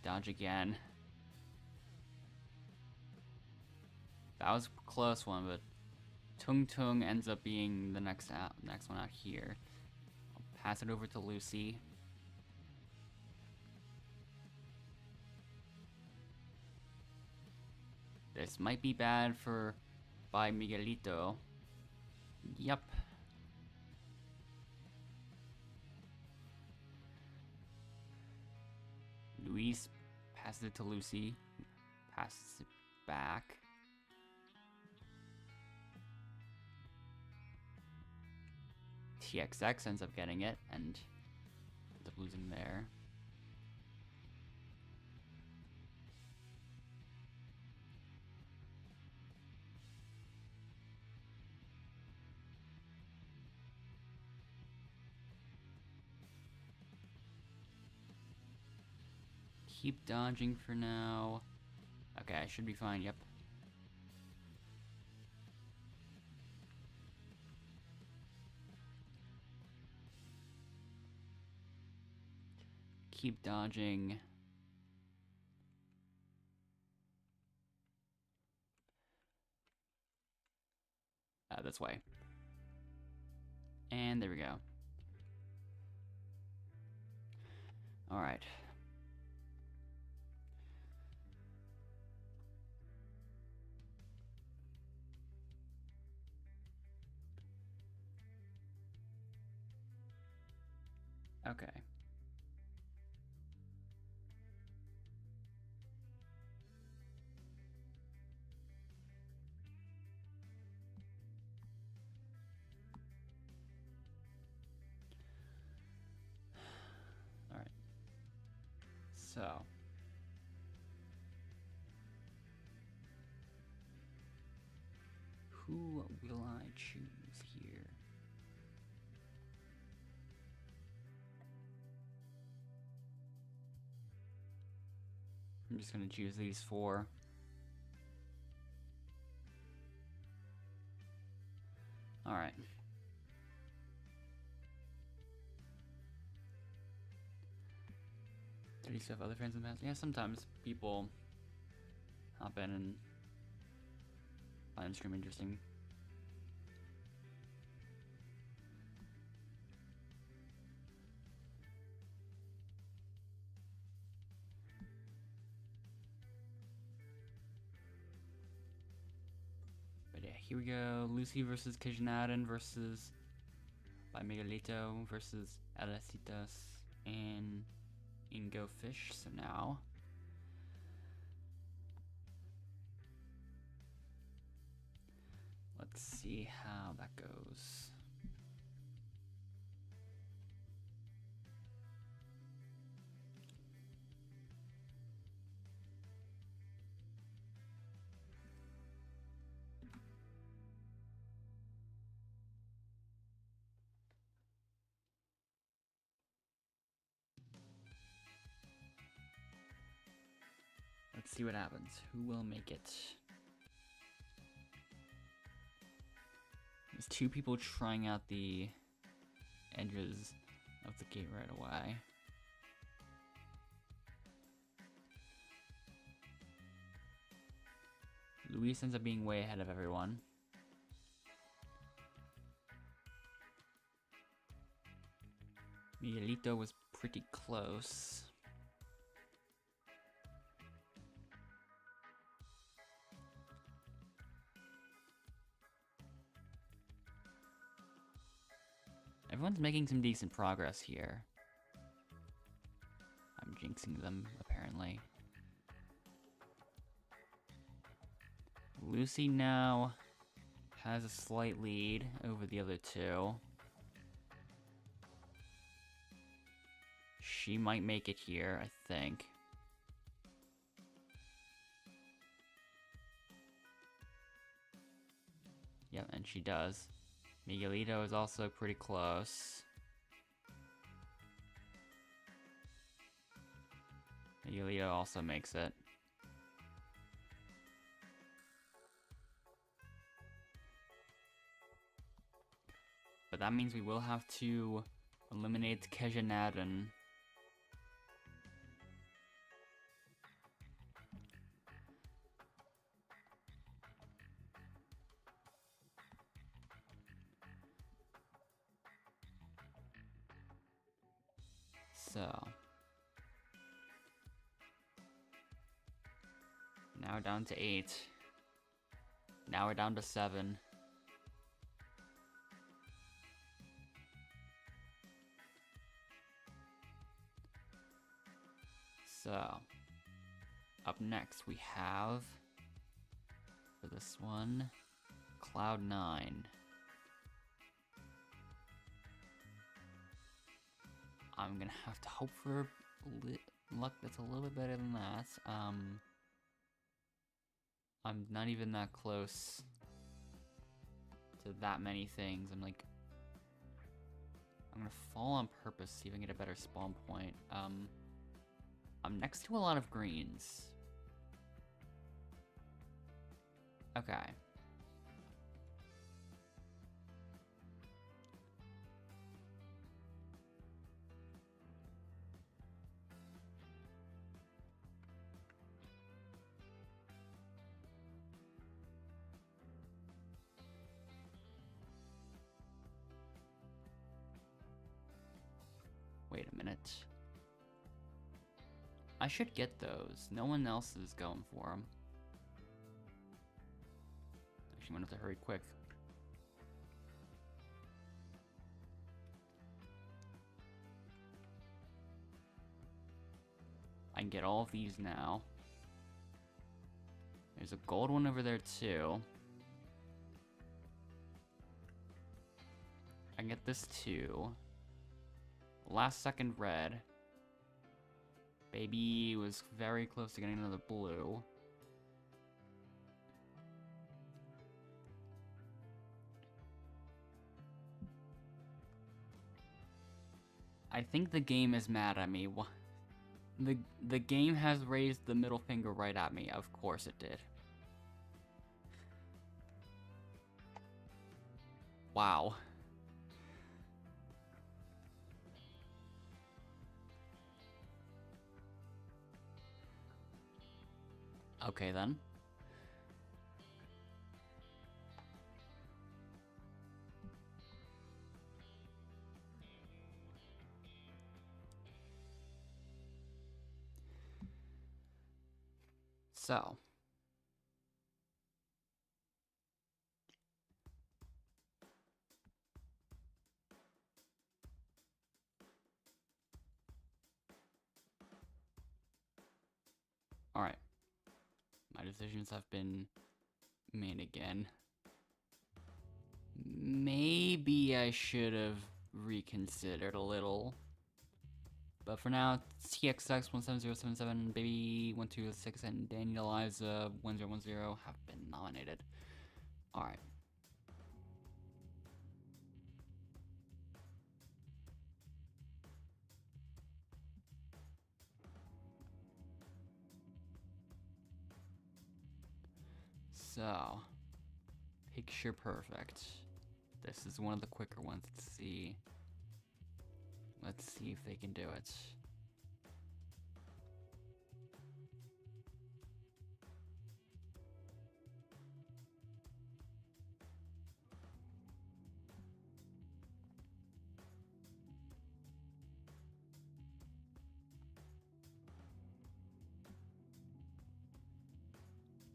Dodge again. That was a close one, but Tung Tung ends up being the next one out here. I'll pass it over to Lucy. This might be bad by Miguelito. Yep. Luis passes it to Lucy. Passes it back. TXX ends up getting it and ends up losing there. Keep dodging for now. Okay, I should be fine, yep. Keep dodging. This way. And there we go. Alright. Okay. All right. So Who will I choose here? I'm just gonna choose these 4. Alright. Do you have other friends in the past? Yeah, sometimes people hop in and find Stream interesting. But yeah, here we go. Lucy versus Kajnaden versus by Miguelito versus Alecitas and Ingo Fish. So now let's see how that goes. Let's see what happens. Who will make it? There's 2 people trying out the edges of the gate right away. Luis ends up being way ahead of everyone. Miguelito was pretty close. Everyone's making some decent progress here. I'm jinxing them, apparently. Lucy now has a slight lead over the other 2. She might make it here, I think. Yep, and she does. Miguelito is also pretty close. Miguelito also makes it. But that means we will have to eliminate Kejanaden. So now we're down to 8. Now we're down to 7. So up next we have, for this one, Cloud9. I'm gonna have to hope for luck that's a little bit better than that. I'm not even that close to that many things. I'm gonna fall on purpose, see if I can get a better spawn point. I'm next to a lot of greens. Okay. Wait a minute. I should get those. No one else is going for them. Actually, I'm gonna have to hurry quick. I can get all of these now. There's a gold one over there too. I can get this too. Last second red. Baby was very close to getting another blue. I think the game is mad at me. The game has raised the middle finger right at me. Of course it did. Wow. Okay then. So. Alright. My decisions have been made again. Maybe I should have reconsidered a little. But for now, TXX17077, Baby1226, and Daniel Eliza 1010 have been nominated. Alright. So, picture perfect. This is one of the quicker ones. Let's see if they can do it.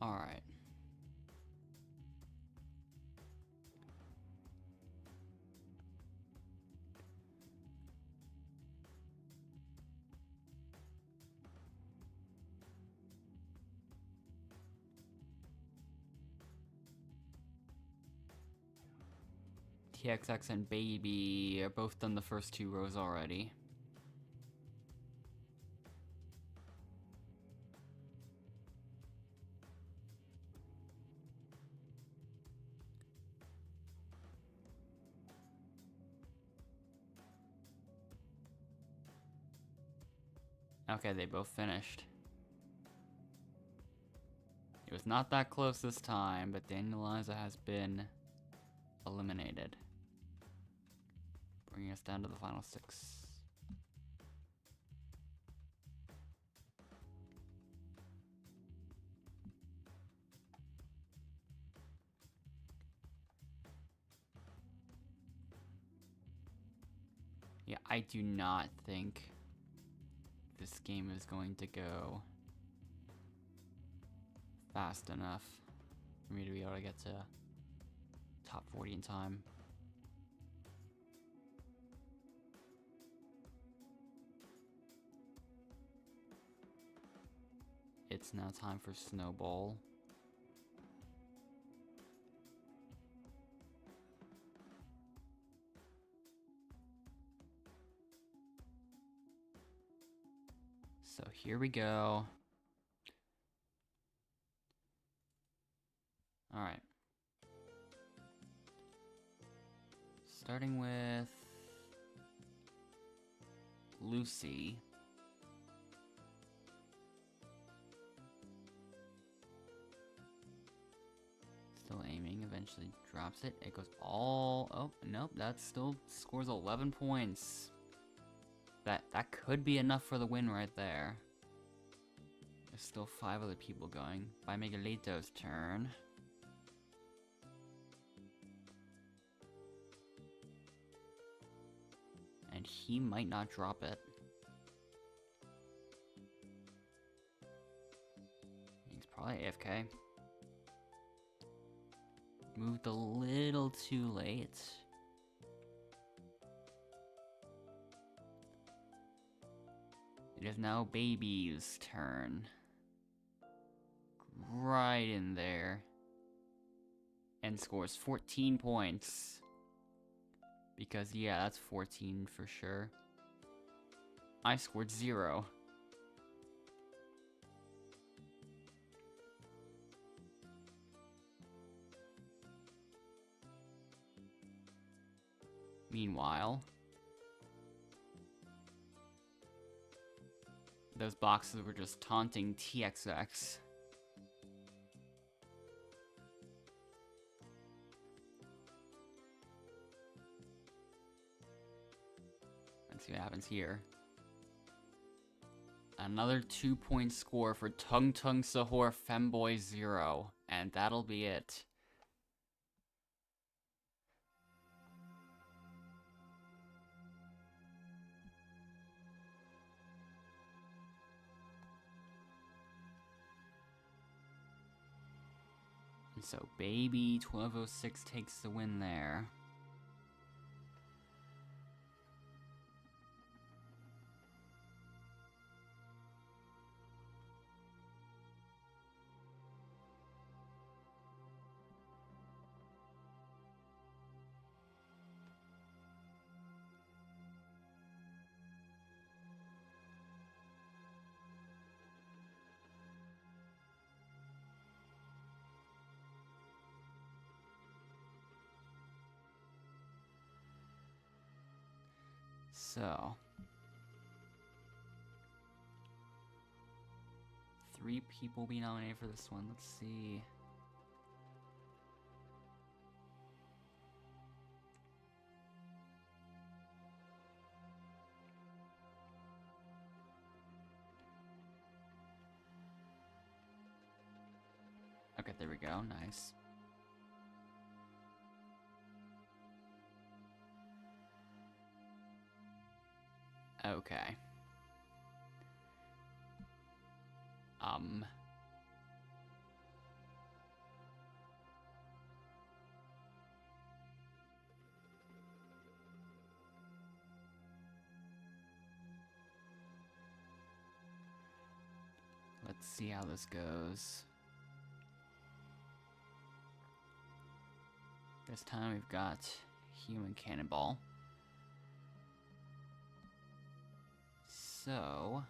Alright. TXX and Baby are both done the first two rows already. Okay, they both finished. It was not that close this time, but Daniel Eliza has been eliminated. Bringing us down to the final 6. Yeah, I do not think this game is going to go fast enough for me to be able to get to top 40 in time. It's now time for Snowball. So here we go. Alright. Starting with Lucy. Still aiming, eventually drops it. It goes all... Oh, nope, that still scores 11 points. That could be enough for the win right there. There's still 5 other people going. By Megalito's turn. And he might not drop it. He's probably AFK. Moved a little too late. It is now Baby's turn. Right in there. And scores 14 points. Because, yeah, that's 14 for sure. I scored 0. Meanwhile, those boxes were just taunting TXX. Let's see what happens here. Another 2-point score for Tung Tung Sahur Femboy 0. And that'll be it. And so Baby 1206 takes the win there. So, 3 people be nominated for this one. Let's see. Okay, there we go. Nice. Okay. Let's see how this goes. This time we've got Human Cannonball. So...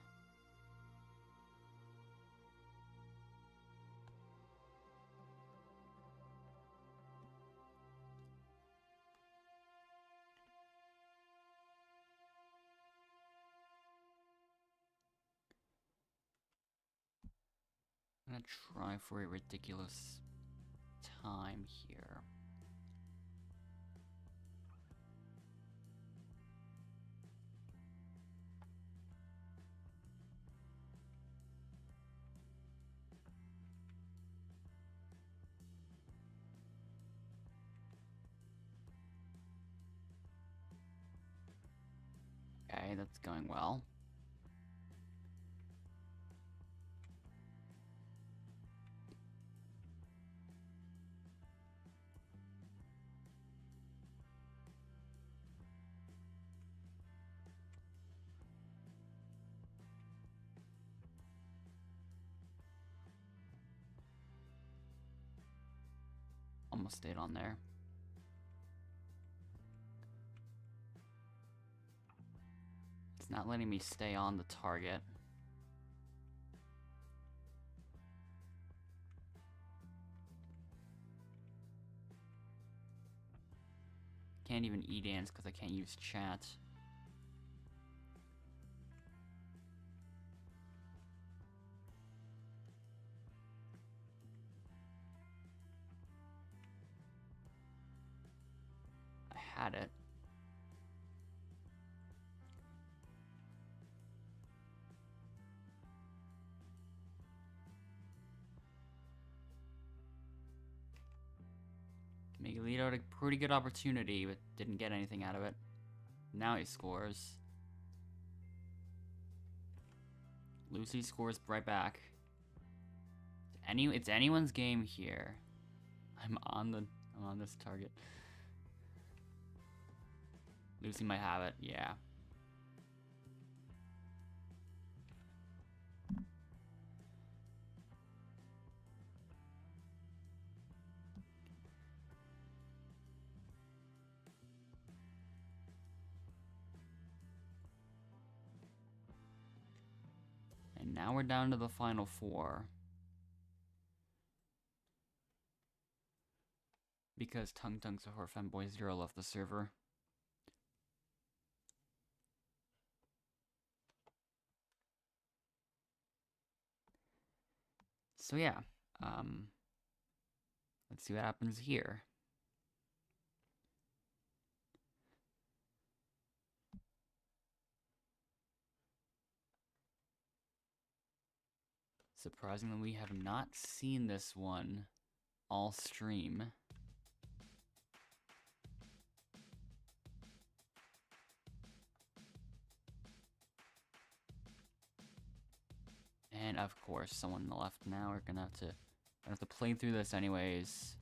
I'm gonna try for a ridiculous time here. Okay, that's going well. Almost stayed on there. It's not letting me stay on the target. Can't even e-dance because I can't use chat. I had it. Miguelito had a pretty good opportunity, but didn't get anything out of it. Now he scores. Lucy scores right back. It's anyone's game here. I'm on this target. Lucy might have it, yeah. And now we're down to the final 4. Because Tung Tung Sahur Femboy 0 left the server. So yeah, let's see what happens here. Surprisingly, we have not seen this one all stream. And of course, someone on the left now. We're gonna have to play through this anyways.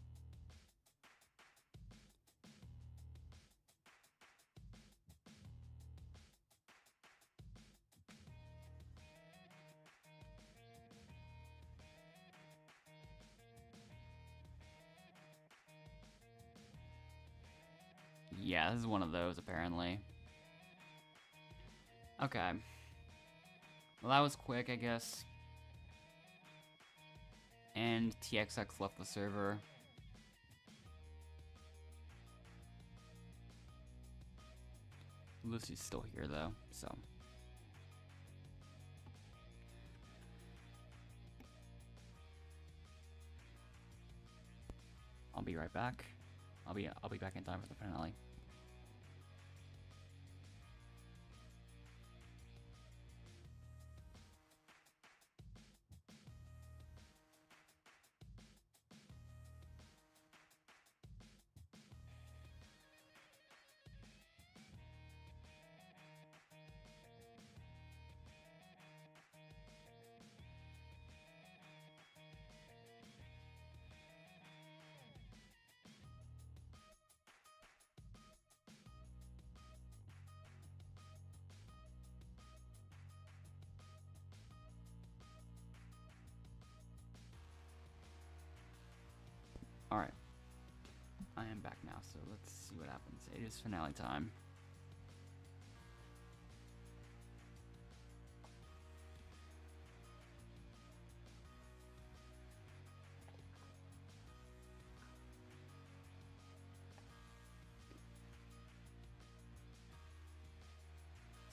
Yeah, this is one of those, apparently. Okay. Well, that was quick, I guess. And TXX left the server. Lucy's still here, though, so. I'll be right back. I'll be back in time for the finale. Alright. I am back now, so let's see what happens. It is finale time.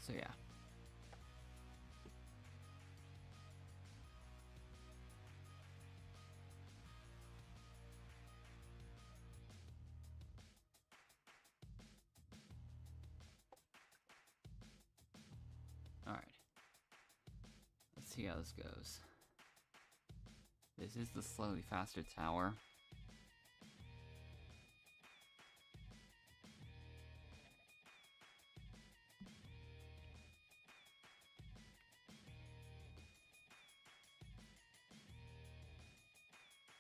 So yeah. Alright. Let's see how this goes. This is the slightly faster tower.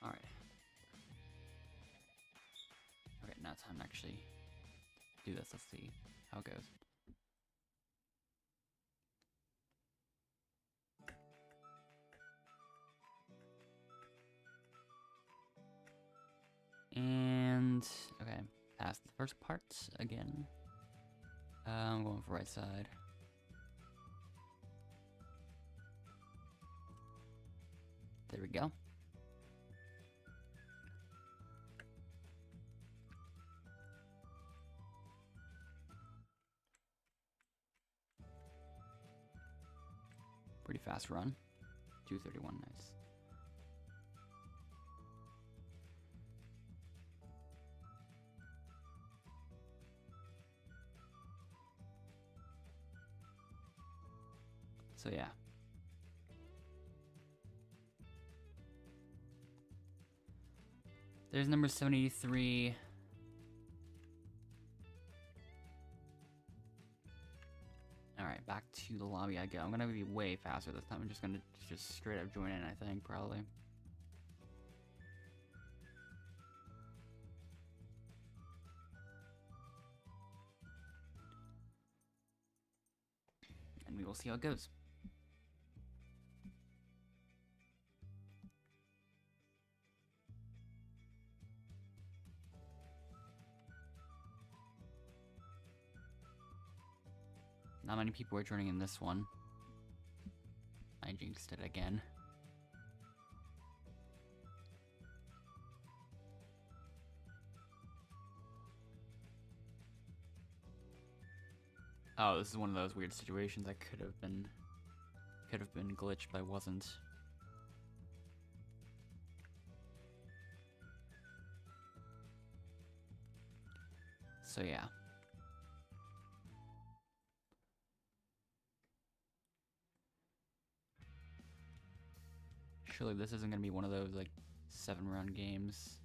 Alright. Okay, now it's time to actually do this. Let's see how it goes. And, okay, past the first part again. I'm going for right side. There we go. Pretty fast run. 2:31, nice. So yeah. There's number 73. Alright, back to the lobby I go. I'm gonna be way faster this time. I'm just gonna just straight up join in, I think, probably. And we will see how it goes. Not many people are joining in this one. I jinxed it again. Oh, this is one of those weird situations that could have been glitched, but I wasn't. So yeah. Surely this isn't gonna be one of those like 7-round games.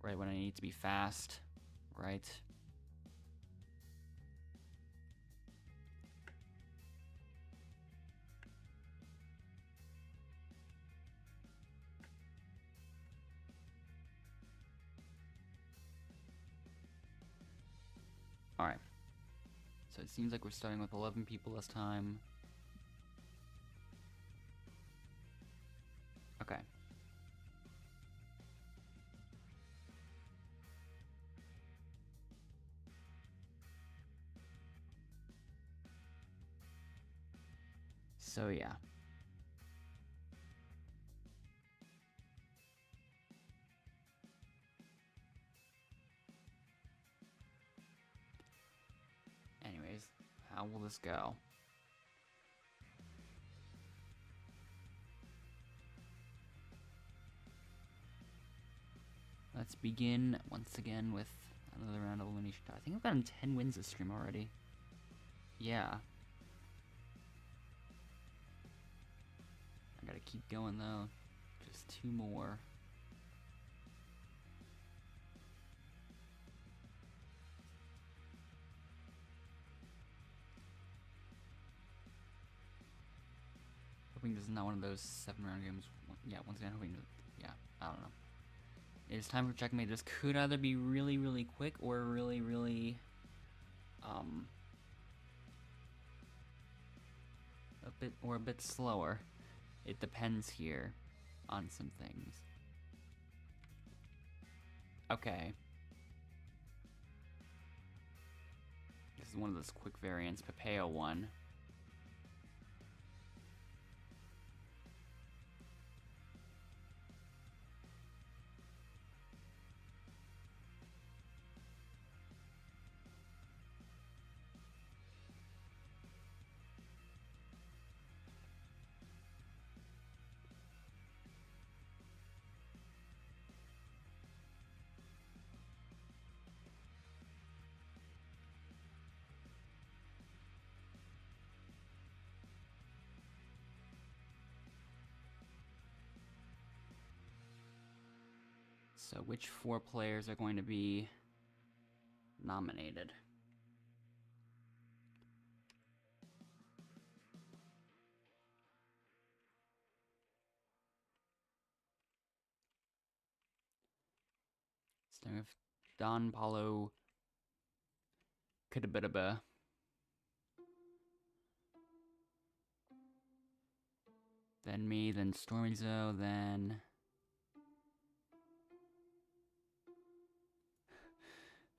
Right when I need to be fast, right? Alright. So it seems like we're starting with 11 people this time. Okay. So yeah. Anyways, how will this go? Let's begin once again with another round of elimination. I think I've gotten 10 wins this stream already. Yeah. I gotta keep going though. Just 2 more. Hoping this is not one of those 7-round games. Yeah, once again, hoping. Yeah, I don't know. It is time for checkmate. This could either be really, really quick or really, really, a bit slower. It depends here on some things. Okay. This is one of those quick variants, Papaya one. So which 4 players are going to be nominated? Starting with Don, Paulo, Kidabidaba. Then me, then Stormizo, then...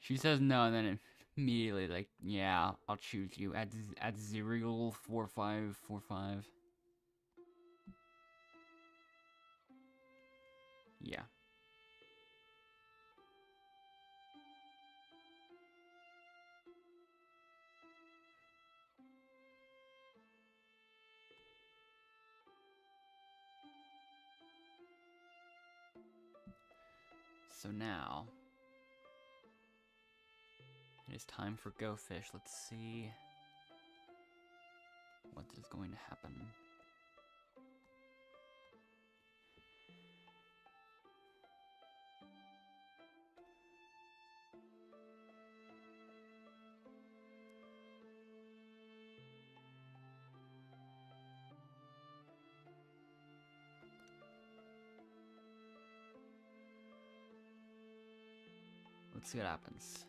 She says no, and then immediately like, yeah, I'll choose you. At Zerial4545. Yeah. So now, it is time for Go Fish. Let's see what is going to happen. Let's see what happens.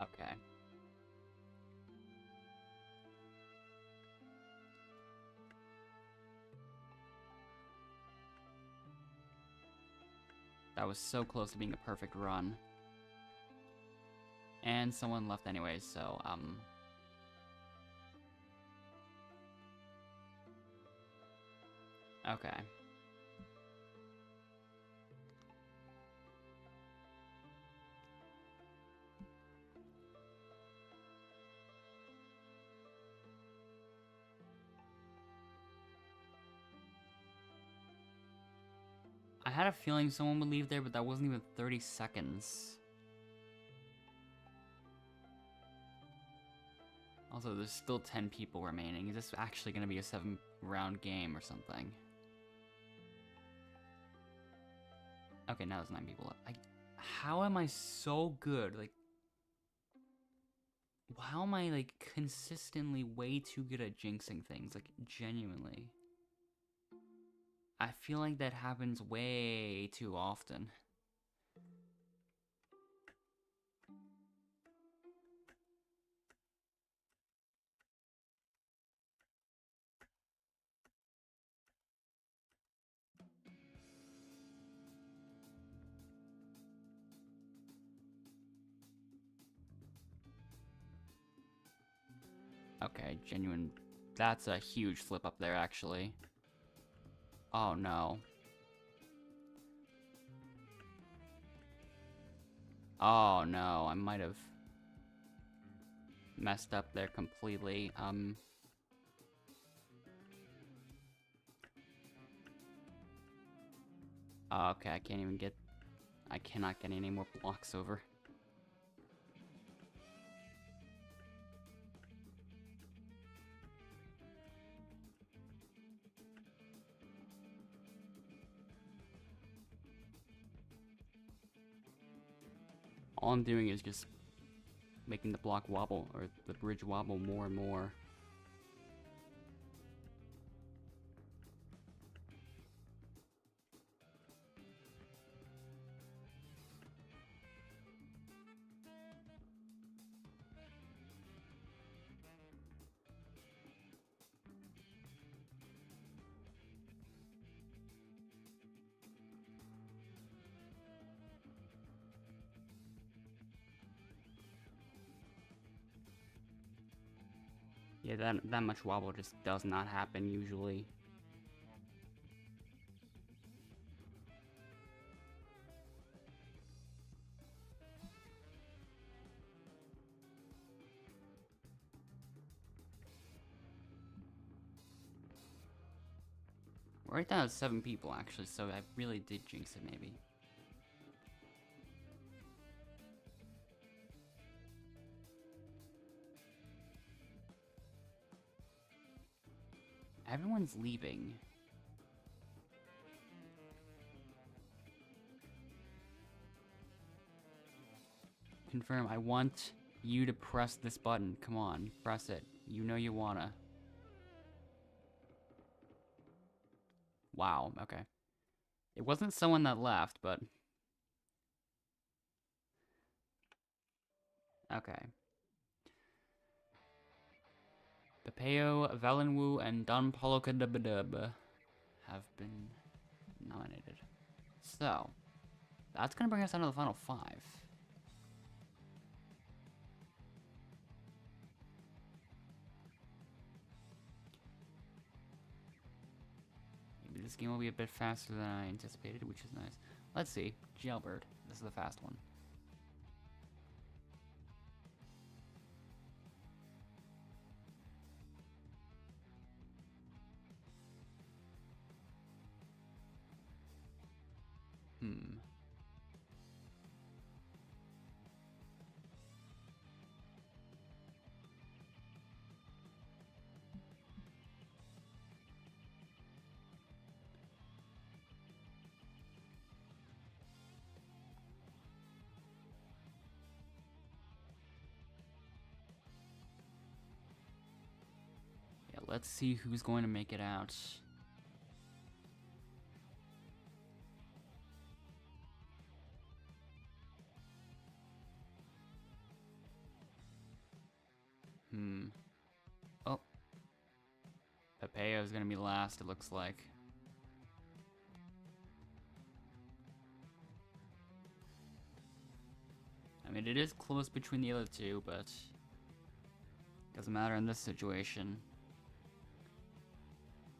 Okay. That was so close to being a perfect run. And someone left anyway, so, okay. I had a feeling someone would leave there, but that wasn't even 30 seconds. Also, there's still 10 people remaining. Is this actually going to be a 7-round game or something? Okay, now there's 9 people left. How am I so good? Like, how am I, like, consistently way too good at jinxing things? Like, genuinely. I feel like that happens way too often. Okay, genuine. That's a huge slip up there, actually. Oh, no. Oh, no. I might have messed up there completely. Oh, okay, I can't even get... I cannot get any more blocks over. All I'm doing is just making the block wobble, or the bridge wobble more and more. Yeah, that much wobble just does not happen usually. Right now it's 7 people actually, so I really did jinx it maybe. Everyone's leaving. Confirm, I want you to press this button. Come on, press it. You know you wanna. Wow, okay. It wasn't someone that left, but... Okay. Pepeo, Valenwu, and Don Paulo Kadubadub have been nominated. So, that's gonna bring us down to the final 5. Maybe this game will be a bit faster than I anticipated, which is nice. Let's see. Jailbird. This is the fast one. Yeah, let's see who's going to make it out. Oh. Pepeo is going to be last, it looks like. I mean, it is close between the other two, but... doesn't matter in this situation.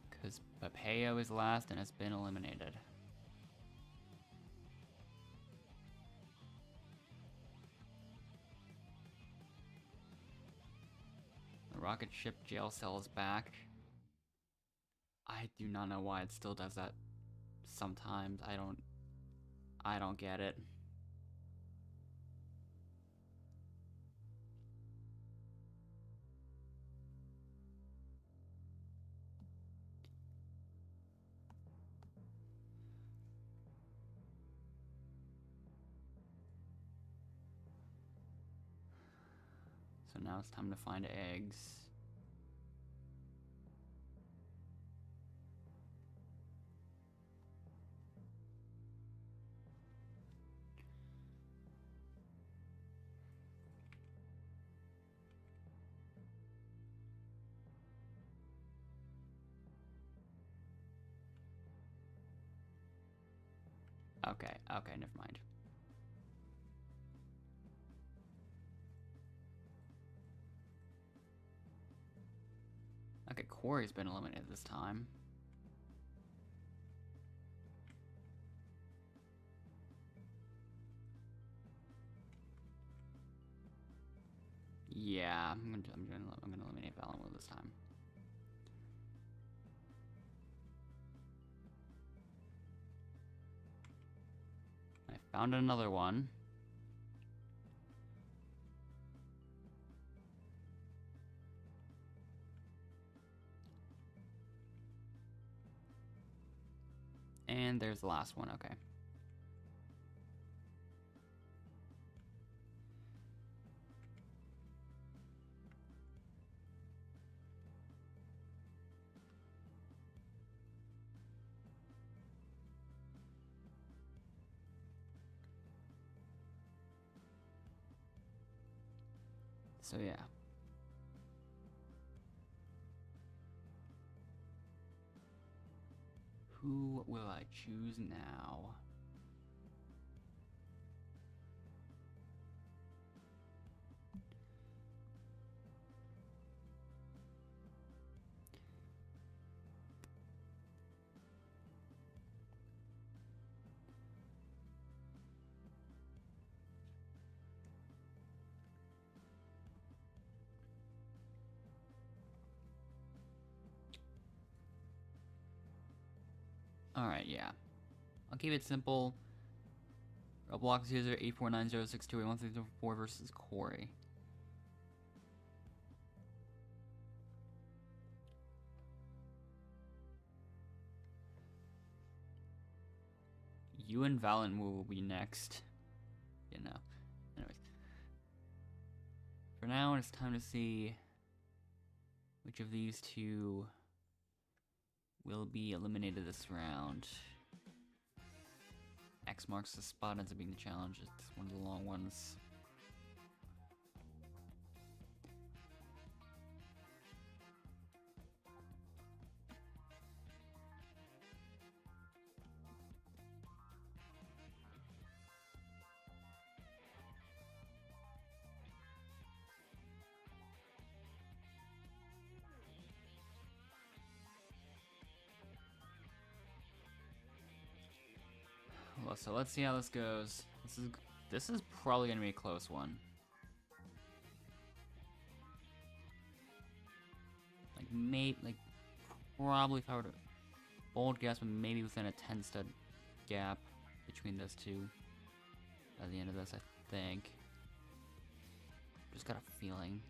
Because Pepeo is last and has been eliminated. The rocket ship jail cell is back. I do not know why it still does that sometimes. I don't get it. So now it's time to find eggs. Okay, never mind. Okay, Corey's been eliminated this time. Yeah, I'm gonna eliminate Valamo this time. I found another one. And there's the last one, okay. So yeah. Who will I choose now? Alright, yeah. I'll keep it simple. Roblox user 84906281334 versus Corey. You and Valen will be next. You know. Anyways. For now, it's time to see which of these two will be eliminated this round. X marks the spot, ends up being the challenge. It's one of the long ones. Well, so let's see how this goes. This is probably gonna be a close one. Probably if I were to bold guess, but maybe within a 10 stud gap between those two by the end of this, I think. Just got a feeling.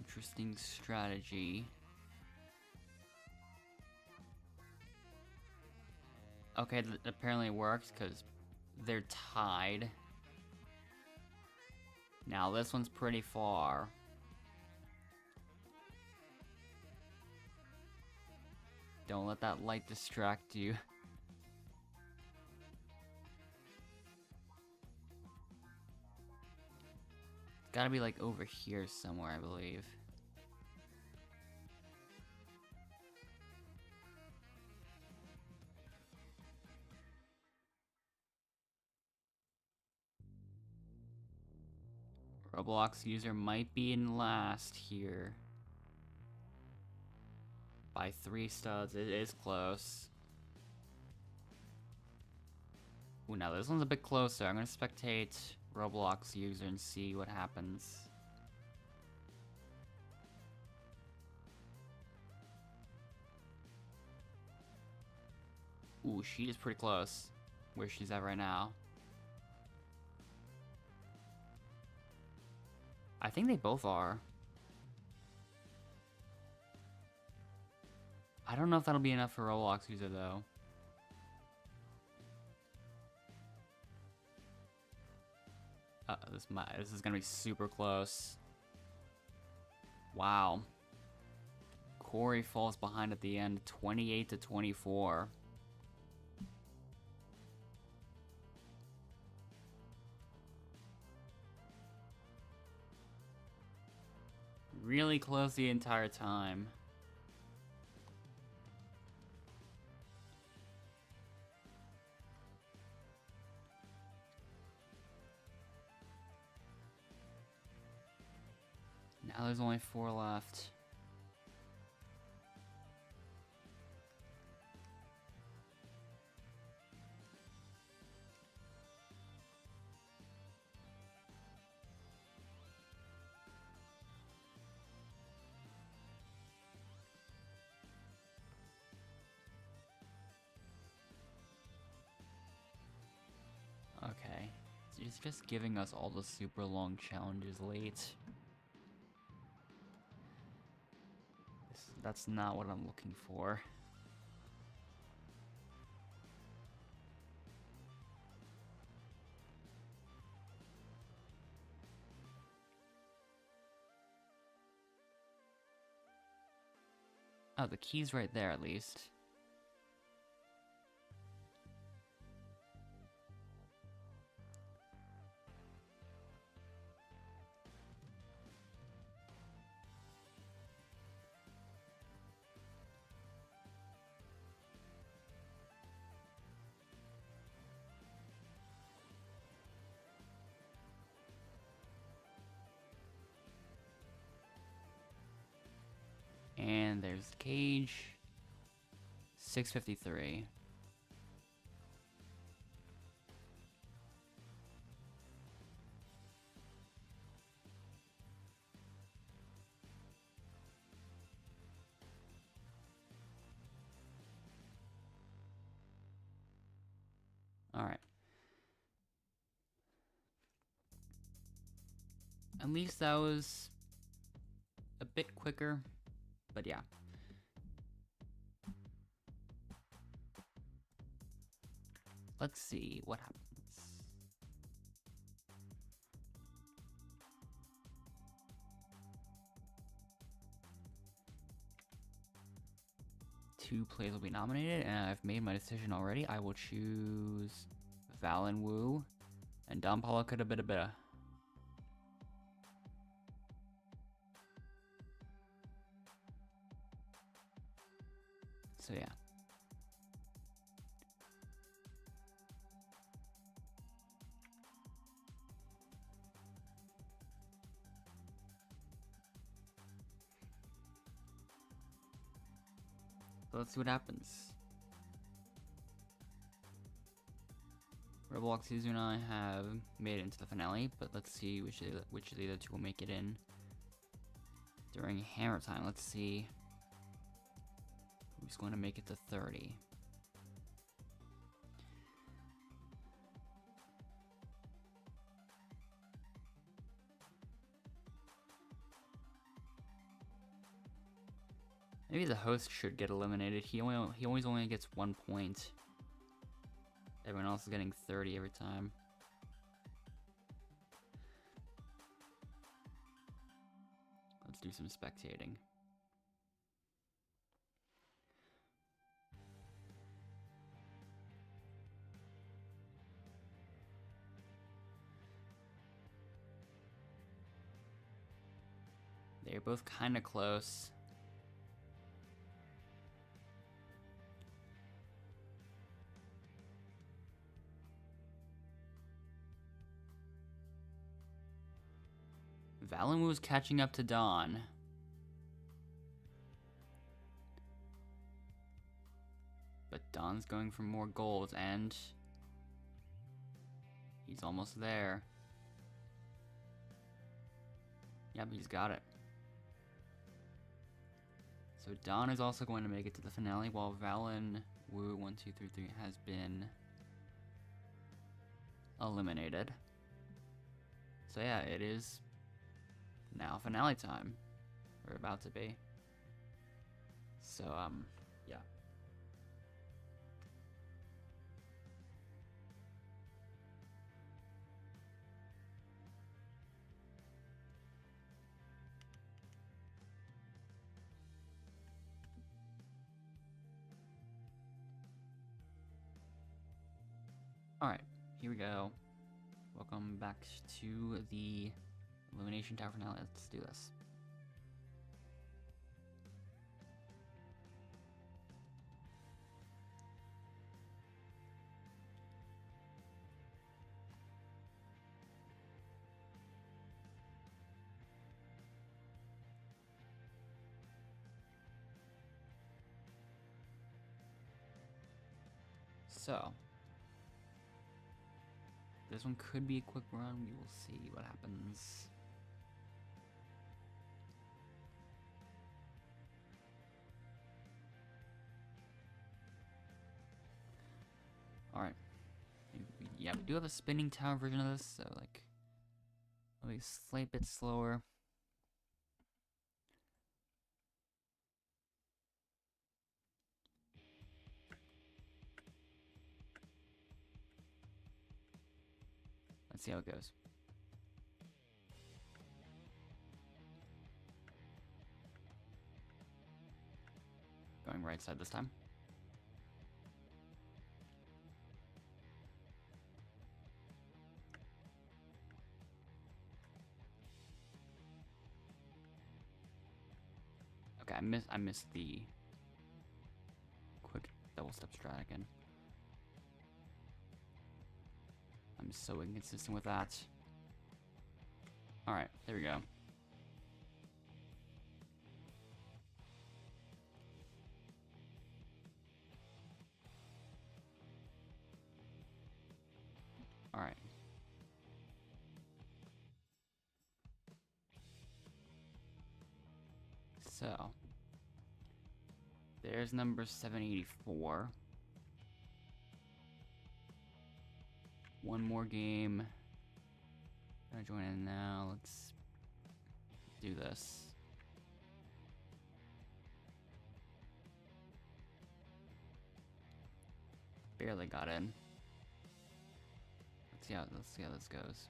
Interesting strategy. Okay, apparently it works because they're tied. Now this one's pretty far. Don't let that light distract you. It's gotta be like over here somewhere, I believe. Roblox user might be in last here. By 3 studs, it is close. Ooh, now this one's a bit closer. I'm gonna spectate Roblox user and see what happens. Ooh, she is pretty close where she's at right now. I think they both are. I don't know if that'll be enough for Roblox user though. This is gonna be super close. Wow. Corey falls behind at the end, 28 to 24. Really close the entire time. Now there's only 4 left. Okay, it's just giving us all the super long challenges late. That's not what I'm looking for. Oh, the key's right there at least. And there's the cage. 653. All right. At least that was a bit quicker, but yeah. Let's see what happens. Two plays will be nominated, and I've made my decision already. I will choose Val and Wu, and Don Paulo could have been a bit of... So yeah. So let's see what happens. Roblox user and I have made it into the finale, but let's see which of the other two will make it in during hammer time. Let's see who's going to make it to 30. Maybe the host should get eliminated. He always only gets 1 point. Everyone else is getting 30 every time. Let's do some spectating. They're both kind of close. Valenwu's catching up to Dawn. But Dawn's going for more golds, and He's almost there. Yep, he's got it. So Don is also going to make it to the finale, while Valen Wu 1233 has been eliminated. So yeah, it is now finale time. We're about to be. So yeah. Alright, here we go. Welcome back to the Elimination Tower finale. Let's do this. So, this one could be a quick run. We will see what happens. Alright. Yeah, we do have a spinning tower version of this, so like, let me slight bit slower. Let's see how it goes. Going right side this time. Okay, I missed the quick double step strat again. I'm so inconsistent with that. Alright, there we go. Alright. So, there's number 784. One more game. Gonna join in now. Let's do this. Barely got in. Let's see how this goes.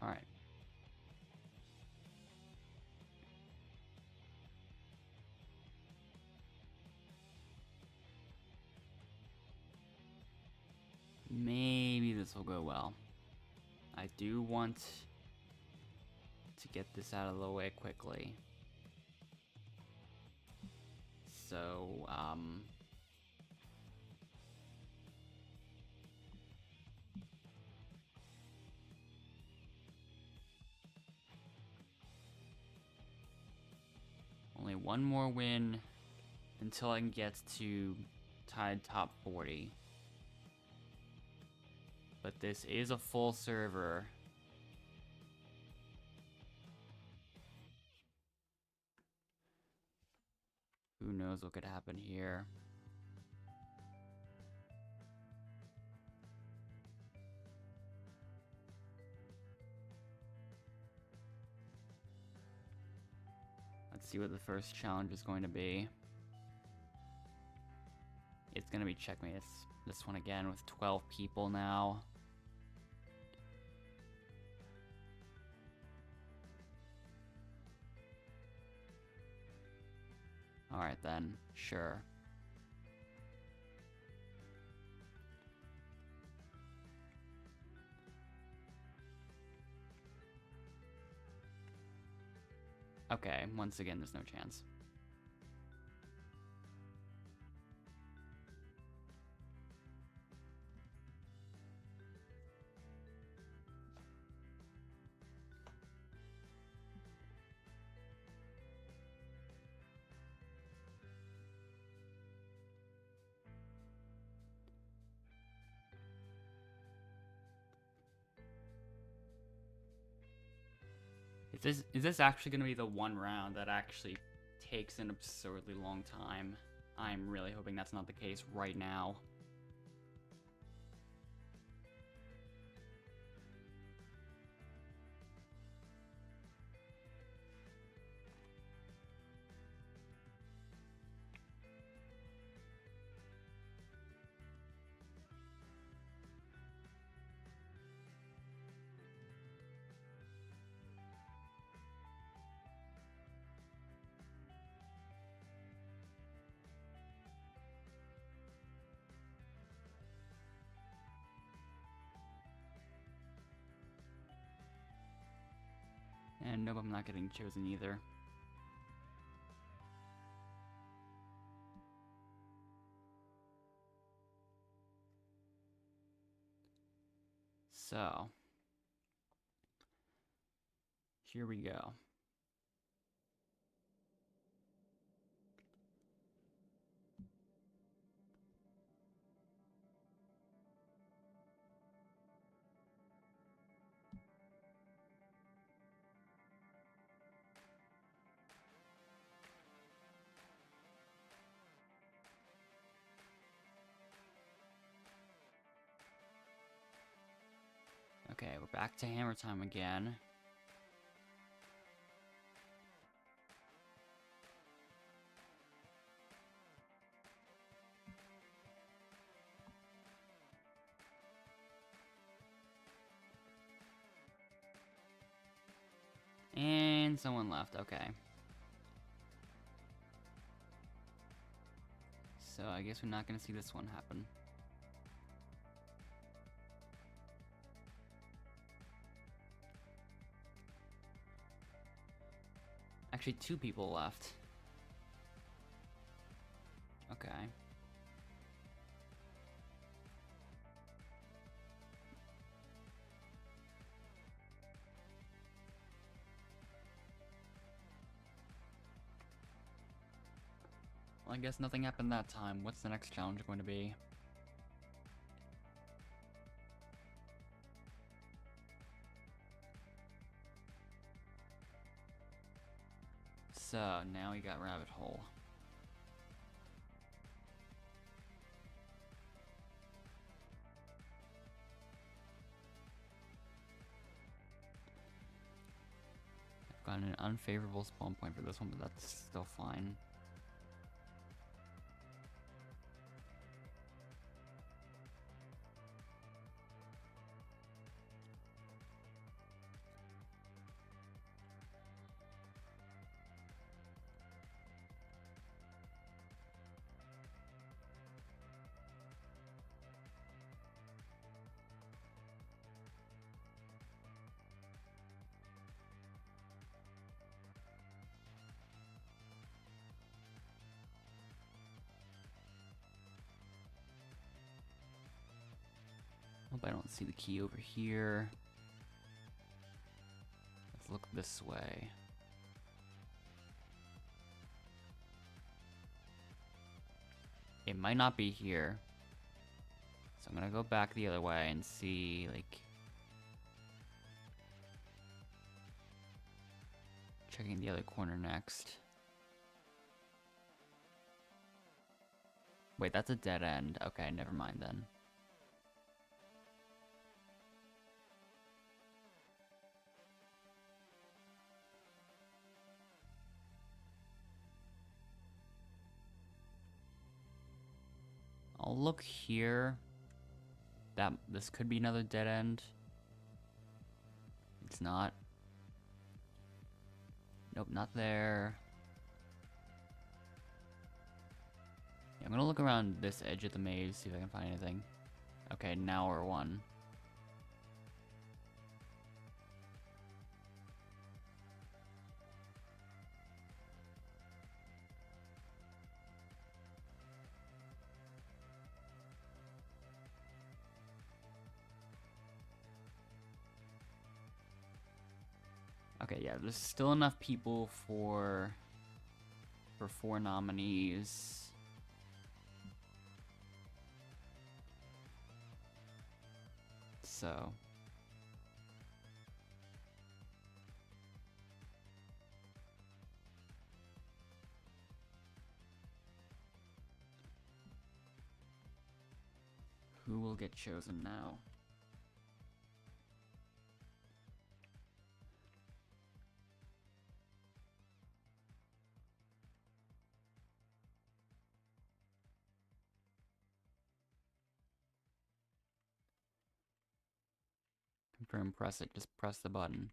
Alright. Maybe this will go well. I do want to get this out of the way quickly. So, only one more win until I can get to tied top 40. But this is a full server. Who knows what could happen here? Let's see what the first challenge is going to be. It's going to be checkmate. It's this one again with 12 people now. Alright then, sure. Okay, once again, there's no chance. Is this actually going to be the one round that actually takes an absurdly long time? I'm really hoping that's not the case right now. And nope, I'm not getting chosen either. So, here we go. Okay, we're back to hammer time again. And someone left, okay. So I guess we're not gonna see this one happen. Actually, 2 people left. Okay. Well, I guess nothing happened that time. What's the next challenge going to be? So, now we got rabbit hole. I've got an unfavorable spawn point for this one, but that's still fine. Hope I don't see the key over here. Let's look this way. It might not be here. So I'm gonna go back the other way and see, like... Checking the other corner next. Wait, that's a dead end. Okay, never mind then. I'll look here. This could be another dead end. It's not. Nope, not there. Yeah, I'm gonna look around this edge of the maze, see if I can find anything. Okay, now we're one. Okay, yeah, there's still enough people for 4 nominees. So who will get chosen now? Confirm, press it, just press the button.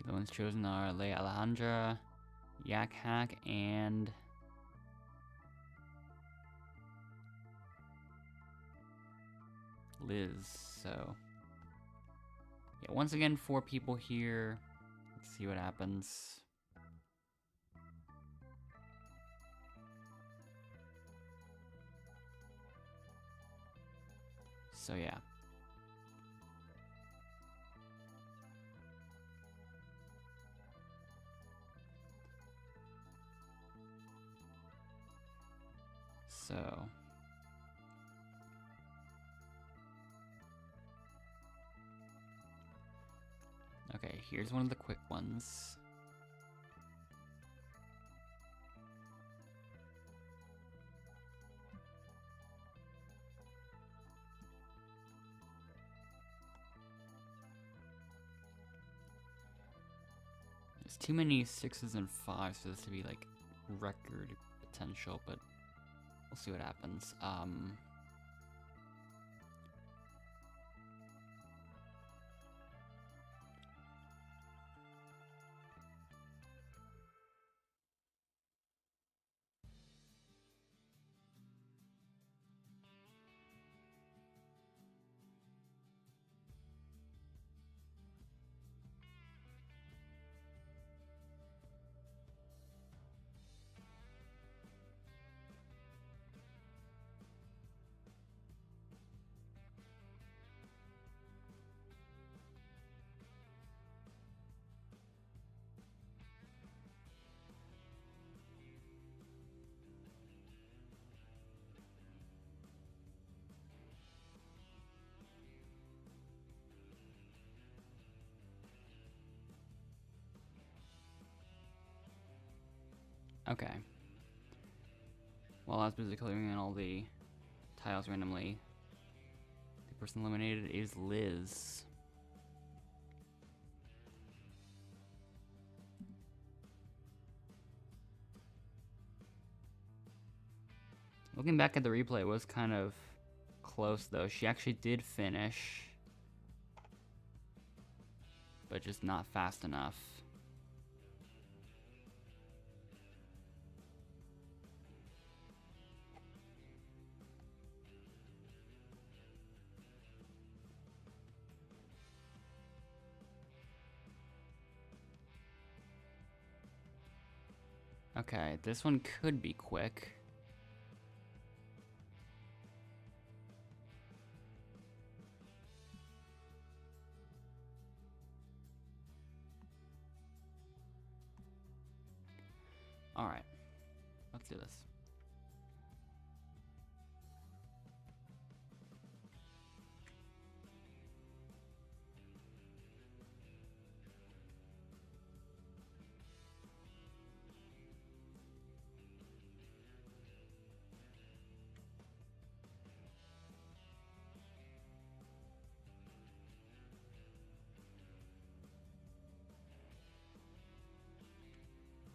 The ones chosen are Leia Alejandra, Yak Hack, and Liz. So yeah, once again, 4 people here. Let's see what happens. So yeah. So okay, here's one of the quick ones. There's too many 6s and 5s for this to be like record potential, but we'll see what happens. Okay. While I was busy clearing all the tiles randomly, the person eliminated is Liz. Looking back at the replay, it was kind of close though. She actually did finish, but just not fast enough. Okay, this one could be quick. Alright, let's do this.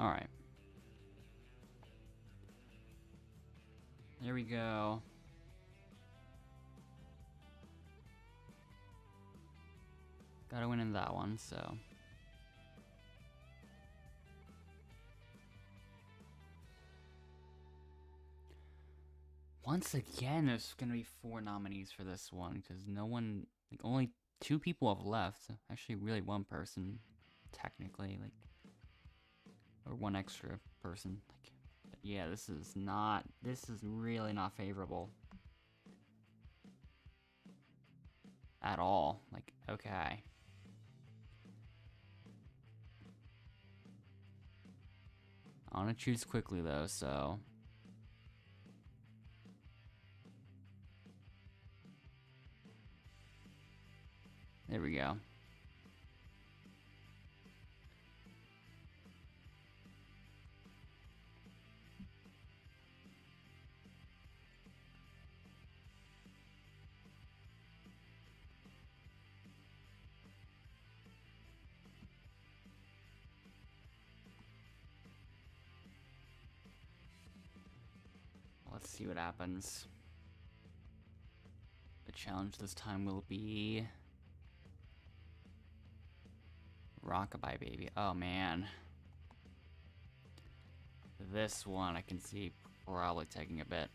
Alright. There we go. Gotta win in that one, so. Once again, there's gonna be 4 nominees for this one, because no one, like, only 2 people have left. Actually, really 1 person, technically, like. or one extra person. Like, yeah, this is really not favorable at all. Like, okay. I want to choose quickly though, so. There we go. Let's see what happens. The challenge this time will be Rockabye Baby. Oh man. This one I can see probably taking a bit.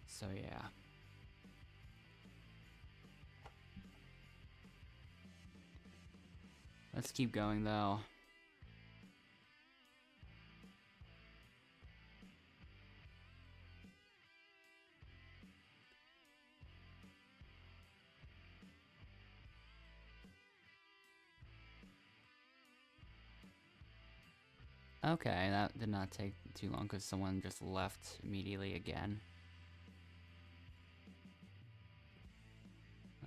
So yeah. Let's keep going though. Okay, that did not take too long because someone just left immediately again.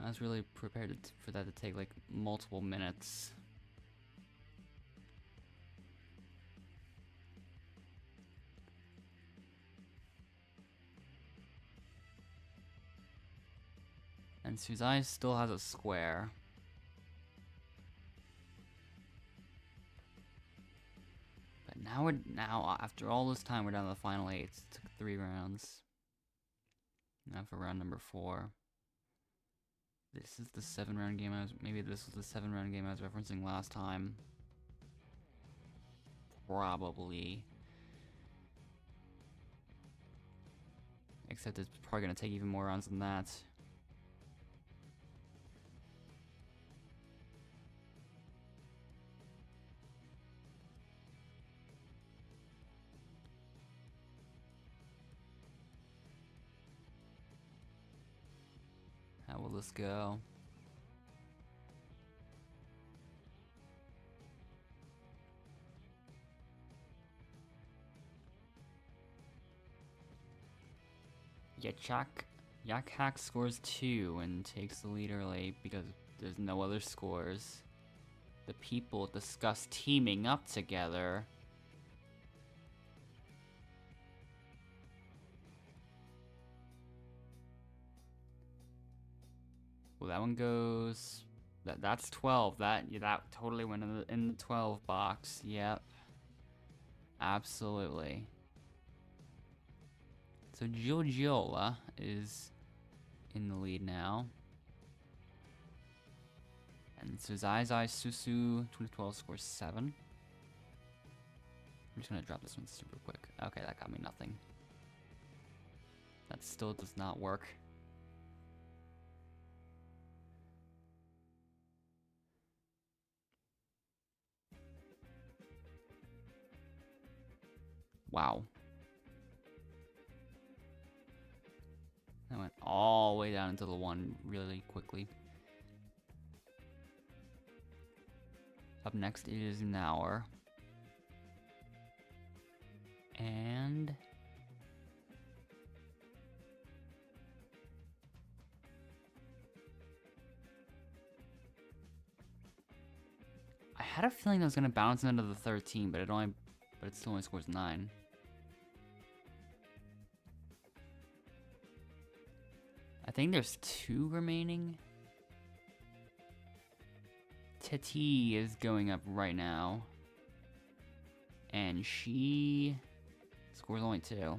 I was really prepared for that to take like multiple minutes. And Suzai still has a square. But now after all this time we're down to the final 8. It took 3 rounds. Now for round number 4. This is the 7-round game maybe this was the 7-round game I was referencing last time. Probably. Except it's probably gonna take even more rounds than that. How will this go? Yak Hack scores 2 and takes the lead early because there's no other scores. The people discuss teaming up together. Well, that one goes. That's 12. That totally went in the 12 box. Yep. Absolutely. So Giorgiola is in the lead now. And Suzai Susu 2012 scores 7. I'm just gonna drop this one super quick. Okay, that got me nothing. That still does not work. Wow. That went all the way down into the 1 really quickly. Up next is Naur. And I had a feeling that was gonna bounce into the 13, but it still only scores 9. I think there's 2 remaining. Tati is going up right now. And she scores only 2.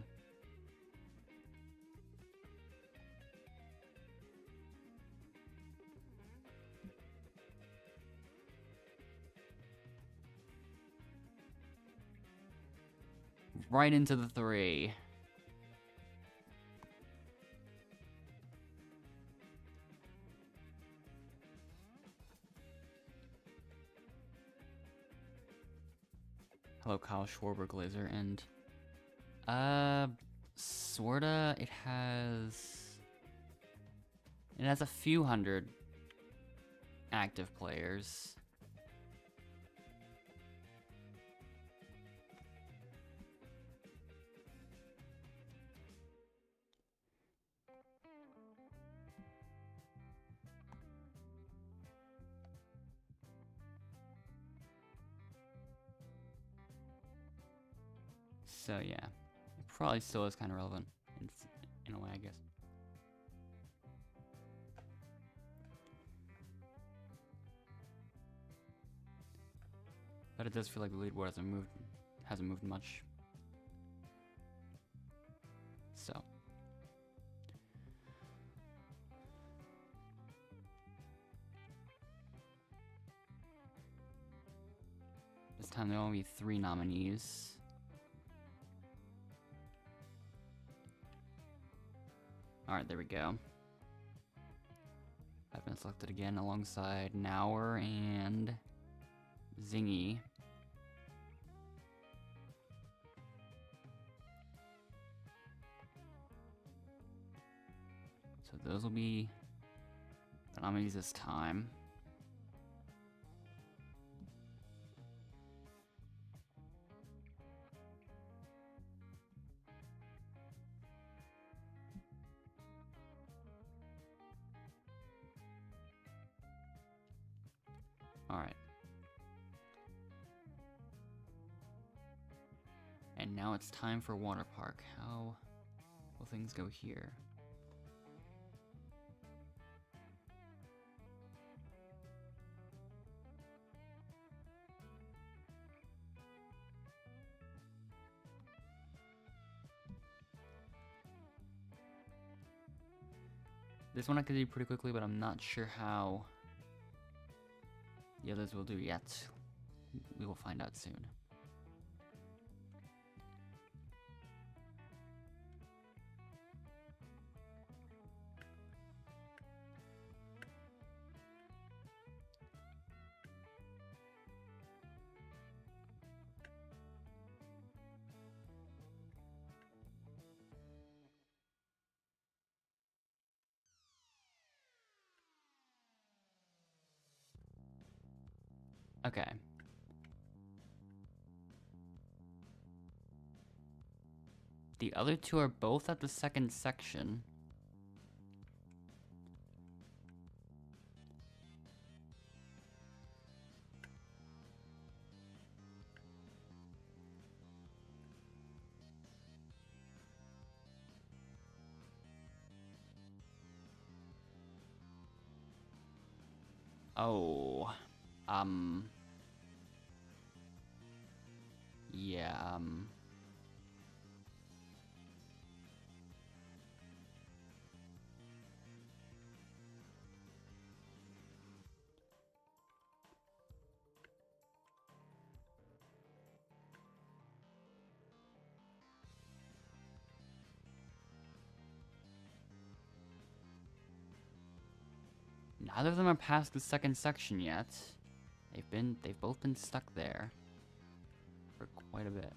right into the 3. Hello, Kyle Schwarber Glazer, and sorta. It has a few hundred active players. So yeah, it probably still is kind of relevant in a way, I guess. But it does feel like the leaderboard hasn't moved much. So this time there will only be 3 nominees. Alright, there we go. I've been selected again alongside Nauer and Zingy. So those will be the nominees this time. Alright. And now it's time for water park. How will things go here? This one I could do pretty quickly, but I'm not sure how the others will do yet. We will find out soon. Okay. The other 2 are both at the second section. Oh. Yeah, neither of them are past the second section yet. They've both been stuck there for quite a bit.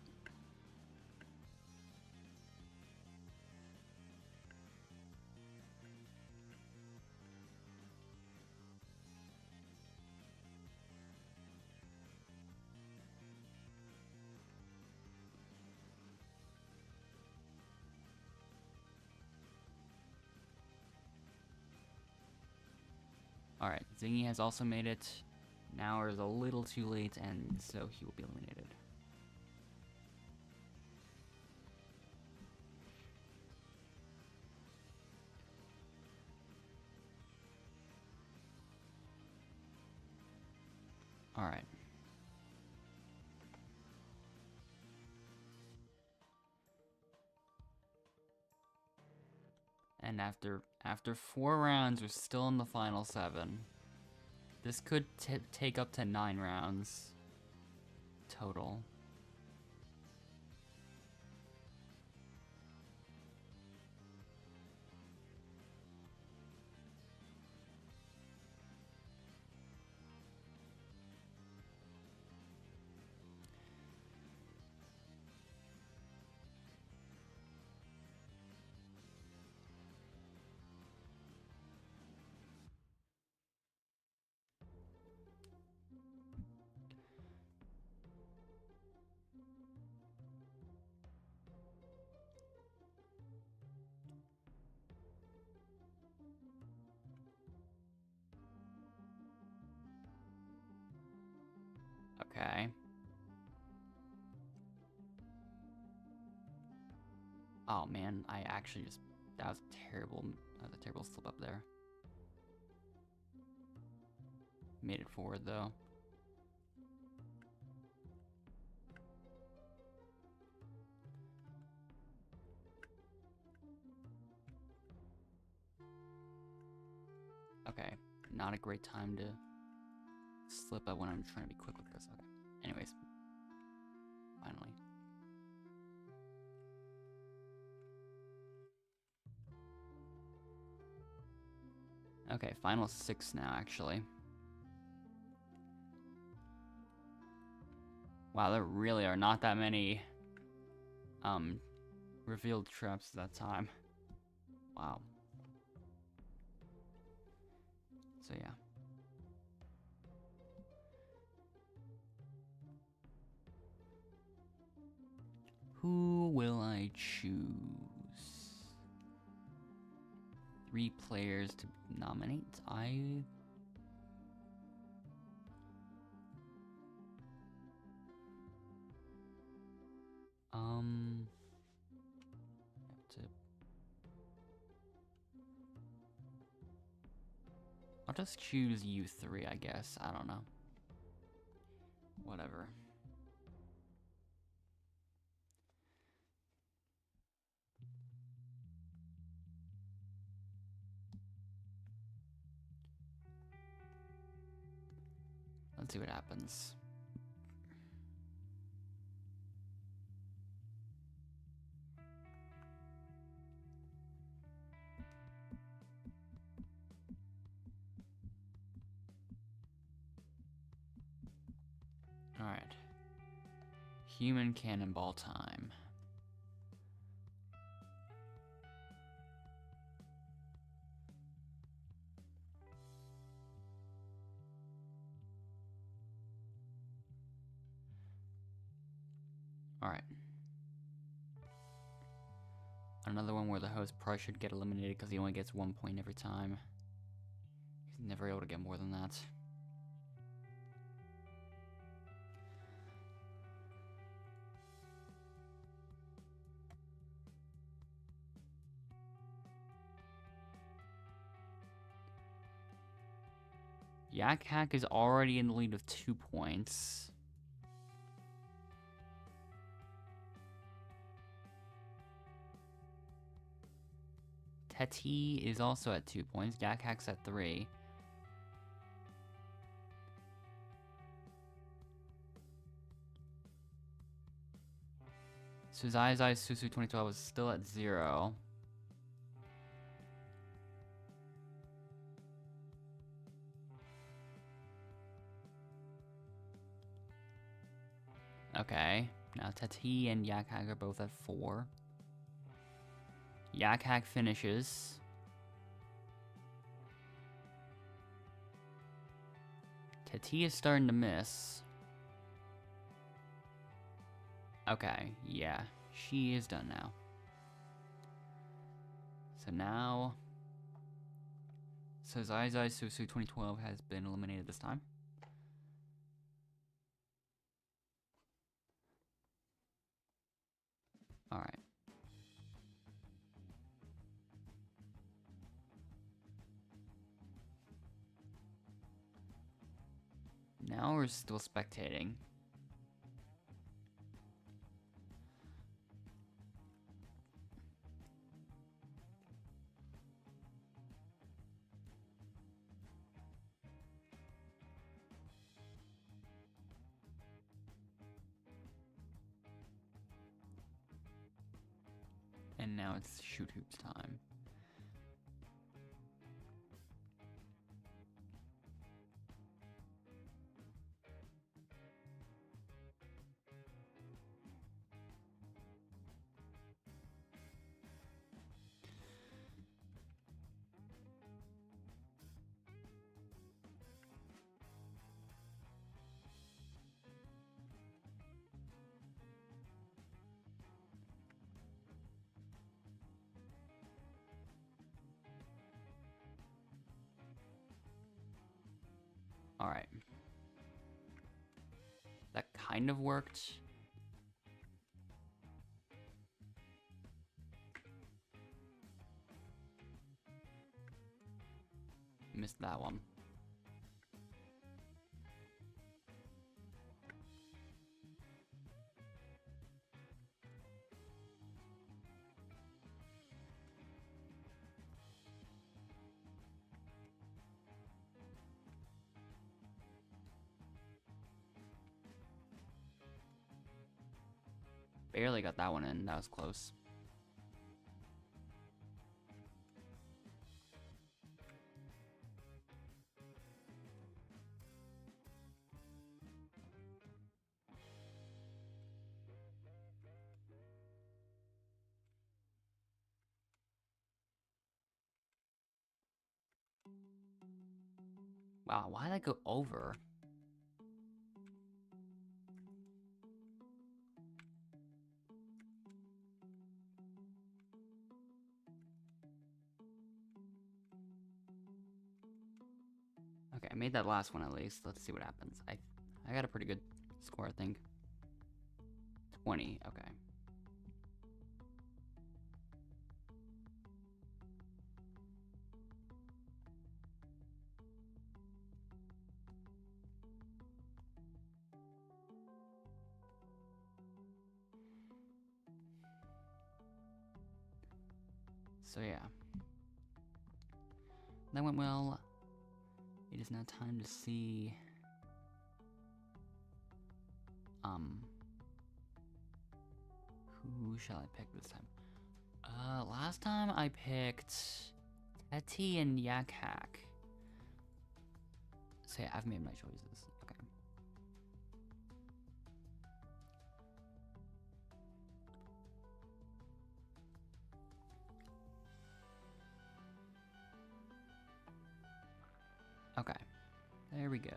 Alright, Zingy has also made it. Now is a little too late, and so he will be eliminated. Alright. And after 4 rounds, we're still in the final 7. This could take up to 9 rounds total. Oh man, I actually just, that was a terrible slip up there. Made it forward though. Okay, not a great time to slip up when I'm trying to be quick with this. Okay. Anyways, finally. Okay, final 6 now, actually. Wow, there really are not that many revealed traps at that time. Wow. So yeah. Who will I choose? 3 players to nominate. I have to. I'll just choose you 3, I guess. I don't know. Whatever. Let's see what happens. Alright. Human cannonball time. Alright. Another one where the host probably should get eliminated because he only gets 1 point every time. He's never able to get more than that. Yak Hack is already in the lead with 2 points. Teti is also at 2 points. Yak Hack's at 3. Suzai Susu 2012 is still at 0. Okay, now Tati and Yak Hack are both at 4. Yak Hack finishes. Tati is starting to miss. Okay, yeah, she is done now. So now, Zai Susu 2012 has been eliminated this time. Alright. Now we're still spectating. And now it's shoot hoops time. Alright. That kind of worked. Missed that one. Barely got that one in. That was close. Wow, why did I go over? Okay, I made that last one at least. Let's see what happens. I got a pretty good score, I think. 20, okay. So yeah. That went well. It is now time to see who shall I pick this time? Last time I picked Teti and Yak-Hack. So yeah, I've made my choices. Okay. Okay. There we go.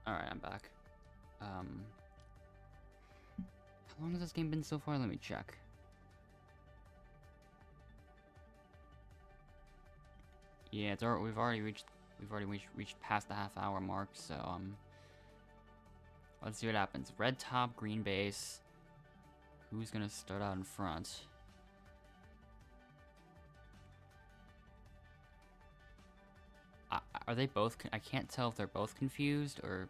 Alright, I'm back. How long has this game been so far? Let me check. Yeah, it's we've already reached past the half-hour mark, so let's see what happens. Red top, green base. Who's gonna start out in front? Are they both? I can't tell if they're both confused or.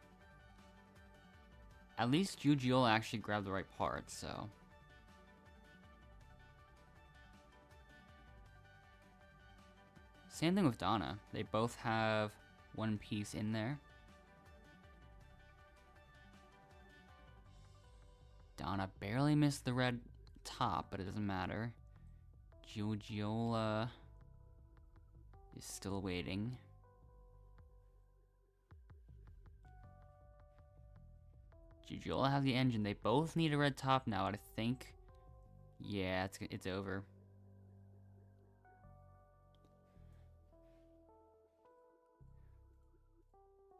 At least Jujiola actually grabbed the right part, so. Same thing with Donna. They both have one piece in there. Donna barely missed the red top, but it doesn't matter. Jujiola is still waiting. Jujiola has the engine. They both need a red top now, I think. Yeah, it's over.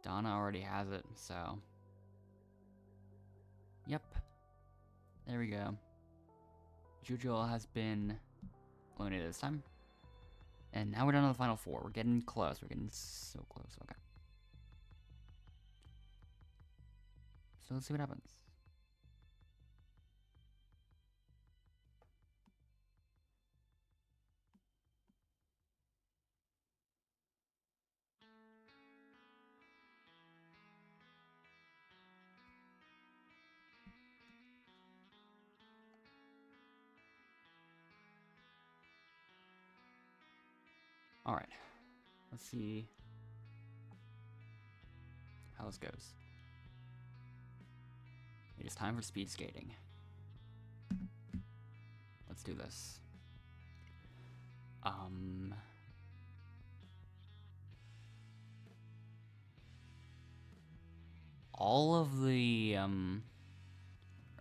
Donna already has it, so. Yep. There we go. Jujiola has been eliminated this time. And now we're down to the final four. We're getting close. We're getting so close. Okay. So let's see what happens. Alright. Let's see how this goes. It is time for speed skating. Let's do this. All of the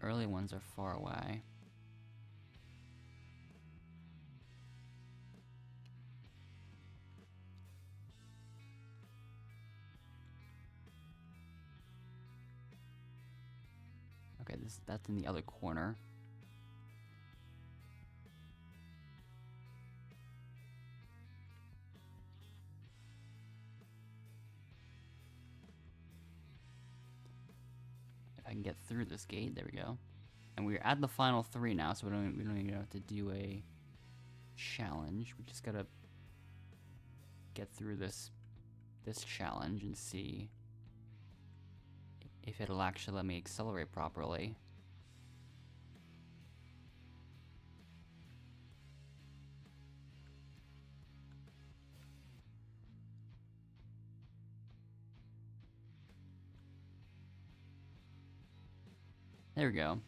early ones are far away. Okay, that's in the other corner. If I can get through this gate, there we go. And we're at the final 3 now, so we don't even have to do a challenge. We just gotta get through this challenge and see if it'll actually let me accelerate properly. There we go.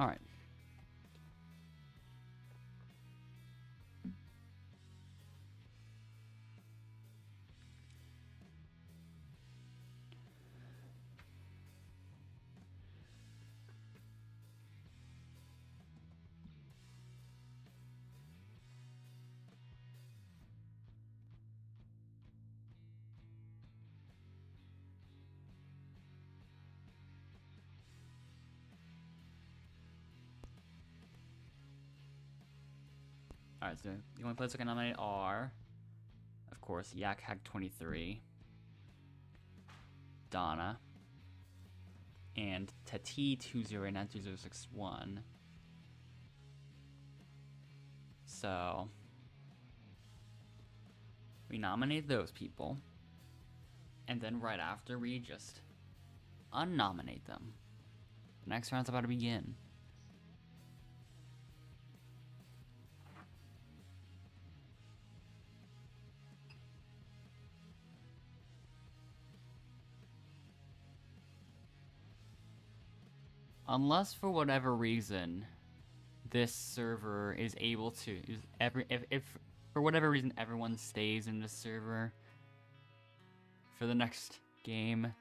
All right. Alright, so the only players I can nominate are, of course, YakHack23, Donna, and Tati209261. So, we nominate those people, and then right after, we just unnominate them. The next round's about to begin. Unless for whatever reason this server is able to if for whatever reason everyone stays in this server for the next game,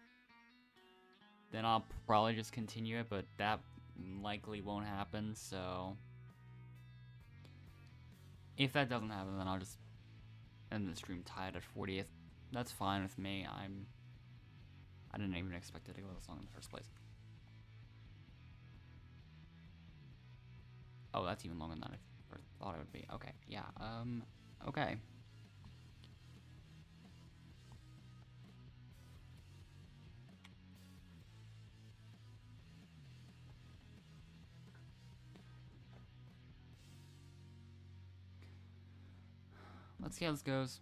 then I'll probably just continue it, but that likely won't happen, so if that doesn't happen, then I'll just end the stream tied at 40th. That's fine with me. I didn't even expect it to go this long in the first place. Oh, that's even longer than I thought it would be. Okay, yeah, okay. Let's see how this goes.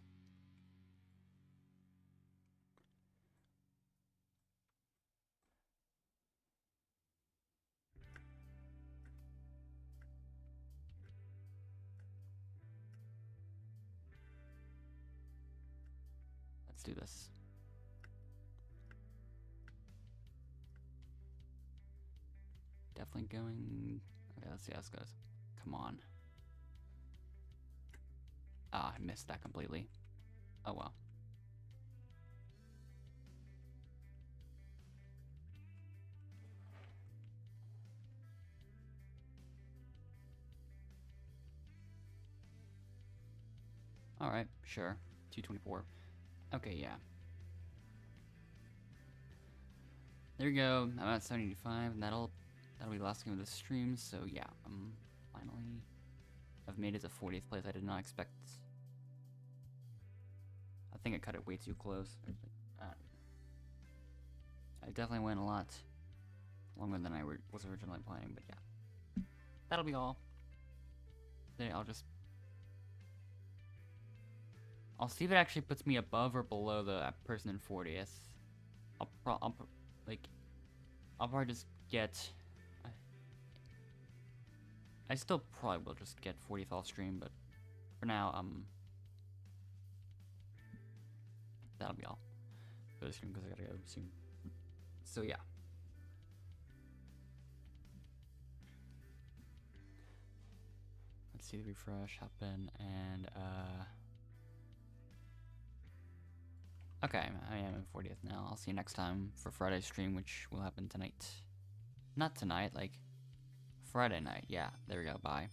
Let's do this. Definitely going... Okay, let's see how this goes. Come on. Ah, I missed that completely. Oh well. Alright, sure. 224. Okay, yeah. There we go. I'm at 785, and that'll be the last game of the stream, so yeah, finally I've made it to 40th place. I did not expect... I think I cut it way too close. I definitely went a lot longer than I was originally planning, but yeah. That'll be all. Then I'll see if it actually puts me above or below the person in 40th. I'll probably just get... I still probably will just get 40th off stream, but for now, that'll be all for the stream because I gotta go soon. So yeah. Let's see the refresh happen, and okay, I am in 40th now. I'll see you next time for Friday's stream, which will happen tonight. Not tonight, like Friday night. Yeah, there we go. Bye.